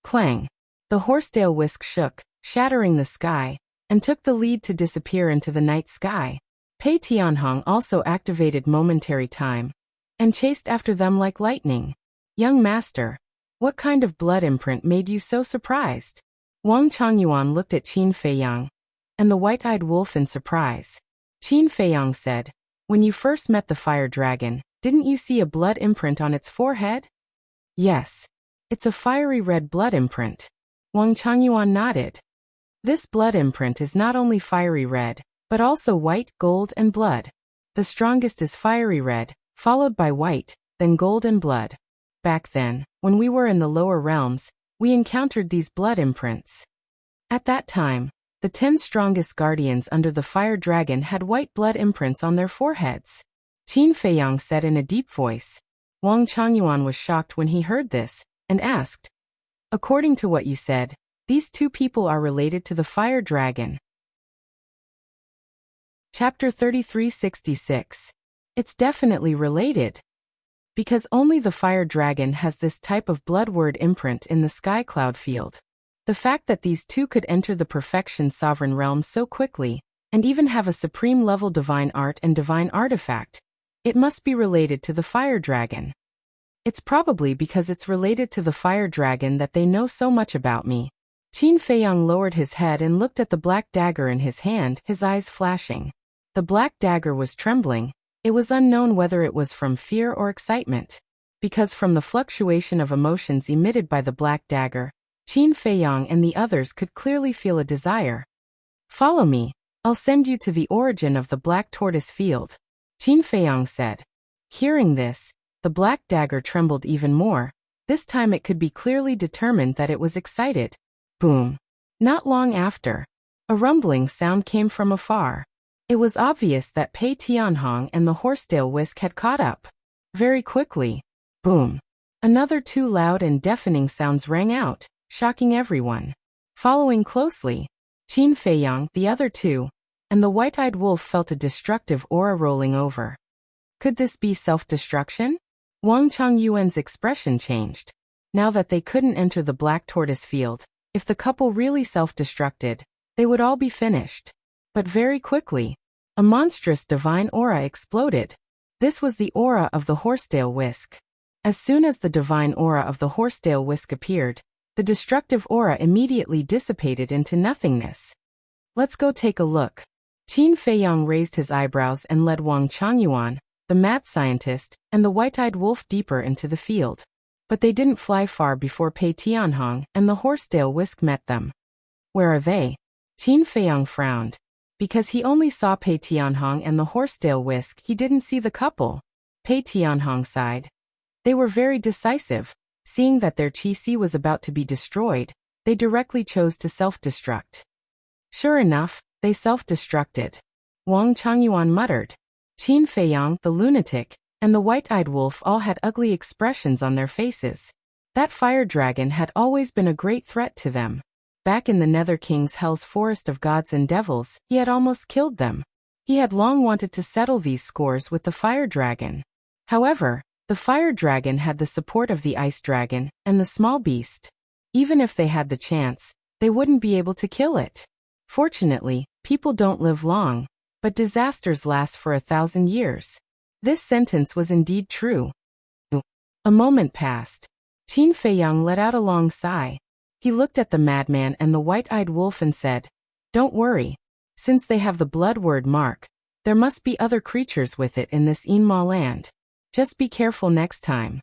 Clang! The horsetail whisk shook, shattering the sky, and took the lead to disappear into the night sky. Pei Tianhong also activated momentary time, and chased after them like lightning. Young master, what kind of blood imprint made you so surprised? Wang Changyuan looked at Qin Feiyang, and the white-eyed wolf in surprise. Qin Feiyang said, when you first met the fire dragon, didn't you see a blood imprint on its forehead? Yes. It's a fiery red blood imprint. Wang Changyuan nodded. This blood imprint is not only fiery red, but also white, gold, and blood. The strongest is fiery red, followed by white, then gold and blood. Back then, when we were in the lower realms, we encountered these blood imprints. At that time, the 10 strongest guardians under the fire dragon had white blood imprints on their foreheads. Qin Feiyang said in a deep voice. Wang Changyuan was shocked when he heard this, and asked, according to what you said, these two people are related to the fire dragon. Chapter 3366. It's definitely related. Because only the fire dragon has this type of blood word imprint in the sky cloud field. The fact that these two could enter the perfection sovereign realm so quickly, and even have a supreme level divine art and divine artifact, it must be related to the fire dragon. It's probably because it's related to the fire dragon that they know so much about me. Qin Feiyang lowered his head and looked at the black dagger in his hand, his eyes flashing. The black dagger was trembling. It was unknown whether it was from fear or excitement. Because from the fluctuation of emotions emitted by the black dagger, Qin Feiyang and the others could clearly feel a desire. Follow me. I'll send you to the origin of the black tortoise field, Qin Feiyang said. Hearing this, the black dagger trembled even more. This time it could be clearly determined that it was excited. Boom. Not long after, a rumbling sound came from afar. It was obvious that Pei Tianhong and the horsetail whisk had caught up. Very quickly. Boom. Another 2 loud and deafening sounds rang out, shocking everyone. Following closely, Qin Feiyang, the other two, and the white-eyed wolf felt a destructive aura rolling over. Could this be self-destruction? Wang Changyuan's expression changed. Now that they couldn't enter the black tortoise field, if the couple really self-destructed, they would all be finished. But very quickly, a monstrous divine aura exploded. This was the aura of the horsetail whisk. As soon as the divine aura of the horsetail whisk appeared, The destructive aura immediately dissipated into nothingness. Let's go take a look. Qin Feiyang raised his eyebrows and led Wang Changyuan, the mad scientist, and the white-eyed wolf deeper into the field. But they didn't fly far before Pei Tianhong and the horsetail whisk met them. Where are they? Qin Feiyang frowned. Because he only saw Pei Tianhong and the horsetail whisk, he didn't see the couple. Pei Tianhong sighed. They were very decisive. Seeing that their qi was about to be destroyed, they directly chose to self-destruct. Sure enough, they self-destructed. Wang Changyuan muttered. Qin Feiyang, the lunatic, and the white-eyed wolf all had ugly expressions on their faces. That fire dragon had always been a great threat to them. Back in the Nether King's Hell's Forest of Gods and Devils, he had almost killed them. He had long wanted to settle these scores with the fire dragon. However, the fire dragon had the support of the ice dragon and the small beast. Even if they had the chance, they wouldn't be able to kill it. Fortunately, people don't live long, but disasters last for 1,000 years. This sentence was indeed true. A moment passed. Qin Feiyang let out a long sigh. He looked at the madman and the white-eyed wolf and said, "Don't worry. Since they have the blood word mark, there must be other creatures with it in this Yinma land. Just be careful next time."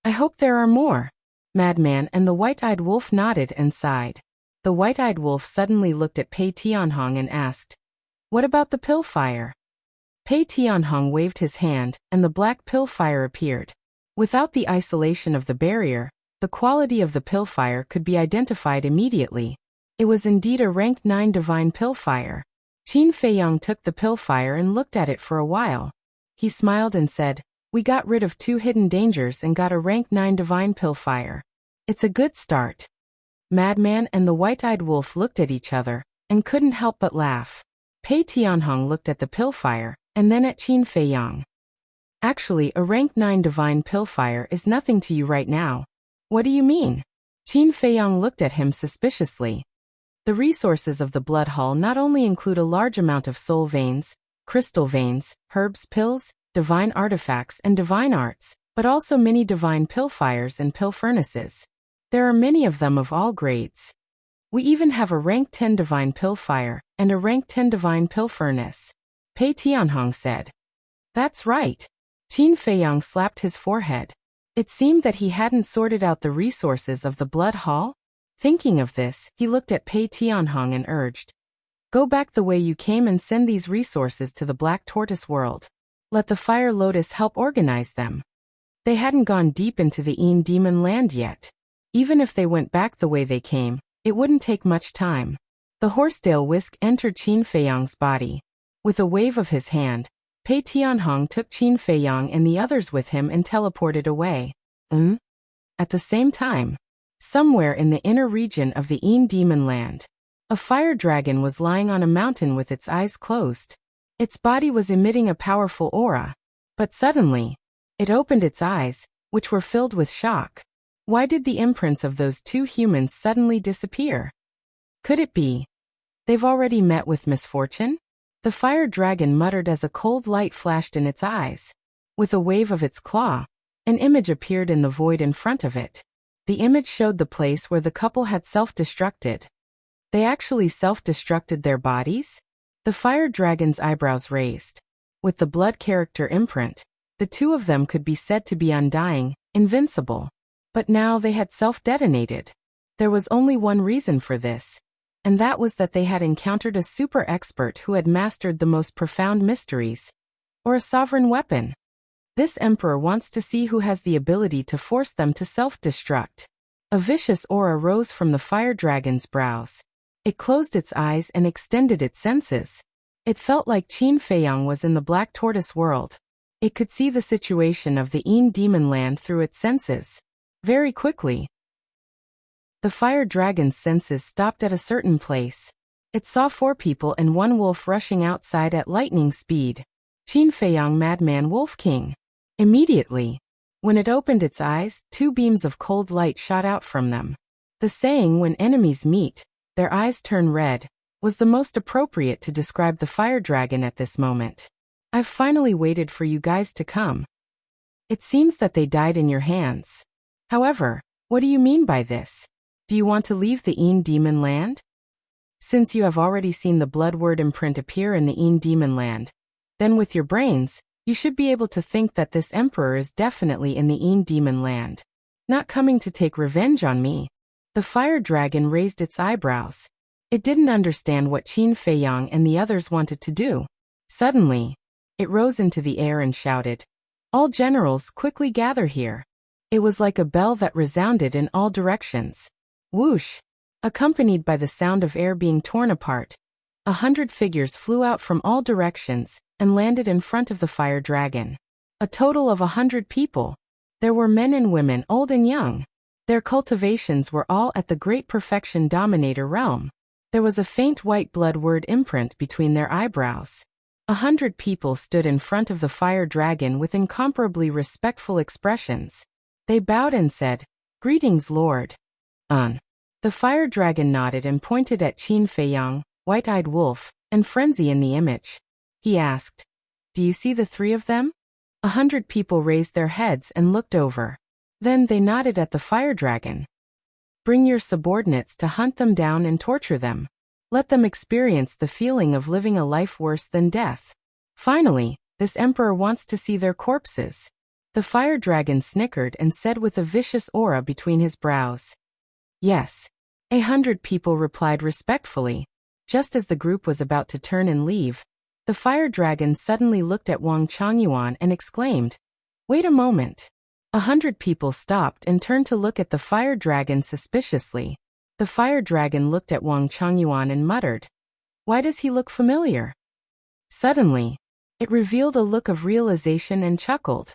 "I hope there are more." Madman and the white-eyed wolf nodded and sighed. The white-eyed wolf suddenly looked at Pei Tianhong and asked, "What about the pill fire?" Pei Tianhong waved his hand, and the black pill fire appeared. Without the isolation of the barrier, the quality of the pill fire could be identified immediately. It was indeed a rank 9 divine pill fire. Qin Feiyang took the pill fire and looked at it for a while. He smiled and said, "We got rid of 2 hidden dangers and got a rank 9 divine pill fire. It's a good start." Madman and the white-eyed wolf looked at each other and couldn't help but laugh. Pei Tianhong looked at the pill fire and then at Qin Feiyang. "Actually, a rank 9 divine pill fire is nothing to you right now." "What do you mean?" Qin Feiyang looked at him suspiciously. "The resources of the blood hall not only include a large amount of soul veins, crystal veins, herbs, pills, divine artifacts, and divine arts, but also many divine pill fires and pill furnaces. There are many of them of all grades. We even have a rank 10 divine pill fire and a rank 10 divine pill furnace," Pei Tianhong said. "That's right." Qin Feiyang slapped his forehead. It seemed that he hadn't sorted out the resources of the blood hall. Thinking of this, he looked at Pei Tianhong and urged, "Go back the way you came and send these resources to the Black Tortoise world. Let the Fire Lotus help organize them." They hadn't gone deep into the Yin Demon land yet. Even if they went back the way they came, it wouldn't take much time. The horsetail whisk entered Qin Feiyang's body. With a wave of his hand, Pei Tianhong took Qin Feiyang and the others with him and teleported away. At the same time, somewhere in the inner region of the Yin Demon land, a fire dragon was lying on a mountain with its eyes closed. Its body was emitting a powerful aura. But suddenly, it opened its eyes, which were filled with shock. Why did the imprints of those 2 humans suddenly disappear? Could it be they've already met with misfortune? The fire dragon muttered as a cold light flashed in its eyes. With a wave of its claw, an image appeared in the void in front of it. The image showed the place where the couple had self-destructed. They actually self-destructed their bodies? The fire dragon's eyebrows raised. With the blood character imprint, the 2 of them could be said to be undying, invincible. But now they had self-detonated. There was only one reason for this, and that was that they had encountered a super expert who had mastered the most profound mysteries, or a sovereign weapon. This emperor wants to see who has the ability to force them to self-destruct. A vicious aura rose from the fire dragon's brows. It closed its eyes and extended its senses. It felt like Qin Feiyang was in the Black Tortoise world. It could see the situation of the Yin Demon land through its senses. Very quickly, the fire dragon's senses stopped at a certain place. It saw 4 people and 1 wolf rushing outside at lightning speed. Qin Feiyang, Madman Wolf King. Immediately, when it opened its eyes, 2 beams of cold light shot out from them. The saying, "when enemies meet, their eyes turn red," was the most appropriate to describe the fire dragon at this moment. "I've finally waited for you guys to come. It seems that they died in your hands. However, What do you mean by this? Do you want to leave the Een Demon Land? Since you have already seen the blood word imprint appear in the Een Demon Land, then with your brains, you should be able to think that this emperor is definitely in the Een Demon Land, not coming to take revenge on me. The fire dragon raised its eyebrows. It didn't understand what Qin Feiyang and the others wanted to do. Suddenly, it rose into the air and shouted, "All generals, quickly gather here." It was like a bell that resounded in all directions. Whoosh! Accompanied by the sound of air being torn apart, 100 figures flew out from all directions and landed in front of the fire dragon. A total of 100 people. There were men and women, old and young. Their cultivations were all at the Great Perfection Dominator realm. There was a faint white blood word imprint between their eyebrows. 100 people stood in front of the fire dragon with incomparably respectful expressions. They bowed and said, "Greetings, Lord." The fire dragon nodded and pointed at Qin Feiyang, White-Eyed Wolf, and Frenzy in the image. He asked, "Do you see the three of them?" 100 people raised their heads and looked over. Then they nodded at the fire dragon. "Bring your subordinates to hunt them down and torture them. Let them experience the feeling of living a life worse than death. Finally, this emperor wants to see their corpses." The fire dragon snickered and said with a vicious aura between his brows. "Yes." 100 people replied respectfully. Just as the group was about to turn and leave, the fire dragon suddenly looked at Wang Changyuan and exclaimed, "Wait a moment." 100 people stopped and turned to look at the fire dragon suspiciously. The fire dragon looked at Wang Changyuan and muttered, "Why does he look familiar?" Suddenly, it revealed a look of realization and chuckled.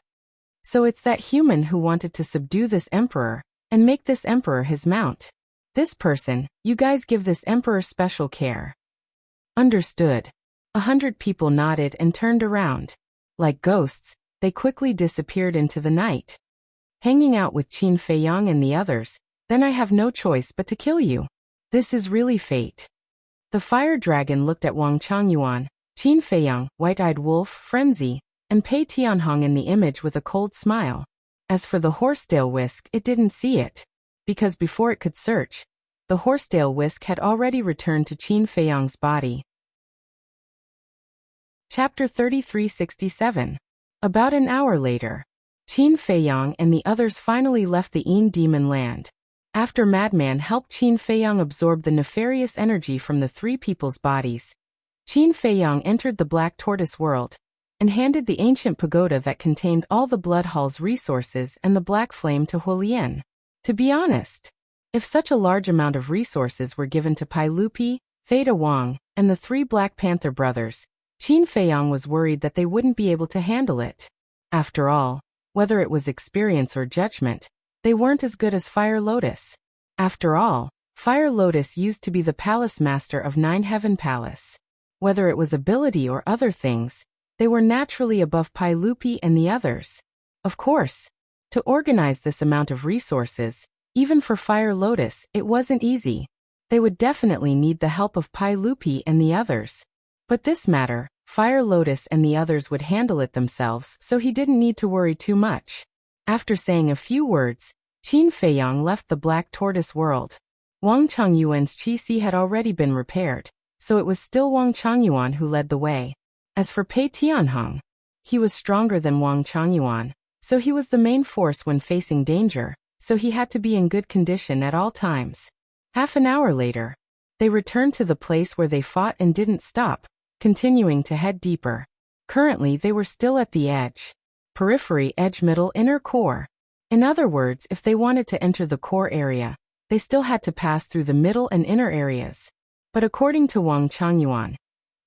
"So it's that human who wanted to subdue this emperor and make this emperor his mount. This person, you guys give this emperor special care." "Understood." 100 people nodded and turned around. Like ghosts, they quickly disappeared into the night. "Hanging out with Qin Feiyang and the others, then I have no choice but to kill you. This is really fate." The fire dragon looked at Wang Changyuan, Qin Feiyang, White-Eyed Wolf, Frenzy, and Pei Tianhong in the image with a cold smile. As for the horsetail whisk, it didn't see it, because before it could search, the horsetail whisk had already returned to Qin Feiyang's body. Chapter 3367. About an hour later, Qin Feiyang and the others finally left the Een Demon Land. After Madman helped Qin Feiyang absorb the nefarious energy from the three people's bodies, Qin Feiyang entered the Black Tortoise world and handed the ancient pagoda that contained all the Blood Hall's resources and the Black Flame to Huolien. To be honest, if such a large amount of resources were given to Pai Lupi, Theta Wang, and the three Black Panther brothers, Qin Feiyang was worried that they wouldn't be able to handle it. After all, whether it was experience or judgment, they weren't as good as Fire Lotus. After all, Fire Lotus used to be the palace master of Nine Heaven Palace. Whether it was ability or other things, they were naturally above Pai Lupi and the others. Of course, to organize this amount of resources, even for Fire Lotus, it wasn't easy. They would definitely need the help of Pai Lupi and the others. But this matter, Fire Lotus and the others would handle it themselves, so he didn't need to worry too much. After saying a few words, Qin Feiyang left the Black Tortoise world. Wang Changyuan's qi had already been repaired, so it was still Wang Changyuan who led the way. As for Pei Tianhong, he was stronger than Wang Changyuan, so he was the main force when facing danger, so he had to be in good condition at all times. Half an hour later, they returned to the place where they fought and didn't stop, continuing to head deeper. Currently they were still at the edge. Periphery, edge, middle, inner core. In other words, if they wanted to enter the core area, they still had to pass through the middle and inner areas. But according to Wang Changyuan,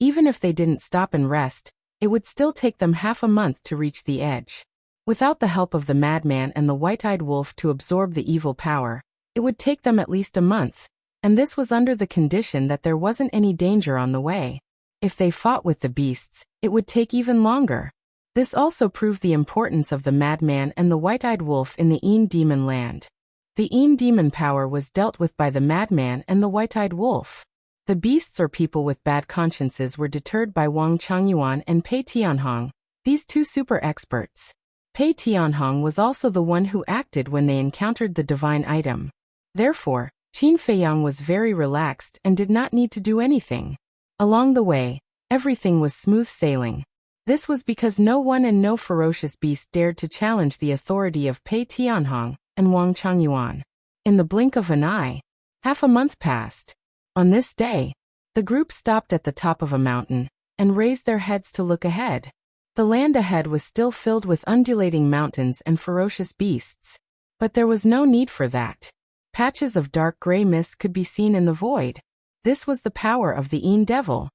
even if they didn't stop and rest, it would still take them half a month to reach the edge. Without the help of the Madman and the White-Eyed Wolf to absorb the evil power, it would take them at least a month, and this was under the condition that there wasn't any danger on the way. If they fought with the beasts, it would take even longer. This also proved the importance of the Madman and the White-Eyed Wolf in the Een Demon Land. The Een Demon power was dealt with by the Madman and the White-Eyed Wolf. The beasts or people with bad consciences were deterred by Wang Changyuan and Pei Tianhong, these two super experts. Pei Tianhong was also the one who acted when they encountered the divine item. Therefore, Qin Feiyang was very relaxed and did not need to do anything. Along the way, everything was smooth sailing. This was because no one and no ferocious beast dared to challenge the authority of Pei Tianhong and Wang Changyuan. In the blink of an eye, half a month passed. On this day, the group stopped at the top of a mountain and raised their heads to look ahead. The land ahead was still filled with undulating mountains and ferocious beasts. But there was no need for that. Patches of dark gray mist could be seen in the void. This was the power of the Yin Devil.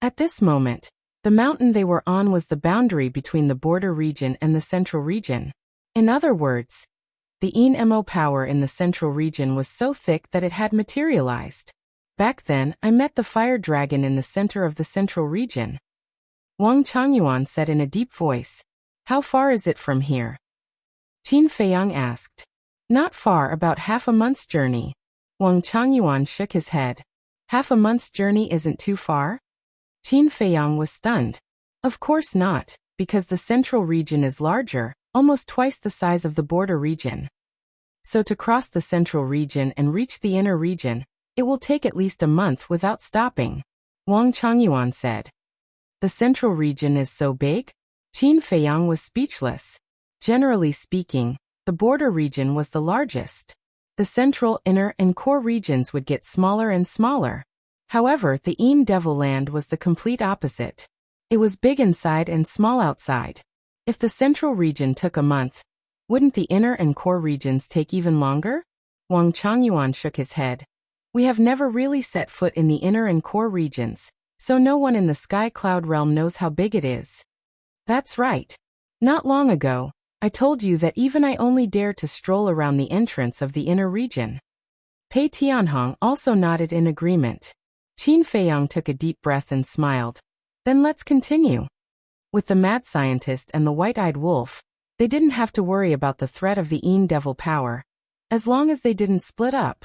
At this moment, the mountain they were on was the boundary between the border region and the central region. In other words, the Yin Mo power in the central region was so thick that it had materialized. Back then, I met the fire dragon in the center of the central region. Wang Changyuan said in a deep voice. How far is it from here? Qin Feiyang asked. Not far, about half a month's journey. Wang Changyuan shook his head. Half a month's journey isn't too far? Qin Feiyang was stunned. Of course not, because the central region is larger, almost twice the size of the border region. So to cross the central region and reach the inner region, it will take at least a month without stopping, Wang Changyuan said. The central region is so big? Qin Feiyang was speechless. Generally speaking, the border region was the largest. The central, inner, and core regions would get smaller and smaller. However, the Yin Devil Land was the complete opposite. It was big inside and small outside. If the central region took a month, wouldn't the inner and core regions take even longer? Wang Changyuan shook his head. We have never really set foot in the inner and core regions, so no one in the sky cloud realm knows how big it is. That's right. Not long ago, I told you that even I only dare to stroll around the entrance of the inner region. Pei Tianhong also nodded in agreement. Qin Feiyang took a deep breath and smiled. Then let's continue. With the mad scientist and the white-eyed wolf, they didn't have to worry about the threat of the Yin Devil power, as long as they didn't split up.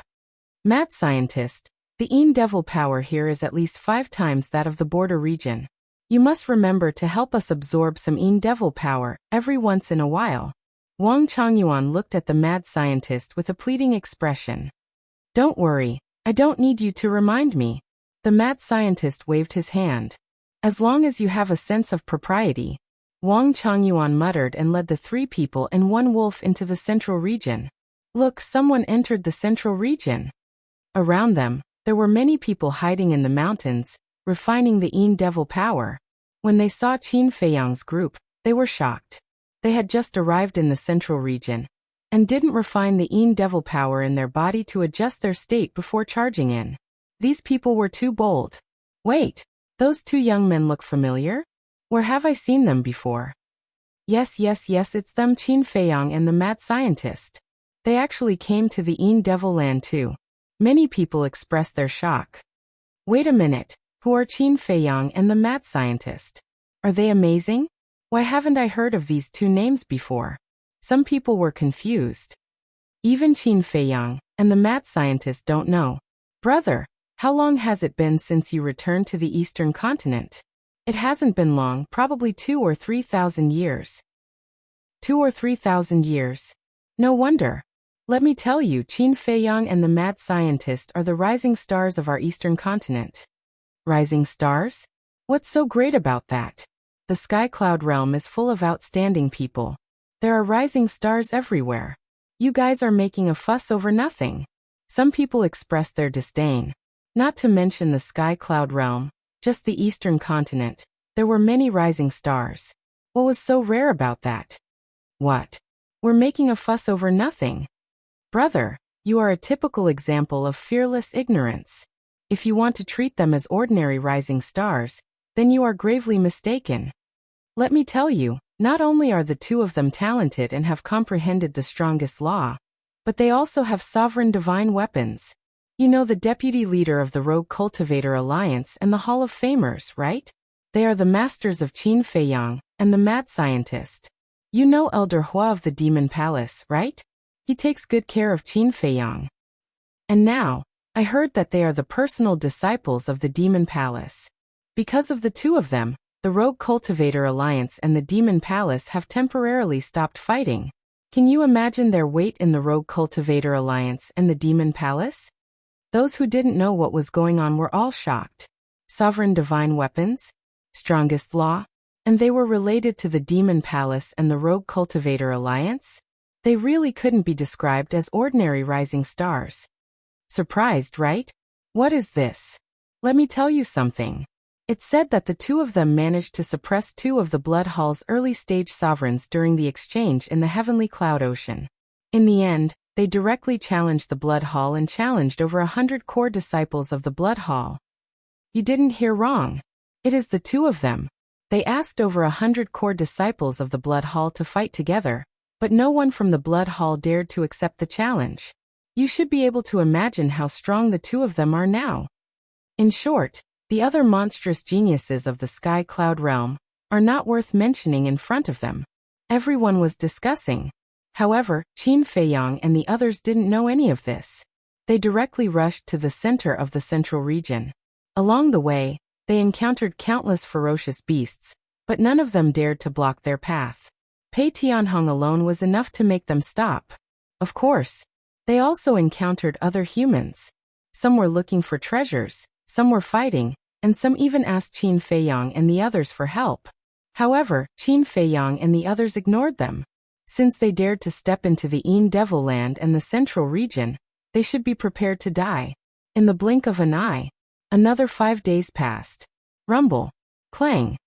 Mad scientist, the Yin Devil power here is at least 5 times that of the border region. You must remember to help us absorb some Yin Devil power every once in a while. Wang Changyuan looked at the mad scientist with a pleading expression. Don't worry, I don't need you to remind me. The mad scientist waved his hand. As long as you have a sense of propriety. Wang Changyuan muttered and led the 3 people and 1 wolf into the central region. Look, someone entered the central region. Around them, there were many people hiding in the mountains, refining the Yin Devil power. When they saw Qin Feiyang's group, they were shocked. They had just arrived in the central region, and didn't refine the Yin Devil power in their body to adjust their state before charging in. These people were too bold. Wait, those 2 young men look familiar? Where have I seen them before? Yes, it's them, Qin Feiyang and the mad scientist. They actually came to the Yin Devil Land too. Many people expressed their shock. Wait a minute, who are Qin Feiyang and the mad scientist? Are they amazing? Why haven't I heard of these 2 names before? Some people were confused. Even Qin Feiyang and the mad scientist don't know. Brother, how long has it been since you returned to the eastern continent? It hasn't been long, probably 2 or 3,000 years. 2 or 3,000 years. No wonder. Let me tell you, Qin Feiyang and the mad scientist are the rising stars of our eastern continent. Rising stars? What's so great about that? The sky cloud realm is full of outstanding people. There are rising stars everywhere. You guys are making a fuss over nothing. Some people expressed their disdain. Not to mention the sky cloud realm, just the eastern continent. There were many rising stars. What was so rare about that? What? We're making a fuss over nothing. Brother, you are a typical example of fearless ignorance. If you want to treat them as ordinary rising stars, then you are gravely mistaken. Let me tell you, not only are the 2 of them talented and have comprehended the strongest law, but they also have sovereign divine weapons. You know the deputy leader of the Rogue Cultivator Alliance and the Hall of Famers, right? They are the masters of Qin Feiyang and the mad scientist. You know Elder Hua of the Demon Palace, right? He takes good care of Qin Feiyang. And now, I heard that they are the personal disciples of the Demon Palace. Because of the 2 of them, The Rogue Cultivator Alliance and the Demon Palace have temporarily stopped fighting. Can you imagine their weight in the Rogue Cultivator Alliance and the Demon Palace? Those who didn't know what was going on were all shocked. Sovereign divine weapons? Strongest law? And they were related to the Demon Palace and the Rogue Cultivator Alliance? They really couldn't be described as ordinary rising stars. Surprised, right? What is this? Let me tell you something. It's said that the two of them managed to suppress two of the Blood Hall's early-stage sovereigns during the exchange in the Heavenly Cloud Ocean. In the end, they directly challenged the Blood Hall and challenged over 100 core disciples of the Blood Hall. You didn't hear wrong. It is the two of them. They asked over 100 core disciples of the Blood Hall to fight together, but no one from the Blood Hall dared to accept the challenge. You should be able to imagine how strong the two of them are now. In short, the other monstrous geniuses of the Sky Cloud realm are not worth mentioning in front of them. Everyone was discussing. However, Qin Feiyang and the others didn't know any of this. They directly rushed to the center of the central region. Along the way, they encountered countless ferocious beasts, but none of them dared to block their path. Pei Tianhong alone was enough to make them stop. Of course, they also encountered other humans. Some were looking for treasures, some were fighting, and some even asked Qin Feiyang and the others for help. However, Qin Feiyang and the others ignored them. Since they dared to step into the Yin Devil Land and the central region, they should be prepared to die. In the blink of an eye, another 5 days passed. Rumble. Clang.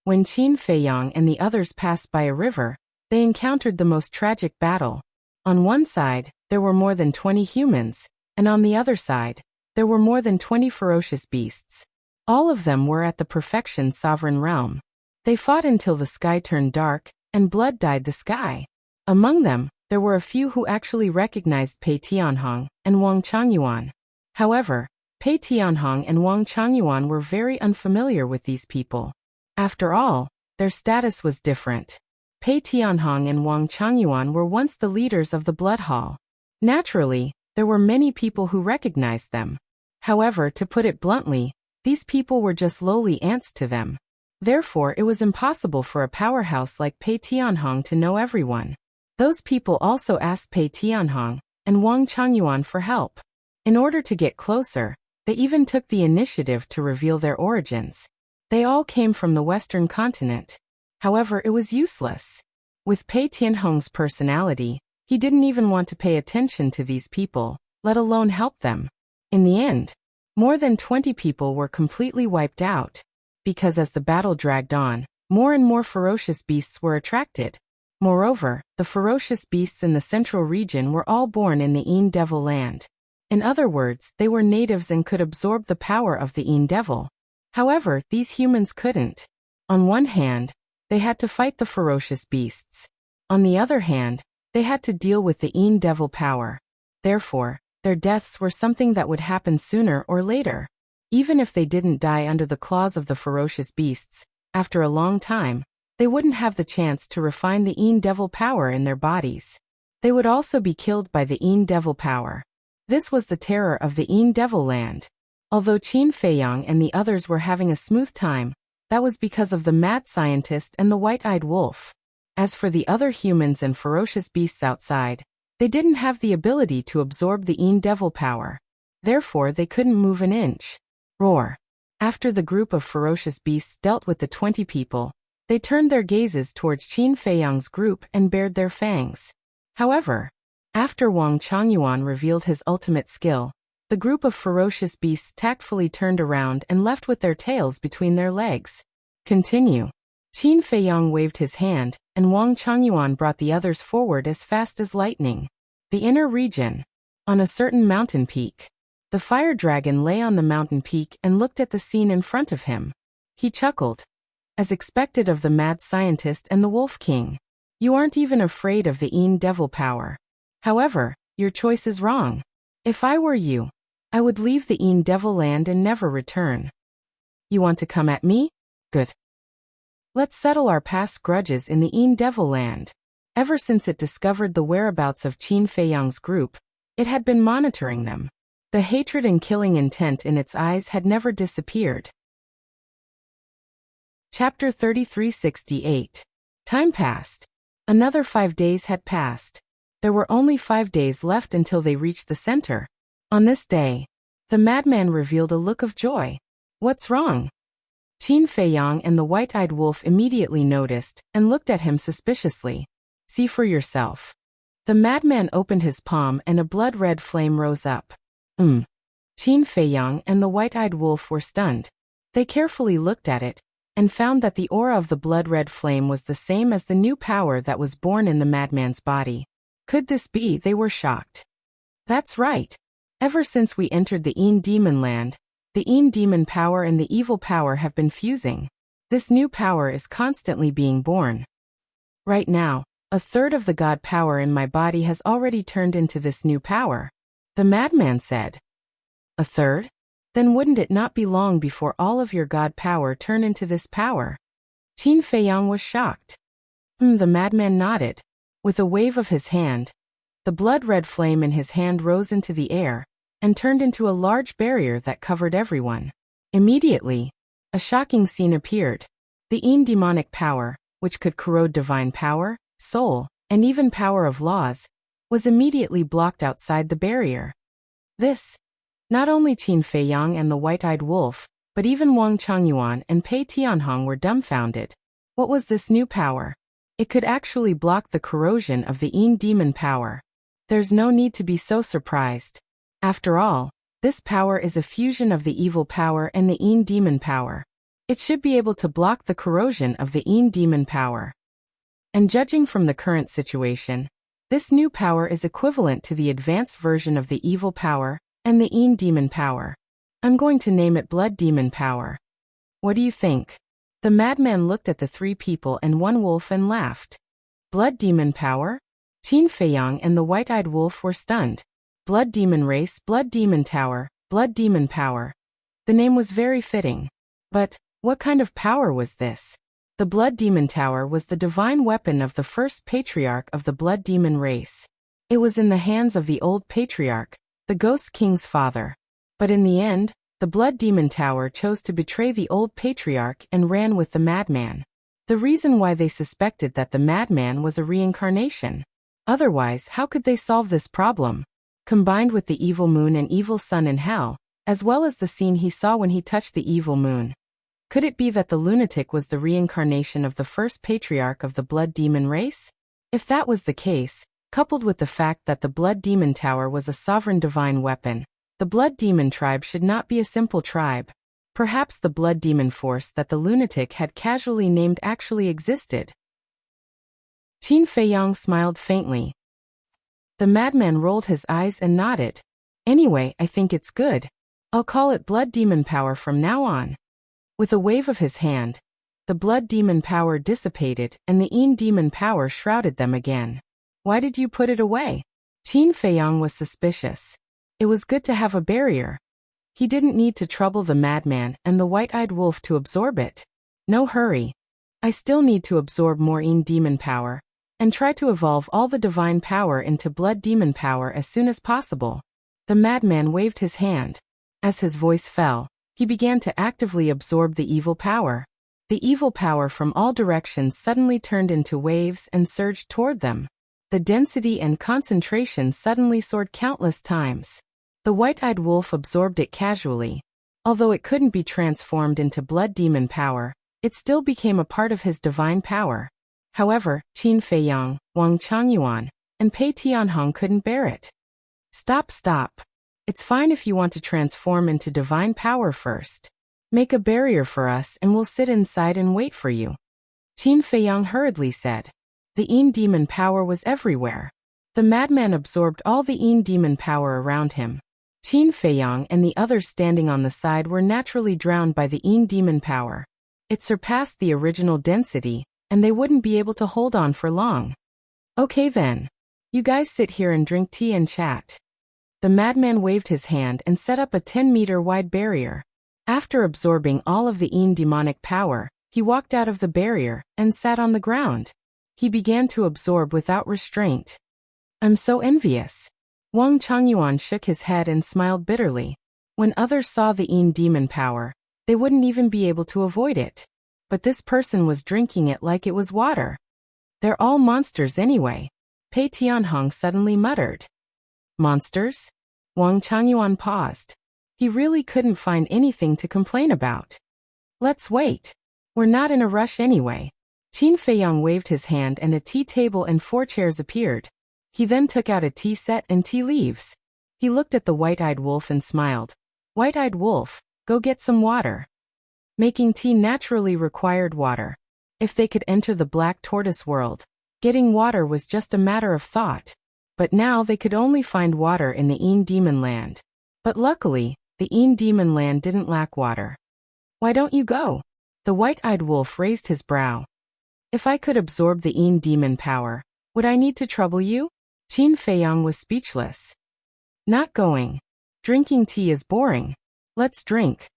When Qin Feiyang and the others passed by a river, they encountered the most tragic battle. On one side, there were more than 20 humans, and on the other side, there were more than 20 ferocious beasts. All of them were at the Perfection Sovereign realm. They fought until the sky turned dark, and blood dyed the sky. Among them, there were a few who actually recognized Pei Tianhong and Wang Changyuan. However, Pei Tianhong and Wang Changyuan were very unfamiliar with these people. After all, their status was different. Pei Tianhong and Wang Changyuan were once the leaders of the Blood Hall. Naturally, there were many people who recognized them. However, to put it bluntly, these people were just lowly ants to them. Therefore, it was impossible for a powerhouse like Pei Tianhong to know everyone. Those people also asked Pei Tianhong and Wang Changyuan for help. In order to get closer, they even took the initiative to reveal their origins. They all came from the Western continent. However, it was useless. With Pei Tianhong's personality, he didn't even want to pay attention to these people, let alone help them. In the end, more than 20 people were completely wiped out, because as the battle dragged on, more and more ferocious beasts were attracted. Moreover, the ferocious beasts in the central region were all born in the Yin Devil Land. In other words, they were natives and could absorb the power of the Yin Devil. However, these humans couldn't. On one hand, they had to fight the ferocious beasts. On the other hand, they had to deal with the Yin Devil power. Therefore, their deaths were something that would happen sooner or later. Even if they didn't die under the claws of the ferocious beasts, after a long time, they wouldn't have the chance to refine the Yin Devil power in their bodies. They would also be killed by the Yin Devil power. This was the terror of the Yin Devil Land. Although Qin Feiyang and the others were having a smooth time, that was because of the mad scientist and the white-eyed wolf. As for the other humans and ferocious beasts outside, they didn't have the ability to absorb the Yin Devil power. Therefore, they couldn't move an inch. Roar. After the group of ferocious beasts dealt with the 20 people, they turned their gazes towards Qin Feiyang's group and bared their fangs. However, after Wang Changyuan revealed his ultimate skill, the group of ferocious beasts tactfully turned around and left with their tails between their legs. Continue. Qin Feiyang waved his hand, and Wang Changyuan brought the others forward as fast as lightning. The inner region. On a certain mountain peak. The fire dragon lay on the mountain peak and looked at the scene in front of him. He chuckled. As expected of the mad scientist and the Wolf King. You aren't even afraid of the Yin Devil power. However, your choice is wrong. If I were you, I would leave the Yin Devil Land and never return. You want to come at me? Good. Let's settle our past grudges in the Yin Devil Land. Ever since it discovered the whereabouts of Qin Feiyang's group, it had been monitoring them. The hatred and killing intent in its eyes had never disappeared. Chapter 3368. Time passed. Another 5 days had passed. There were only 5 days left until they reached the center. On this day, the madman revealed a look of joy. What's wrong? Qin Feiyang and the white-eyed wolf immediately noticed and looked at him suspiciously. See for yourself. The madman opened his palm and a blood-red flame rose up. Qin Feiyang and the white-eyed wolf were stunned. They carefully looked at it and found that the aura of the blood-red flame was the same as the new power that was born in the madman's body. Could this be? They were shocked. That's right. Ever since we entered the Yin Demon Land, the Yin Demon power and the evil power have been fusing. This new power is constantly being born. Right now, a third of the God power in my body has already turned into this new power. The madman said. A third? Then wouldn't it not be long before all of your God power turn into this power? Qin Feiyang was shocked. The madman nodded. With a wave of his hand, the blood-red flame in his hand rose into the air and turned into a large barrier that covered everyone. Immediately, a shocking scene appeared. The Yin demonic power, which could corrode divine power, soul, and even power of laws, was immediately blocked outside the barrier. This, not only Qin Feiyang and the white-eyed wolf, but even Wang Changyuan and Pei Tianhong were dumbfounded. What was this new power? It could actually block the corrosion of the Yin demon power. There's no need to be so surprised. After all, this power is a fusion of the evil power and the Yin demon power. It should be able to block the corrosion of the Yin demon power. And judging from the current situation, this new power is equivalent to the advanced version of the evil power and the Yin demon power. I'm going to name it Blood Demon Power. What do you think? The madman looked at the 3 people and 1 wolf and laughed. Blood Demon Power? Qin Feiyang and the white-eyed wolf were stunned. Blood Demon Race, Blood Demon Tower, Blood Demon Power. The name was very fitting. But, what kind of power was this? The Blood Demon Tower was the divine weapon of the first patriarch of the Blood Demon race. It was in the hands of the old patriarch, the Ghost King's father. But in the end, the Blood Demon Tower chose to betray the old patriarch and ran with the madman. The reason why they suspected that the madman was a reincarnation. Otherwise, how could they solve this problem? Combined with the evil moon and evil sun in hell, as well as the scene he saw when he touched the evil moon. Could it be that the lunatic was the reincarnation of the first patriarch of the Blood Demon race? If that was the case, coupled with the fact that the Blood Demon Tower was a sovereign divine weapon, the Blood Demon tribe should not be a simple tribe. Perhaps the Blood Demon force that the lunatic had casually named actually existed. Qin Feiyang smiled faintly. The madman rolled his eyes and nodded. Anyway, I think it's good. I'll call it Blood Demon Power from now on. With a wave of his hand, the Blood Demon Power dissipated and the Yin Demon Power shrouded them again. Why did you put it away? Qin Feiyang was suspicious. It was good to have a barrier. He didn't need to trouble the madman and the white-eyed wolf to absorb it. No hurry. I still need to absorb more Yin Demon Power and try to evolve all the divine power into Blood Demon Power as soon as possible. The madman waved his hand. As his voice fell, he began to actively absorb the evil power. The evil power from all directions suddenly turned into waves and surged toward them. The density and concentration suddenly soared countless times. The white-eyed wolf absorbed it casually. Although it couldn't be transformed into Blood Demon Power, it still became a part of his divine power. However, Qin Feiyang, Wang Changyuan, and Pei Tianhong couldn't bear it. Stop. It's fine if you want to transform into divine power first. Make a barrier for us and we'll sit inside and wait for you. Qin Feiyang hurriedly said. The Yin Demon Power was everywhere. The madman absorbed all the Yin Demon Power around him. Qin Feiyang and the others standing on the side were naturally drowned by the Yin Demon Power. It surpassed the original density, and they wouldn't be able to hold on for long. Okay then. You guys sit here and drink tea and chat. The madman waved his hand and set up a 10-meter wide barrier. After absorbing all of the Yin demonic power, he walked out of the barrier and sat on the ground. He began to absorb without restraint. I'm so envious. Wang Changyuan shook his head and smiled bitterly. When others saw the Yin demon power, they wouldn't even be able to avoid it. but this person was drinking it like it was water. They're all monsters anyway, Pei Tianhong suddenly muttered. Monsters? Wang Changyuan paused. He really couldn't find anything to complain about. Let's wait. We're not in a rush anyway. Qin Feiyang waved his hand and a tea table and 4 chairs appeared. He then took out a tea set and tea leaves. He looked at the white-eyed wolf and smiled. White-eyed wolf, go get some water. Making tea naturally required water. If they could enter the black tortoise world, getting water was just a matter of thought. But now they could only find water in the Yin Demon Land. But luckily, the Yin Demon Land didn't lack water. Why don't you go? The white-eyed wolf raised his brow. If I could absorb the Yin demon power, would I need to trouble you? Qin Feiyang was speechless. Not going. Drinking tea is boring. Let's drink.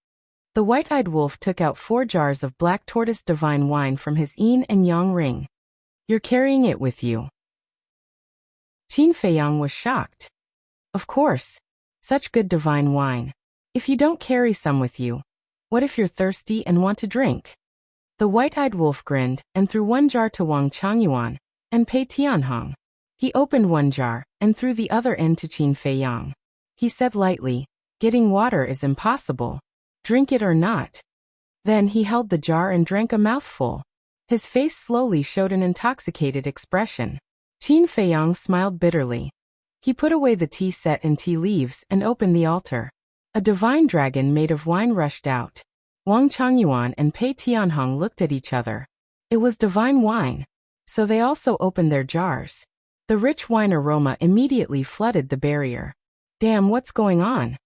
The white-eyed wolf took out 4 jars of black tortoise divine wine from his yin and yang ring. You're carrying it with you. Qin Feiyang was shocked. Of course. Such good divine wine. If you don't carry some with you, what if you're thirsty and want to drink? The white-eyed wolf grinned and threw 1 jar to Wang Changyuan and Pei Tianhong. He opened 1 jar and threw the other end to Qin Feiyang. He said lightly, getting water is impossible. Drink it or not. Then he held the jar and drank a mouthful. His face slowly showed an intoxicated expression. Qin Feiyang smiled bitterly. He put away the tea set and tea leaves and opened the altar. A divine dragon made of wine rushed out. Wang Changyuan and Pei Tianhong looked at each other. It was divine wine. So they also opened their jars. The rich wine aroma immediately flooded the barrier. Damn, what's going on?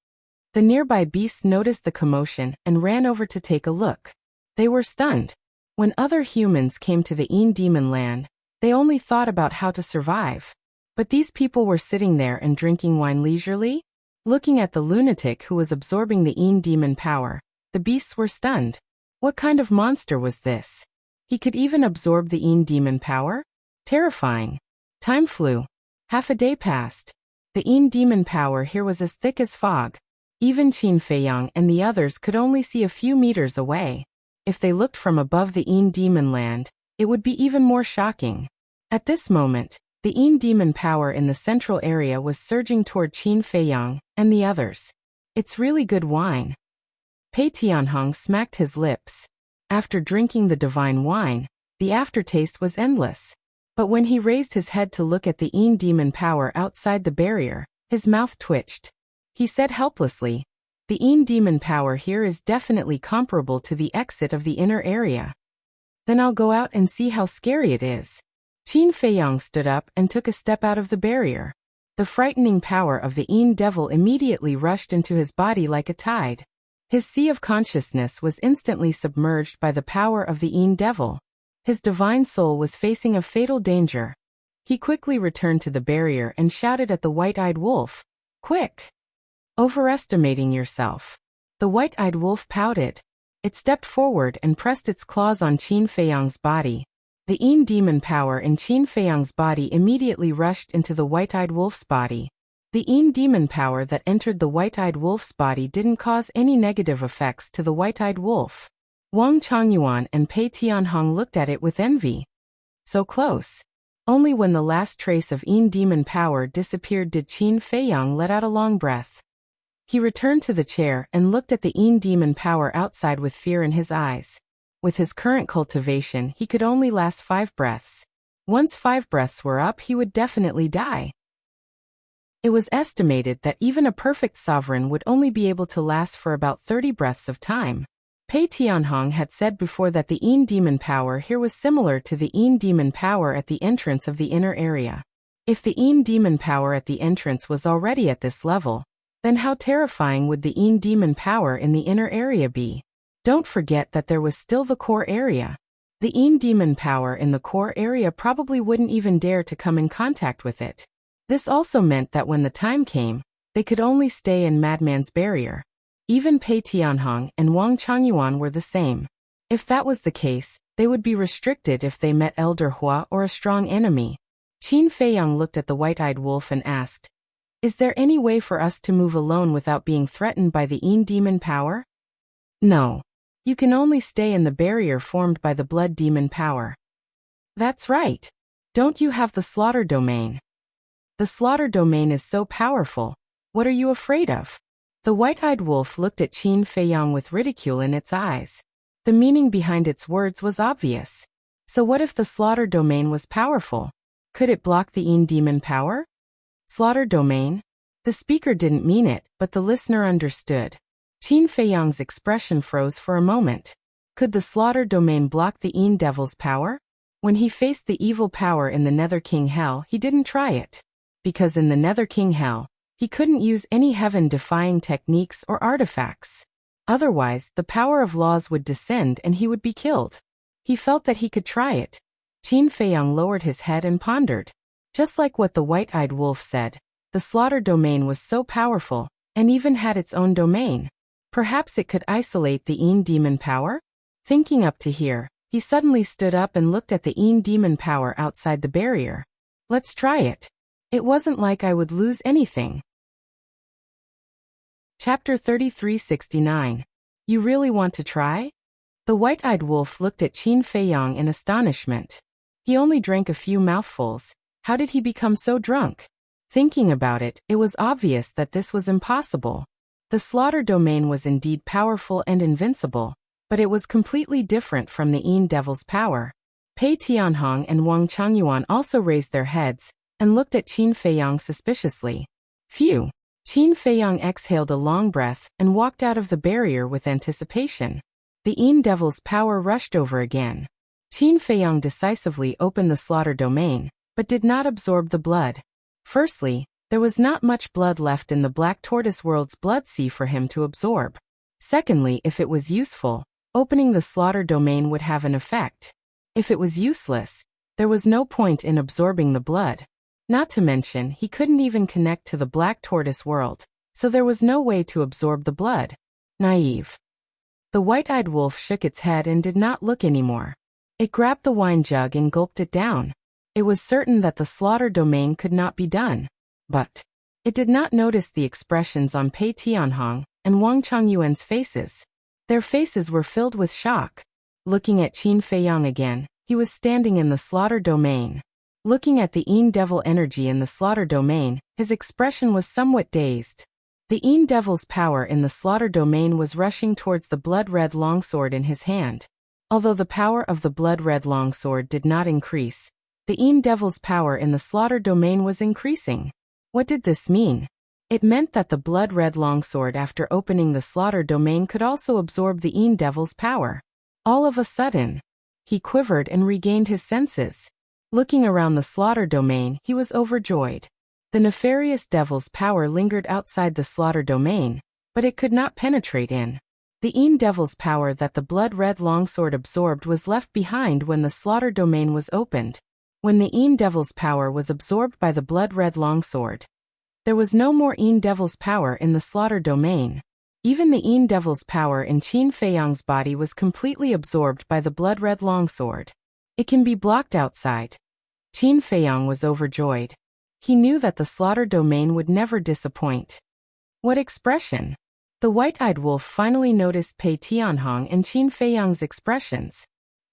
The nearby beasts noticed the commotion and ran over to take a look. They were stunned. When other humans came to the Yin Demon Land, they only thought about how to survive. But these people were sitting there and drinking wine leisurely? Looking at the lunatic who was absorbing the Yin demon power, the beasts were stunned. What kind of monster was this? He could even absorb the Yin demon power? Terrifying. Time flew. Half a day passed. The Yin demon power here was as thick as fog. Even Qin Feiyang and the others could only see a few meters away. If they looked from above the Yin demon land, it would be even more shocking. At this moment, the Yin demon power in the central area was surging toward Qin Feiyang and the others. It's really good wine. Pei Tianhong smacked his lips. After drinking the divine wine, the aftertaste was endless. But when he raised his head to look at the Yin demon power outside the barrier, his mouth twitched. He said helplessly, the Yin demon power here is definitely comparable to the exit of the inner area. Then I'll go out and see how scary it is. Qin Feiyang stood up and took a step out of the barrier. The frightening power of the Yin devil immediately rushed into his body like a tide. His sea of consciousness was instantly submerged by the power of the Yin devil. His divine soul was facing a fatal danger. He quickly returned to the barrier and shouted at the white-eyed wolf, "Quick! Overestimating yourself." The white-eyed wolf pouted. It stepped forward and pressed its claws on Qin Feiyang's body. The Yin demon power in Qin Feiyang's body immediately rushed into the white-eyed wolf's body. The Yin demon power that entered the white-eyed wolf's body didn't cause any negative effects to the white-eyed wolf. Wang Changyuan and Pei Tianhong looked at it with envy. So close. Only when the last trace of Yin demon power disappeared did Qin Feiyang let out a long breath. He returned to the chair and looked at the Yin demon power outside with fear in his eyes. With his current cultivation, he could only last 5 breaths. Once 5 breaths were up, he would definitely die. It was estimated that even a perfect sovereign would only be able to last for about 30 breaths of time. Pei Tianhong had said before that the Yin demon power here was similar to the Yin demon power at the entrance of the inner area. If the Yin demon power at the entrance was already at this level, then how terrifying would the Yin demon power in the inner area be? Don't forget that there was still the core area. The Yin demon power in the core area probably wouldn't even dare to come in contact with it. This also meant that when the time came, they could only stay in Madman's barrier. Even Pei Tianhong and Wang Changyuan were the same. If that was the case, they would be restricted if they met Elder Hua or a strong enemy. Qin Feiyang looked at the white-eyed wolf and asked, "Is there any way for us to move alone without being threatened by the Yin demon power?" "No. You can only stay in the barrier formed by the blood demon power. That's right. Don't you have the slaughter domain? The slaughter domain is so powerful. What are you afraid of? The white-eyed wolf looked at Qin Feiyang with ridicule in its eyes. The meaning behind its words was obvious. So what if the slaughter domain was powerful? Could it block the Yin demon power? Slaughter domain? The speaker didn't mean it, but the listener understood. Qin Feiyang's expression froze for a moment. Could the slaughter domain block the Yin devil's power? When he faced the evil power in the Nether King Hell, he didn't try it. Because in the Nether King Hell, he couldn't use any heaven-defying techniques or artifacts. Otherwise, the power of laws would descend and he would be killed. He felt that he could try it. Qin Feiyang lowered his head and pondered. Just like what the white-eyed wolf said, the slaughter domain was so powerful, and even had its own domain. Perhaps it could isolate the Yin demon power? Thinking up to here, he suddenly stood up and looked at the Yin demon power outside the barrier. Let's try it. It wasn't like I would lose anything. Chapter 3369. You really want to try? The white-eyed wolf looked at Qin Feiyang in astonishment. He only drank a few mouthfuls. How did he become so drunk? Thinking about it, it was obvious that this was impossible. The slaughter domain was indeed powerful and invincible, but it was completely different from the Yin devil's power. Pei Tianhong and Wang Changyuan also raised their heads and looked at Qin Feiyang suspiciously. Phew! Qin Feiyang exhaled a long breath and walked out of the barrier with anticipation. The Yin devil's power rushed over again. Qin Feiyang decisively opened the slaughter domain, but did not absorb the blood. Firstly, there was not much blood left in the Black Tortoise World's blood sea for him to absorb. Secondly, if it was useful, opening the slaughter domain would have an effect. If it was useless, there was no point in absorbing the blood. Not to mention, he couldn't even connect to the Black Tortoise World, so there was no way to absorb the blood. Naive. The white-eyed wolf shook its head and did not look anymore. It grabbed the wine jug and gulped it down. It was certain that the slaughter domain could not be done. But it did not notice the expressions on Pei Tianhong and Wang Changyuan's faces. Their faces were filled with shock. Looking at Qin Feiyang again, he was standing in the slaughter domain. Looking at the Yin devil energy in the slaughter domain, his expression was somewhat dazed. The Yin devil's power in the slaughter domain was rushing towards the blood-red longsword in his hand. Although the power of the blood-red longsword did not increase, the Yin devil's power in the slaughter domain was increasing. What did this mean? It meant that the blood-red longsword after opening the slaughter domain could also absorb the Yin devil's power. All of a sudden, he quivered and regained his senses. Looking around the slaughter domain, he was overjoyed. The nefarious devil's power lingered outside the slaughter domain, but it could not penetrate in. The Yin devil's power that the blood-red longsword absorbed was left behind when the slaughter domain was opened. When the Yin devil's power was absorbed by the blood-red longsword, there was no more Yin devil's power in the slaughter domain. Even the Yin devil's power in Qin Feiyang's body was completely absorbed by the blood-red longsword. It can be blocked outside. Qin Feiyang was overjoyed. He knew that the slaughter domain would never disappoint. What expression! The white-eyed wolf finally noticed Pei Tianhong and Qin Feiyang's expressions.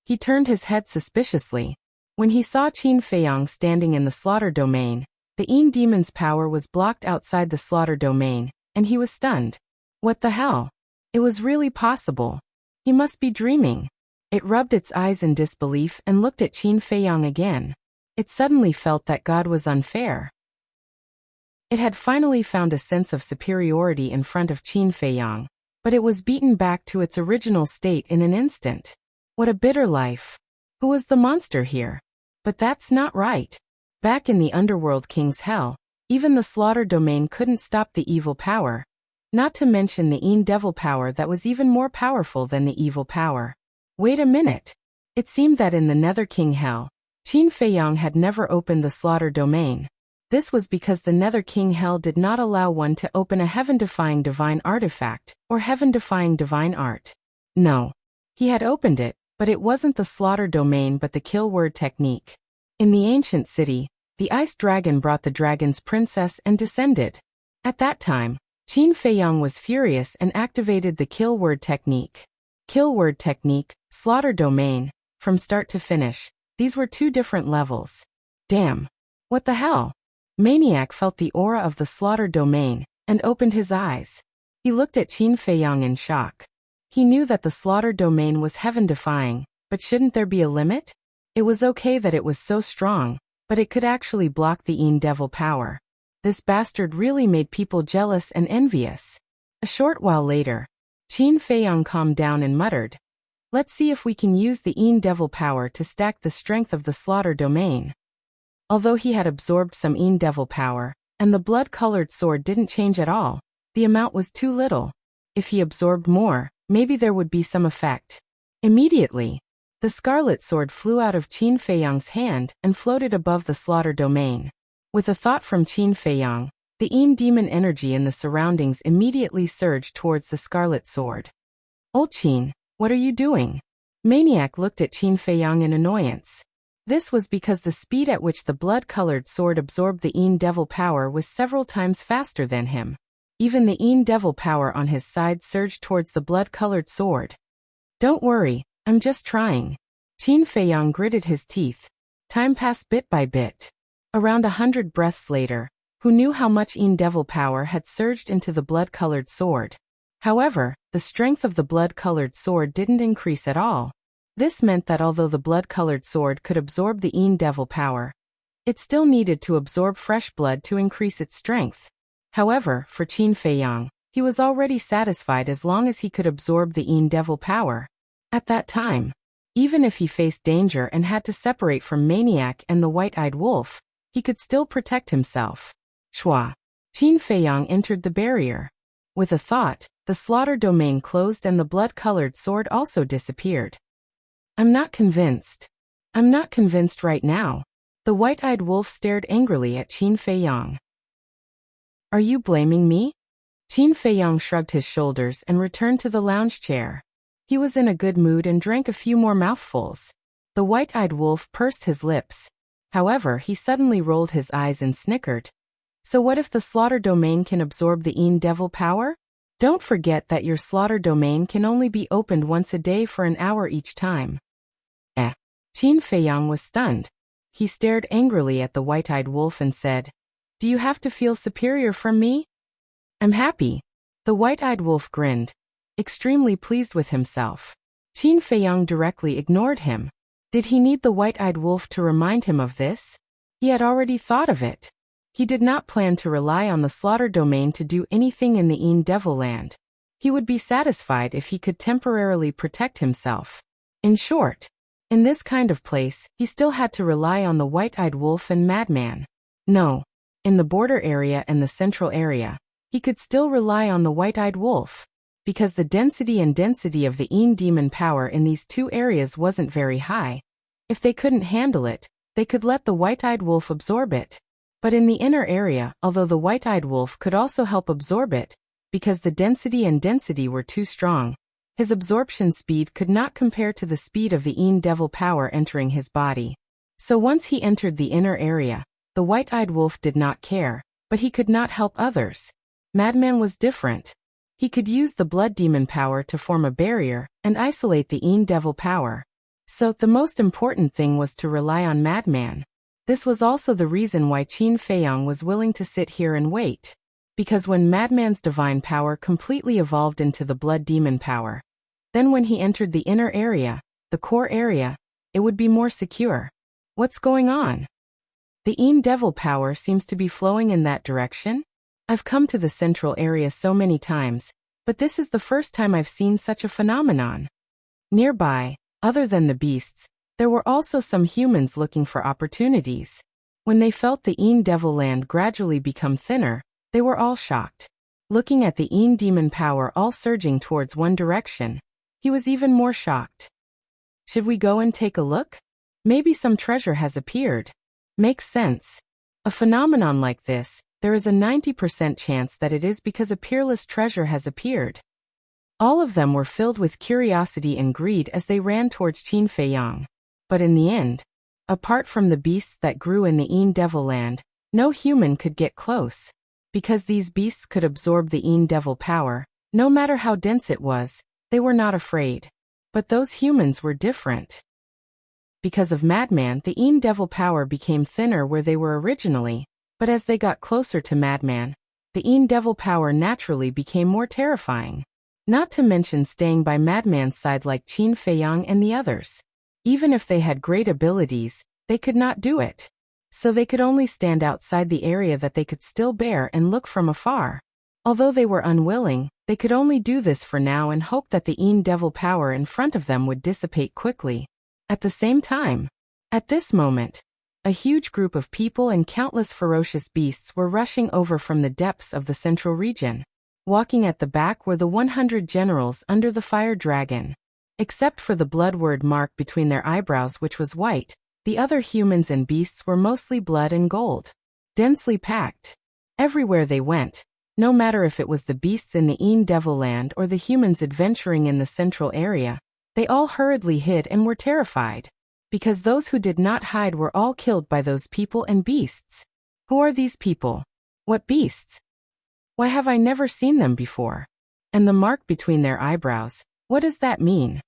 He turned his head suspiciously. When he saw Qin Feiyang standing in the slaughter domain, the Yin demon's power was blocked outside the slaughter domain, and he was stunned. What the hell? It was really possible. He must be dreaming. It rubbed its eyes in disbelief and looked at Qin Feiyang again. It suddenly felt that God was unfair. It had finally found a sense of superiority in front of Qin Feiyang, but it was beaten back to its original state in an instant. What a bitter life. Who was the monster here? But that's not right. Back in the Underworld King's Hell, even the slaughter domain couldn't stop the evil power. Not to mention the Yin devil power that was even more powerful than the evil power. Wait a minute. It seemed that in the Nether King Hell, Qin Feiyang had never opened the slaughter domain. This was because the Nether King Hell did not allow one to open a heaven-defying divine artifact, or heaven-defying divine art. No. He had opened it, but it wasn't the slaughter domain but the kill word technique. In the ancient city, the ice dragon brought the dragon's princess and descended. At that time, Qin Feiyang was furious and activated the kill word technique. Kill word technique, slaughter domain, from start to finish. These were two different levels. Damn. What the hell? Maniac felt the aura of the slaughter domain and opened his eyes. He looked at Qin Feiyang in shock. He knew that the slaughter domain was heaven-defying, but shouldn't there be a limit? It was okay that it was so strong, but it could actually block the Yin Devil power. This bastard really made people jealous and envious. A short while later, Qin Feiyang calmed down and muttered, "Let's see if we can use the Yin Devil power to stack the strength of the slaughter domain." Although he had absorbed some Yin Devil power, and the blood-colored sword didn't change at all, the amount was too little. If he absorbed more, maybe there would be some effect. Immediately, the scarlet sword flew out of Qin Feiyang's hand and floated above the slaughter domain. With a thought from Qin Feiyang, the Yin demon energy in the surroundings immediately surged towards the scarlet sword. "Old Qin, what are you doing?" Maniac looked at Qin Feiyang in annoyance. This was because the speed at which the blood-colored sword absorbed the Yin Devil power was several times faster than him. Even the Yin Devil power on his side surged towards the blood-colored sword. "Don't worry, I'm just trying." Qin Feiyang gritted his teeth. Time passed bit by bit. Around 100 breaths later, who knew how much Yin Devil power had surged into the blood-colored sword. However, the strength of the blood-colored sword didn't increase at all. This meant that although the blood-colored sword could absorb the Yin Devil power, it still needed to absorb fresh blood to increase its strength. However, for Qin Feiyang, he was already satisfied as long as he could absorb the Yin Devil power. At that time, even if he faced danger and had to separate from Maniac and the White-Eyed Wolf, he could still protect himself. Shua. Qin Feiyang entered the barrier. With a thought, the slaughter domain closed and the blood-colored sword also disappeared. "I'm not convinced. I'm not convinced right now." The White-Eyed Wolf stared angrily at Qin Feiyang. "Are you blaming me?" Qin Feiyang shrugged his shoulders and returned to the lounge chair. He was in a good mood and drank a few more mouthfuls. The White-Eyed Wolf pursed his lips. However, he suddenly rolled his eyes and snickered. "So what if the slaughter domain can absorb the Yin Devil power? Don't forget that your slaughter domain can only be opened once a day for an hour each time." Qin Feiyang was stunned. He stared angrily at the White-Eyed Wolf and said, "Do you have to feel superior from me?" "I'm happy." The White-Eyed Wolf grinned, extremely pleased with himself. Qin Feiyang directly ignored him. Did he need the White-Eyed Wolf to remind him of this? He had already thought of it. He did not plan to rely on the slaughter domain to do anything in the Yin Devil land. He would be satisfied if he could temporarily protect himself. In short, in this kind of place, he still had to rely on the White-Eyed Wolf and Madman. No. In the border area and the central area, he could still rely on the White-Eyed Wolf, because the density of the Yin demon power in these two areas wasn't very high. If they couldn't handle it, they could let the White-Eyed Wolf absorb it. But in the inner area, although the White-Eyed Wolf could also help absorb it, because the density were too strong, his absorption speed could not compare to the speed of the Yin Devil power entering his body. So once he entered the inner area, the White-Eyed Wolf did not care, but he could not help others. Madman was different. He could use the blood demon power to form a barrier and isolate the Yin Devil power. So the most important thing was to rely on Madman. This was also the reason why Qin Feiyang was willing to sit here and wait. Because when Madman's divine power completely evolved into the blood demon power, then when he entered the inner area, the core area, it would be more secure. What's going on? The Yin Devil power seems to be flowing in that direction? I've come to the central area so many times, but this is the first time I've seen such a phenomenon. Nearby, other than the beasts, there were also some humans looking for opportunities. When they felt the Yin Devil land gradually become thinner, they were all shocked. Looking at the Yin demon power all surging towards one direction, he was even more shocked. Should we go and take a look? Maybe some treasure has appeared. Makes sense. A phenomenon like this, there is a 90% chance that it is because a peerless treasure has appeared. All of them were filled with curiosity and greed as they ran towards Qin Feiyang. But in the end, apart from the beasts that grew in the Yin Devil land, no human could get close. Because these beasts could absorb the Yin Devil power, no matter how dense it was, they were not afraid. But those humans were different. Because of Madman, the Een Devil power became thinner where they were originally, but as they got closer to Madman, the Een Devil power naturally became more terrifying. Not to mention staying by Madman's side like Qin Feiyang and the others. Even if they had great abilities, they could not do it. So they could only stand outside the area that they could still bear and look from afar. Although they were unwilling, they could only do this for now and hope that the Een Devil power in front of them would dissipate quickly. At the same time, at this moment, a huge group of people and countless ferocious beasts were rushing over from the depths of the central region. Walking at the back were the 100 generals under the fire dragon. Except for the blood word mark between their eyebrows which was white, the other humans and beasts were mostly blood and gold. Densely packed. Everywhere they went, no matter if it was the beasts in the Een Devil land or the humans adventuring in the central area, they all hurriedly hid and were terrified. Because those who did not hide were all killed by those people and beasts. Who are these people? What beasts? Why have I never seen them before? And the mark between their eyebrows, what does that mean?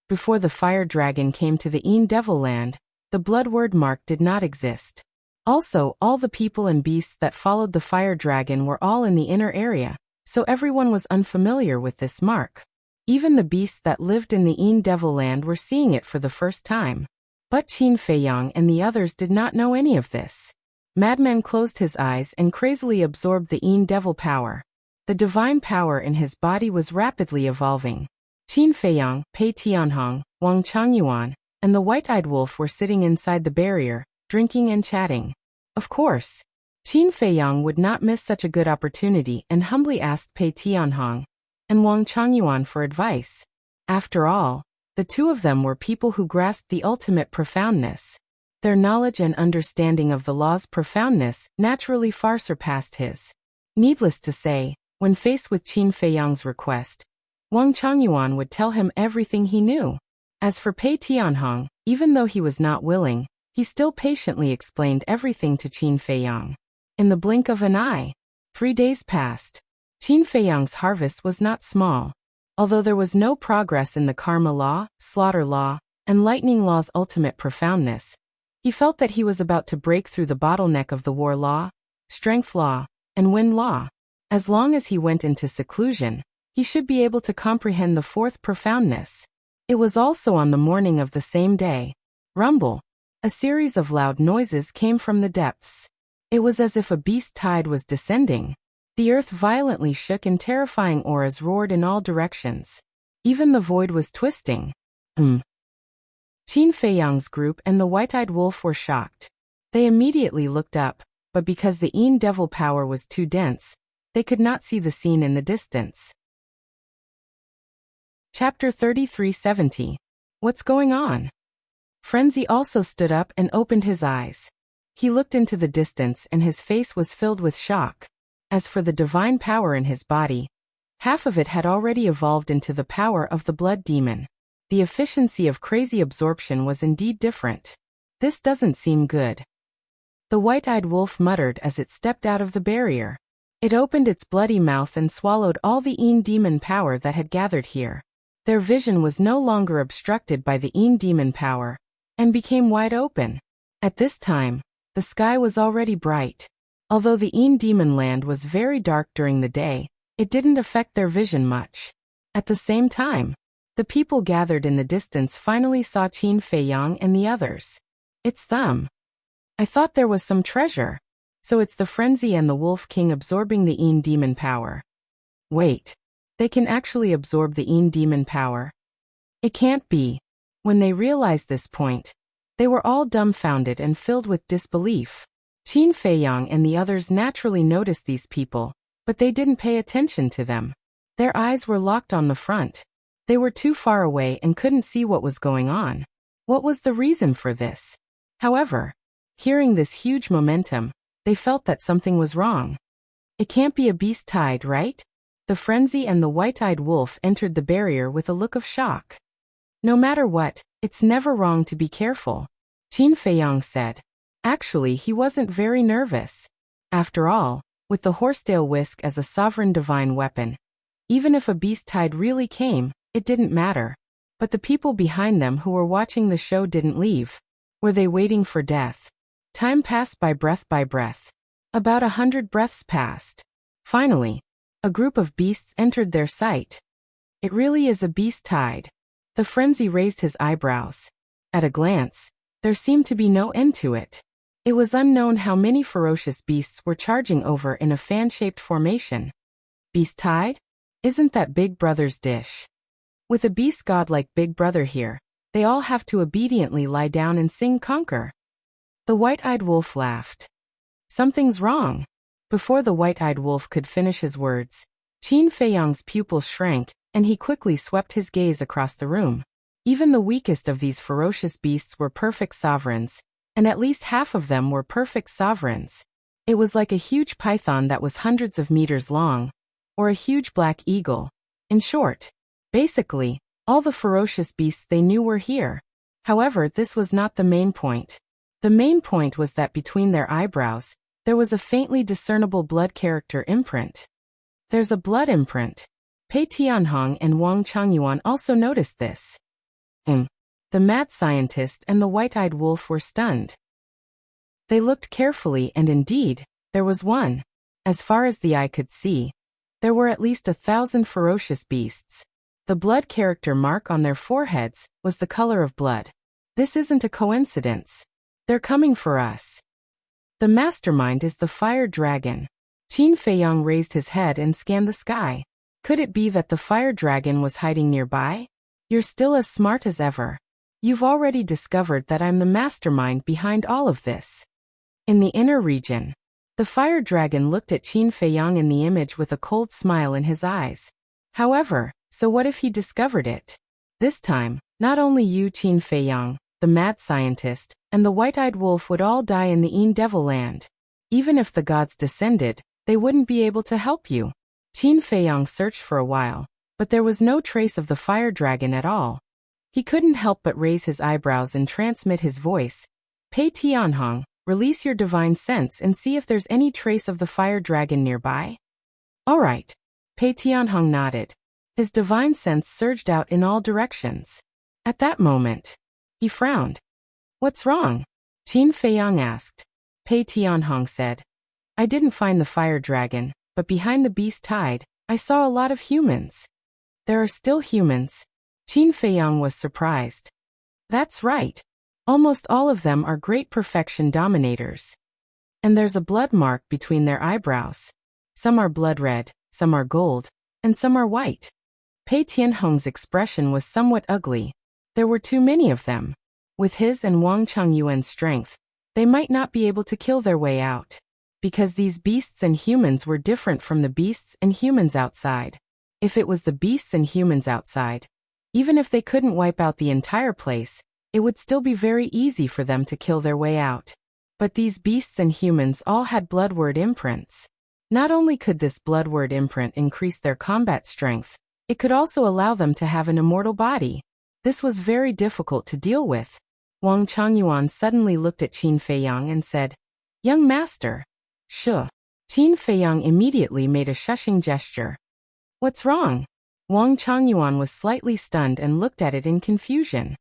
Before the fire dragon came to the Een Devil land, the blood word mark did not exist. Also, all the people and beasts that followed the fire dragon were all in the inner area, so everyone was unfamiliar with this mark. Even the beasts that lived in the Een Devil land were seeing it for the first time. But Qin Feiyang and the others did not know any of this. Madman closed his eyes and crazily absorbed the Een Devil power. The divine power in his body was rapidly evolving. Qin Feiyang, Pei Tianhong, Wang Changyuan, and the white-eyed wolf were sitting inside the barrier, drinking and chatting. Of course, Qin Feiyang would not miss such a good opportunity and humbly asked Pei Tianhong and Wang Changyuan for advice. After all, the two of them were people who grasped the ultimate profoundness. Their knowledge and understanding of the law's profoundness naturally far surpassed his. Needless to say, when faced with Qin Feiyang's request, Wang Changyuan would tell him everything he knew. As for Pei Tianhong, even though he was not willing, he still patiently explained everything to Qin Feiyang. In the blink of an eye, 3 days passed. Qin Feiyang's harvest was not small. Although there was no progress in the karma law, slaughter law, and lightning law's ultimate profoundness, he felt that he was about to break through the bottleneck of the war law, strength law, and wind law. As long as he went into seclusion, he should be able to comprehend the fourth profoundness. It was also on the morning of the same day. Rumble. A series of loud noises came from the depths. It was as if a beast tide was descending. The earth violently shook and terrifying auras roared in all directions. Even the void was twisting. Qin Feiyang's group and the white-eyed wolf were shocked. They immediately looked up, but because the Een Devil power was too dense, they could not see the scene in the distance. Chapter 3370. What's going on? Frenzy also stood up and opened his eyes. He looked into the distance and his face was filled with shock. As for the divine power in his body, half of it had already evolved into the power of the blood demon. The efficiency of crazy absorption was indeed different. This doesn't seem good. The white-eyed wolf muttered as it stepped out of the barrier. It opened its bloody mouth and swallowed all the Een demon power that had gathered here. Their vision was no longer obstructed by the Een demon power, and became wide open. At this time, the sky was already bright. Although the Een demon land was very dark during the day, it didn't affect their vision much. At the same time, the people gathered in the distance finally saw Qin Feiyang and the others. It's them. I thought there was some treasure. So it's the Frenzy and the Wolf King absorbing the Een demon power. Wait. They can actually absorb the Een demon power? It can't be. When they realized this point, they were all dumbfounded and filled with disbelief. Qin Feiyang and the others naturally noticed these people, but they didn't pay attention to them. Their eyes were locked on the front. They were too far away and couldn't see what was going on. What was the reason for this? However, hearing this huge momentum, they felt that something was wrong. It can't be a beast tide, right? The Frenzy and the white-eyed wolf entered the barrier with a look of shock. No matter what, it's never wrong to be careful, Qin Feiyang said. Actually, he wasn't very nervous. After all, with the horsetail whisk as a sovereign divine weapon, even if a beast tide really came, it didn't matter. But the people behind them who were watching the show didn't leave. Were they waiting for death? Time passed by breath. About 100 breaths passed. Finally, a group of beasts entered their sight. It really is a beast tide. The frenzy raised his eyebrows. At a glance, there seemed to be no end to it. It was unknown how many ferocious beasts were charging over in a fan-shaped formation. Beast tide? Isn't that Big Brother's dish? With a beast god like Big Brother here, they all have to obediently lie down and sing conquer. The white-eyed wolf laughed. Something's wrong. Before the white-eyed wolf could finish his words, Qin Feiyang's pupils shrank, and he quickly swept his gaze across the room. Even the weakest of these ferocious beasts were perfect sovereigns, and at least half of them were perfect sovereigns. It was like a huge python that was hundreds of meters long, or a huge black eagle. In short, basically, all the ferocious beasts they knew were here. However, this was not the main point. The main point was that between their eyebrows, there was a faintly discernible blood character imprint. There's a blood imprint. Pei Tianhong and Wang Changyuan also noticed this. The mad scientist and the white-eyed wolf were stunned. They looked carefully and indeed, there was one. As far as the eye could see, there were at least 1,000 ferocious beasts. The blood character mark on their foreheads was the color of blood. This isn't a coincidence. They're coming for us. The mastermind is the fire dragon. Qin Feiyang raised his head and scanned the sky. Could it be that the fire dragon was hiding nearby? You're still as smart as ever. You've already discovered that I'm the mastermind behind all of this. In the inner region, the fire dragon looked at Qin Feiyang in the image with a cold smile in his eyes. However, so what if he discovered it? This time, not only you, Qin Feiyang, the mad scientist, and the white-eyed wolf would all die in the Een Devil Land. Even if the gods descended, they wouldn't be able to help you. Qin Feiyang searched for a while, but there was no trace of the fire dragon at all. He couldn't help but raise his eyebrows and transmit his voice. Pei Tianhong, release your divine sense and see if there's any trace of the fire dragon nearby. All right. Pei Tianhong nodded. His divine sense surged out in all directions. At that moment, he frowned. What's wrong? Qin Feiyang asked. Pei Tianhong said. I didn't find the fire dragon, but behind the beast tide, I saw a lot of humans. There are still humans. Qin Feiyang was surprised. That's right. Almost all of them are great perfection dominators. And there's a blood mark between their eyebrows. Some are blood red, some are gold, and some are white. Pei Tianhong's expression was somewhat ugly. There were too many of them. With his and Wang Changyuan's strength, they might not be able to kill their way out. Because these beasts and humans were different from the beasts and humans outside. If it was the beasts and humans outside, even if they couldn't wipe out the entire place, it would still be very easy for them to kill their way out. But these beasts and humans all had bloodword imprints. Not only could this bloodword imprint increase their combat strength, it could also allow them to have an immortal body. This was very difficult to deal with. Wang Changyuan suddenly looked at Qin Feiyang and said, Young master. Shuh. Qin Feiyang immediately made a shushing gesture. What's wrong? Wang Changyuan was slightly stunned and looked at it in confusion.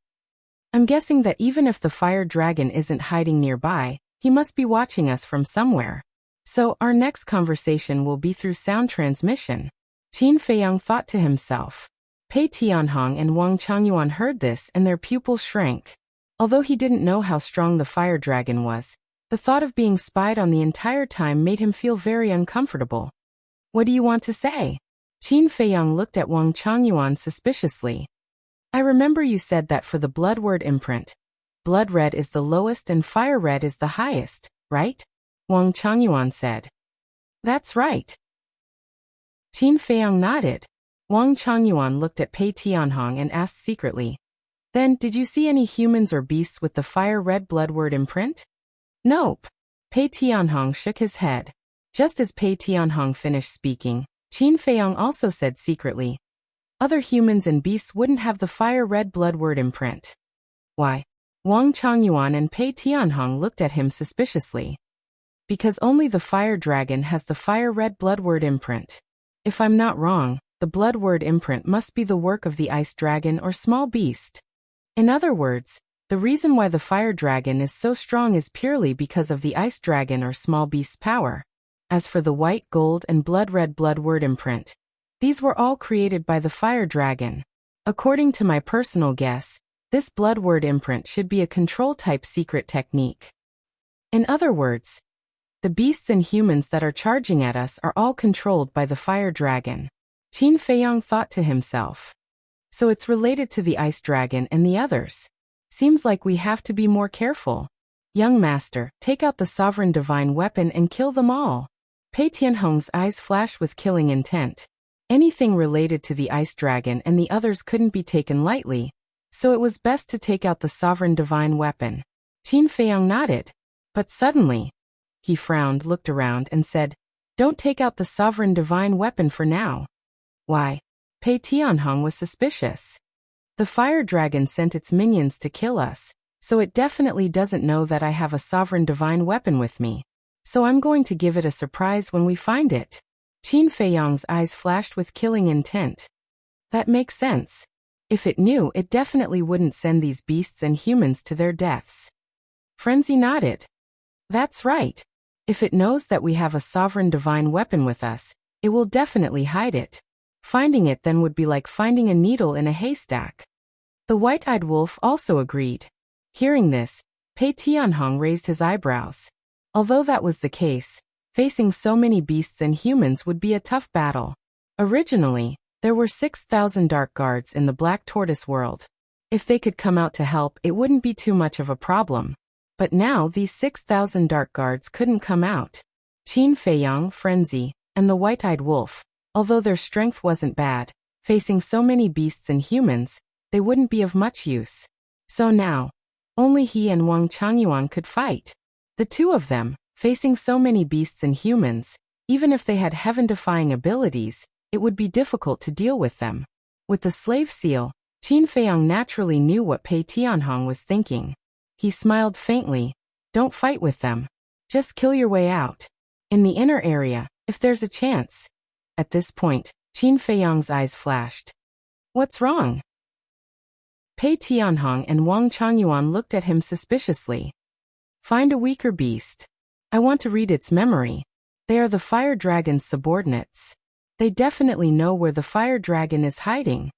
I'm guessing that even if the fire dragon isn't hiding nearby, he must be watching us from somewhere. So our next conversation will be through sound transmission. Qin Feiyang thought to himself. Pei Tianhong and Wang Changyuan heard this and their pupils shrank. Although he didn't know how strong the fire dragon was, the thought of being spied on the entire time made him feel very uncomfortable. What do you want to say? Qin Feiyang looked at Wang Changyuan suspiciously. I remember you said that for the bloodword imprint, blood red is the lowest and fire red is the highest, right? Wang Changyuan said. That's right. Qin Feiyang nodded. Wang Changyuan looked at Pei Tianhong and asked secretly. Then, did you see any humans or beasts with the fire red bloodword imprint? Nope. Pei Tianhong shook his head. Just as Pei Tianhong finished speaking, Qin Feiyang also said secretly, other humans and beasts wouldn't have the fire red bloodword imprint. Why? Wang Changyuan and Pei Tianhong looked at him suspiciously. Because only the fire dragon has the fire red bloodword imprint. If I'm not wrong, the blood word imprint must be the work of the ice dragon or small beast. In other words, the reason why the fire dragon is so strong is purely because of the ice dragon or small beast's power. As for the white, gold, and blood red blood word imprint, these were all created by the fire dragon. According to my personal guess, this blood word imprint should be a control-type secret technique. In other words, the beasts and humans that are charging at us are all controlled by the fire dragon. Qin Feiyang thought to himself. So it's related to the ice dragon and the others. Seems like we have to be more careful. Young master, take out the sovereign divine weapon and kill them all. Pei Tianhong's eyes flashed with killing intent. Anything related to the ice dragon and the others couldn't be taken lightly, so it was best to take out the sovereign divine weapon. Qin Feiyang nodded. But suddenly, he frowned, looked around, and said, "Don't take out the sovereign divine weapon for now." Why? Pei Tianhong was suspicious. The fire dragon sent its minions to kill us, so it definitely doesn't know that I have a sovereign divine weapon with me. So I'm going to give it a surprise when we find it. Qin Feiyang's eyes flashed with killing intent. That makes sense. If it knew, it definitely wouldn't send these beasts and humans to their deaths. Frenzy nodded. That's right. If it knows that we have a sovereign divine weapon with us, it will definitely hide it. Finding it then would be like finding a needle in a haystack. The white-eyed wolf also agreed. Hearing this, Pei Tianhong raised his eyebrows. Although that was the case, facing so many beasts and humans would be a tough battle. Originally, there were 6,000 dark guards in the Black Tortoise world. If they could come out to help, it wouldn't be too much of a problem. But now these 6,000 dark guards couldn't come out. Qin Feiyang, Frenzy, and the white-eyed wolf, although their strength wasn't bad, facing so many beasts and humans, they wouldn't be of much use. So now, only he and Wang Changyuan could fight. The two of them, facing so many beasts and humans, even if they had heaven-defying abilities, it would be difficult to deal with them. With the slave seal, Qin Feiyang naturally knew what Pei Tianhong was thinking. He smiled faintly. Don't fight with them. Just kill your way out. In the inner area, if there's a chance. At this point, Qin Feiyang's eyes flashed. What's wrong? Pei Tianhong and Wang Changyuan looked at him suspiciously. Find a weaker beast. I want to read its memory. They are the fire dragon's subordinates. They definitely know where the fire dragon is hiding.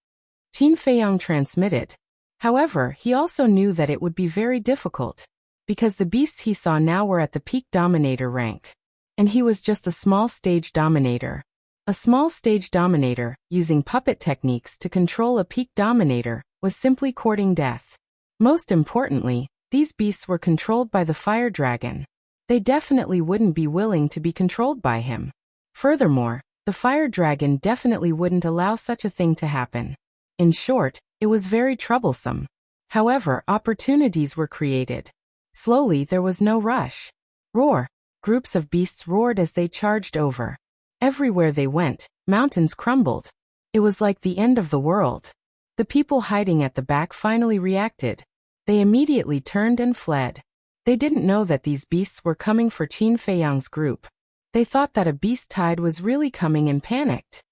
Qin Feiyang transmitted. However, he also knew that it would be very difficult, because the beasts he saw now were at the peak dominator rank. And he was just a small stage dominator. A small stage dominator, using puppet techniques to control a peak dominator, was simply courting death. Most importantly, these beasts were controlled by the fire dragon. They definitely wouldn't be willing to be controlled by him. Furthermore, the fire dragon definitely wouldn't allow such a thing to happen. In short, it was very troublesome. However, opportunities were created. Slowly, there was no rush. Roar! Groups of beasts roared as they charged over. Everywhere they went, mountains crumbled. It was like the end of the world. The people hiding at the back finally reacted. They immediately turned and fled. They didn't know that these beasts were coming for Qin Feiyang's group. They thought that a beast tide was really coming and panicked.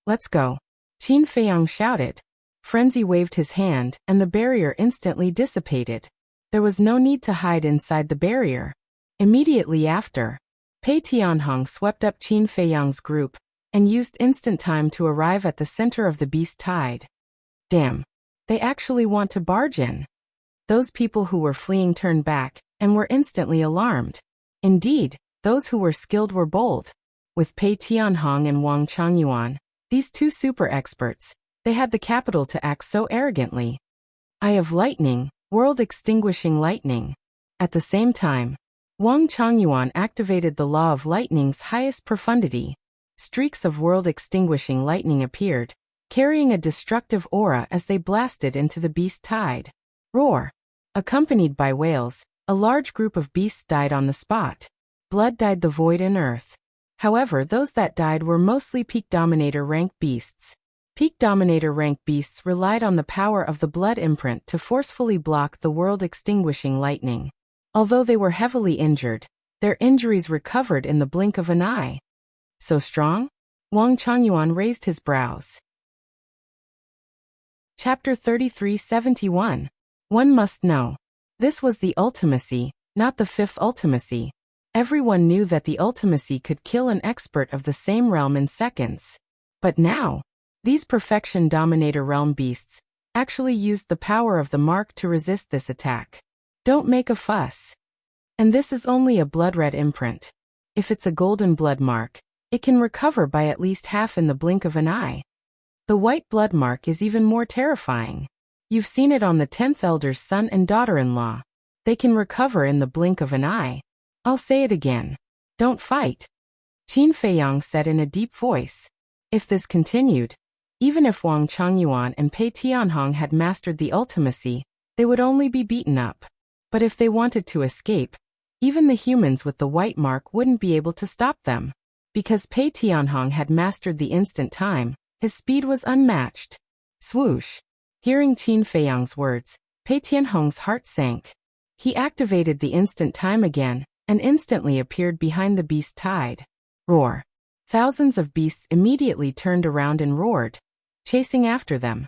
Let's go. Qin Feiyang shouted. Frenzy waved his hand, and the barrier instantly dissipated. There was no need to hide inside the barrier. Immediately after, Pei Tianhong swept up Qin Feiyang's group, and used instant time to arrive at the center of the beast tide. Damn. They actually want to barge in. Those people who were fleeing turned back, and were instantly alarmed. Indeed, those who were skilled were bold. With Pei Tianhong and Wang Changyuan, these two super experts, they had the capital to act so arrogantly. Eye of Lightning, world-extinguishing lightning. At the same time, Wang Changyuan activated the law of lightning's highest profundity. Streaks of world-extinguishing lightning appeared, carrying a destructive aura as they blasted into the beast tide. Roar! Accompanied by wails, a large group of beasts died on the spot. Blood dyed the void in earth. However, those that died were mostly Peak Dominator rank beasts. Peak Dominator rank beasts relied on the power of the blood imprint to forcefully block the world-extinguishing lightning. Although they were heavily injured, their injuries recovered in the blink of an eye. So strong? Wang Changyuan raised his brows. Chapter 3371. One must know. This was the ultimacy, not the fifth ultimacy. Everyone knew that the ultimacy could kill an expert of the same realm in seconds. But now, these Perfection Dominator realm beasts actually used the power of the mark to resist this attack. Don't make a fuss. And this is only a blood-red imprint. If it's a golden blood mark, it can recover by at least half in the blink of an eye. The white blood mark is even more terrifying. You've seen it on the 10th elder's son and daughter-in-law. They can recover in the blink of an eye. I'll say it again. Don't fight. Qin Feiyang said in a deep voice. If this continued, even if Wang Changyuan and Pei Tianhong had mastered the ultimacy, they would only be beaten up. But if they wanted to escape, even the humans with the white mark wouldn't be able to stop them. Because Pei Tianhong had mastered the instant time, his speed was unmatched. Swoosh. Hearing Qin Feiyang's words, Pei Tianhong's heart sank. He activated the instant time again, and instantly appeared behind the beast tide. Roar. Thousands of beasts immediately turned around and roared, chasing after them.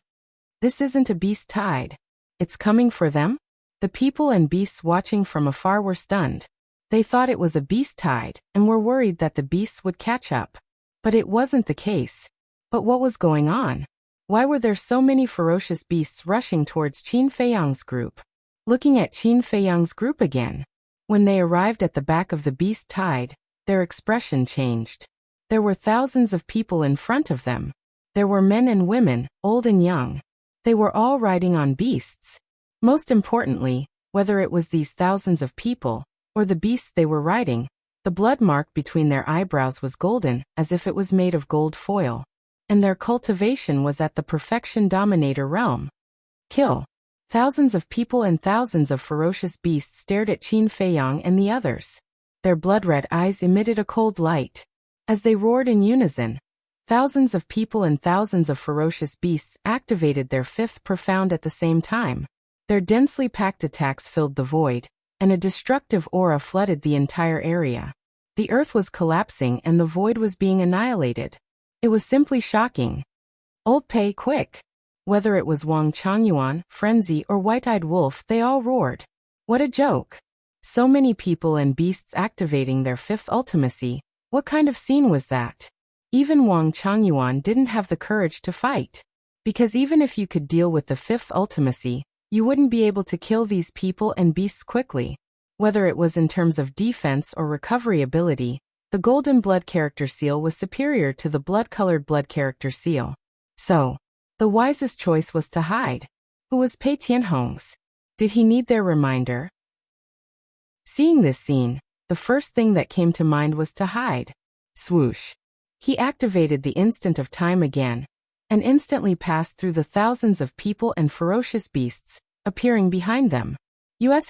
This isn't a beast tide. It's coming for them? The people and beasts watching from afar were stunned. They thought it was a beast tide, and were worried that the beasts would catch up. But it wasn't the case. But what was going on? Why were there so many ferocious beasts rushing towards Qin Feiyang's group? Looking at Qin Feiyang's group again. When they arrived at the back of the beast tide, their expression changed. There were thousands of people in front of them. There were men and women, old and young. They were all riding on beasts. Most importantly, whether it was these thousands of people, or the beasts they were riding, the blood mark between their eyebrows was golden, as if it was made of gold foil. And their cultivation was at the Perfection Dominator realm. Kill. Thousands of people and thousands of ferocious beasts stared at Qin Feiyang and the others. Their blood-red eyes emitted a cold light. As they roared in unison, thousands of people and thousands of ferocious beasts activated their fifth profound at the same time. Their densely packed attacks filled the void, and a destructive aura flooded the entire area. The earth was collapsing and the void was being annihilated. It was simply shocking. Old Pei, quick! Whether it was Wang Changyuan, Frenzy, or White-Eyed Wolf, they all roared. What a joke! So many people and beasts activating their fifth ultimacy. What kind of scene was that? Even Wang Changyuan didn't have the courage to fight. Because even if you could deal with the fifth ultimacy, you wouldn't be able to kill these people and beasts quickly. Whether it was in terms of defense or recovery ability, the golden blood character seal was superior to the blood-colored blood character seal. So, the wisest choice was to hide. Who was Pei Tianhong's? Did he need their reminder? Seeing this scene, the first thing that came to mind was to hide. Swoosh. He activated the instant of time again, and instantly passed through the thousands of people and ferocious beasts, appearing behind them.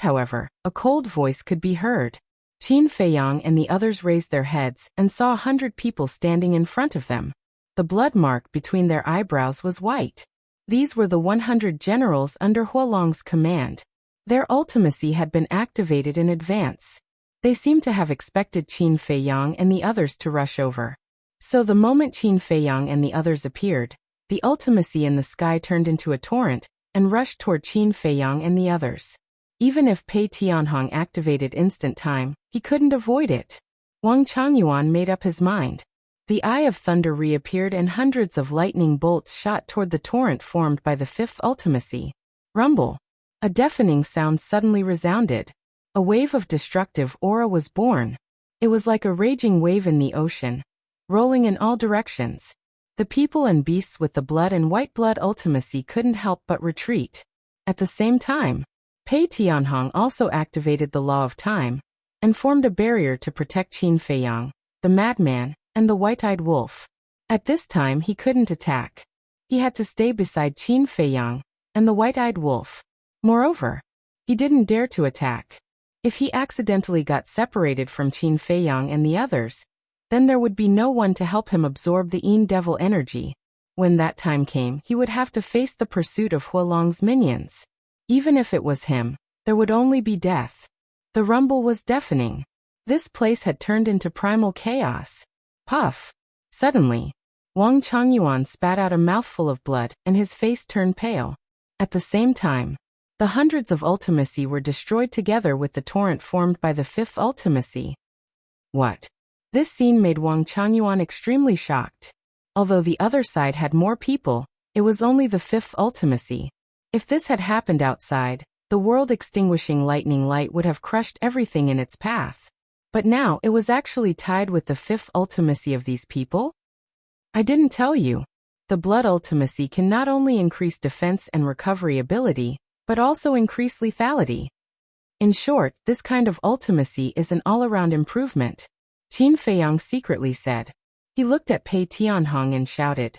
However, a cold voice could be heard. Qin Feiyang and the others raised their heads and saw 100 people standing in front of them. The blood mark between their eyebrows was white. These were the 100 generals under Huolong's command. Their ultimacy had been activated in advance. They seemed to have expected Qin Feiyang and the others to rush over. So the moment Qin Feiyang and the others appeared, the ultimacy in the sky turned into a torrent and rushed toward Qin Feiyang and the others. Even if Pei Tianhong activated instant time, he couldn't avoid it. Wang Changyuan made up his mind. The Eye of Thunder reappeared and hundreds of lightning bolts shot toward the torrent formed by the fifth ultimacy. Rumble. A deafening sound suddenly resounded. A wave of destructive aura was born. It was like a raging wave in the ocean, rolling in all directions. The people and beasts with the blood and white blood ultimacy couldn't help but retreat. At the same time, Pei Tianhong also activated the law of time, and formed a barrier to protect Qin Feiyang, the madman, and the white-eyed wolf. At this time he couldn't attack. He had to stay beside Qin Feiyang, and the white-eyed wolf. Moreover, he didn't dare to attack. If he accidentally got separated from Qin Feiyang and the others, then there would be no one to help him absorb the Yin Devil energy. When that time came, he would have to face the pursuit of Huolong's minions. Even if it was him, there would only be death. The rumble was deafening. This place had turned into primal chaos. Puff. Suddenly, Wang Changyuan spat out a mouthful of blood, and his face turned pale. At the same time, the hundreds of ultimacy were destroyed together with the torrent formed by the fifth ultimacy. What? This scene made Wang Changyuan extremely shocked. Although the other side had more people, it was only the fifth ultimacy. If this had happened outside, the world-extinguishing lightning light would have crushed everything in its path. But now it was actually tied with the fifth ultimacy of these people? I didn't tell you. The blood ultimacy can not only increase defense and recovery ability, but also increase lethality. In short, this kind of ultimacy is an all-around improvement, Qin Feiyang secretly said. He looked at Pei Tianhong and shouted,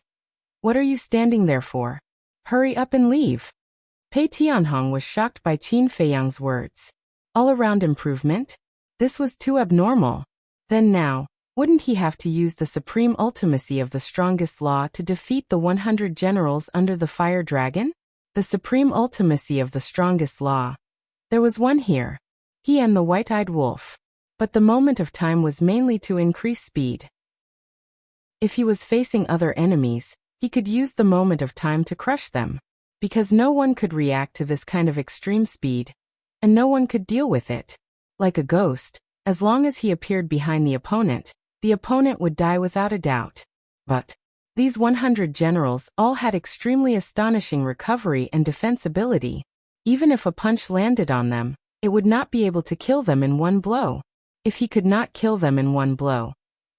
"What are you standing there for? Hurry up and leave." Pei Tianhong was shocked by Qin Feiyang's words. All-around improvement? This was too abnormal. Then now, wouldn't he have to use the supreme ultimacy of the strongest law to defeat the 100 generals under the fire dragon? The supreme ultimacy of the strongest law. There was one here. He and the white-eyed wolf. But the moment of time was mainly to increase speed. If he was facing other enemies, he could use the moment of time to crush them. Because no one could react to this kind of extreme speed, and no one could deal with it. Like a ghost, as long as he appeared behind the opponent would die without a doubt. But these 100 generals all had extremely astonishing recovery and defense ability. Even if a punch landed on them, it would not be able to kill them in one blow. If he could not kill them in one blow,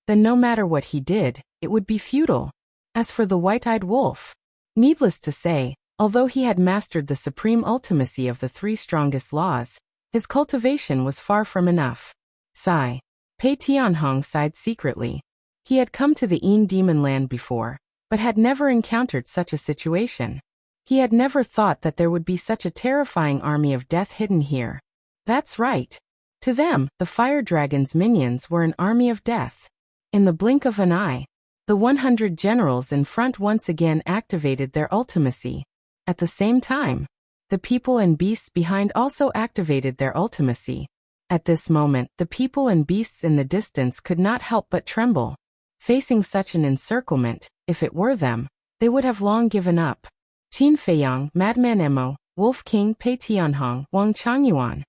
then no matter what he did, it would be futile. As for the white-eyed wolf, needless to say, although he had mastered the supreme ultimacy of the three strongest laws, his cultivation was far from enough. Sigh. Pei Tianhong sighed secretly. He had come to the Yin Demon Land before, but had never encountered such a situation. He had never thought that there would be such a terrifying army of death hidden here. That's right. To them, the fire dragon's minions were an army of death. In the blink of an eye, the 100 generals in front once again activated their ultimacy. At the same time, the people and beasts behind also activated their ultimacy. At this moment, the people and beasts in the distance could not help but tremble. Facing such an encirclement, if it were them, they would have long given up. Qin Feiyang, Madman Emo, Wolf King Pei Tianhong, Wang Changyuan.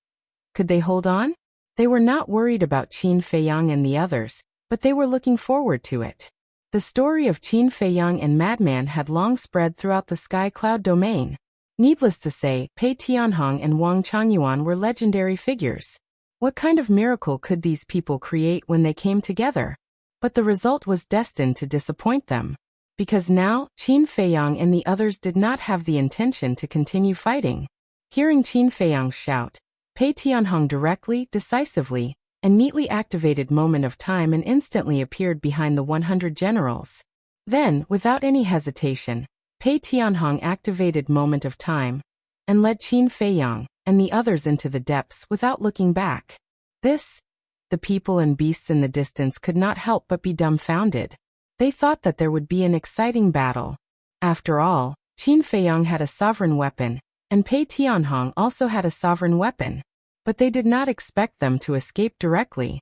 Could they hold on? They were not worried about Qin Feiyang and the others, but they were looking forward to it. The story of Qin Feiyang and Madman had long spread throughout the Sky Cloud domain. Needless to say, Pei Tianhong and Wang Changyuan were legendary figures. What kind of miracle could these people create when they came together? But the result was destined to disappoint them. Because now, Qin Feiyang and the others did not have the intention to continue fighting. Hearing Qin Feiyang's shout, Pei Tianhong directly, decisively, and neatly activated Moment of Time and instantly appeared behind the 100 generals. Then, without any hesitation, Pei Tianhong activated Moment of Time and led Qin Feiyang and the others into the depths without looking back. The people and beasts in the distance could not help but be dumbfounded. They thought that there would be an exciting battle. After all, Qin Feiyang had a sovereign weapon, and Pei Tianhong also had a sovereign weapon. But they did not expect them to escape directly.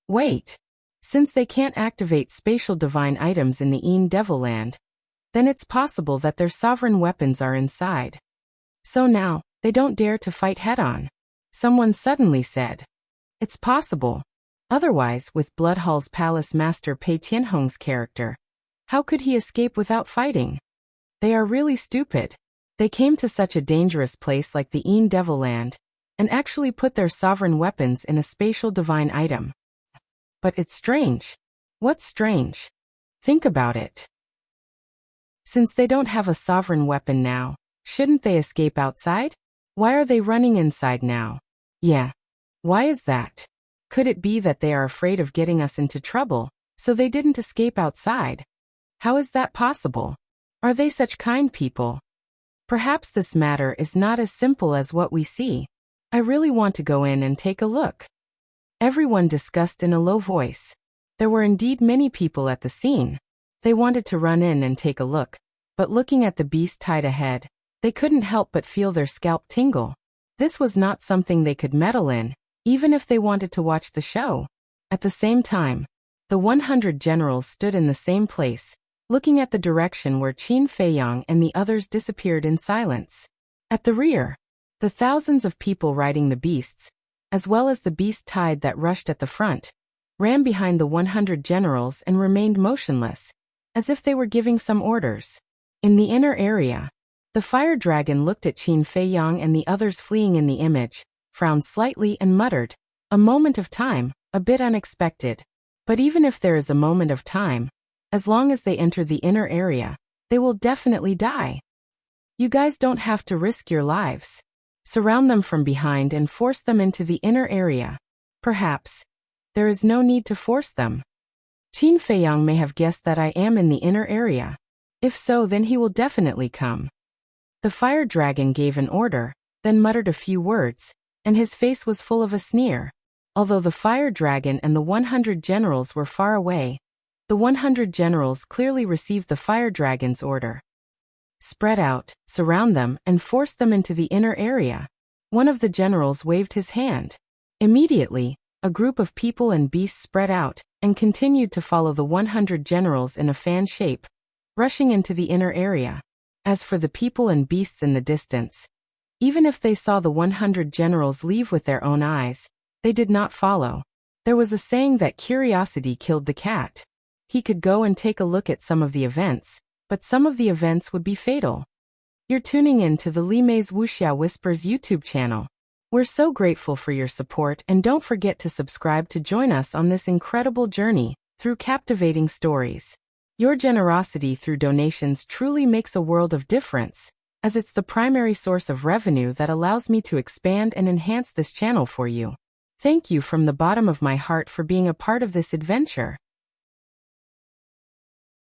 Wait. Since they can't activate spatial divine items in the Yin Devil Land, then it's possible that their sovereign weapons are inside. So now, they don't dare to fight head-on. Someone suddenly said. It's possible. Otherwise, with Bloodhall's palace master Pei Tianhong's character, how could he escape without fighting? They are really stupid. They came to such a dangerous place like the Yin Devil Land, and actually put their sovereign weapons in a spatial divine item. But it's strange. What's strange? Think about it. Since they don't have a sovereign weapon now, shouldn't they escape outside? Why are they running inside now? Yeah. Why is that? Could it be that they are afraid of getting us into trouble, so they didn't escape outside? How is that possible? Are they such kind people? Perhaps this matter is not as simple as what we see. I really want to go in and take a look. Everyone discussed in a low voice. There were indeed many people at the scene. They wanted to run in and take a look, but looking at the beast tied ahead, they couldn't help but feel their scalp tingle. This was not something they could meddle in, even if they wanted to watch the show. At the same time, the 100 generals stood in the same place, looking at the direction where Qin Feiyang and the others disappeared in silence. At the rear, the thousands of people riding the beasts, as well as the beast tide that rushed at the front, ran behind the 100 generals and remained motionless, as if they were giving some orders. In the inner area, the fire dragon looked at Qin Feiyang and the others fleeing in the image, frowned slightly and muttered, "A moment of time, a bit unexpected. But even if there is a moment of time, as long as they enter the inner area, they will definitely die. You guys don't have to risk your lives. Surround them from behind and force them into the inner area. Perhaps there is no need to force them. Qin Feiyang may have guessed that I am in the inner area. If so, then he will definitely come." The fire dragon gave an order, then muttered a few words, and his face was full of a sneer. Although the fire dragon and the 100 generals were far away, the 100 generals clearly received the fire dragon's order. "Spread out, surround them, and force them into the inner area." One of the generals waved his hand. Immediately, a group of people and beasts spread out, and continued to follow the 100 generals in a fan shape, rushing into the inner area. As for the people and beasts in the distance, even if they saw the 100 generals leave with their own eyes, they did not follow. There was a saying that curiosity killed the cat. He could go and take a look at some of the events, but some of the events would be fatal. You're tuning in to the Li Mei's Wuxia Whispers YouTube channel. We're so grateful for your support, and don't forget to subscribe to join us on this incredible journey through captivating stories. Your generosity through donations truly makes a world of difference, as it's the primary source of revenue that allows me to expand and enhance this channel for you. Thank you from the bottom of my heart for being a part of this adventure.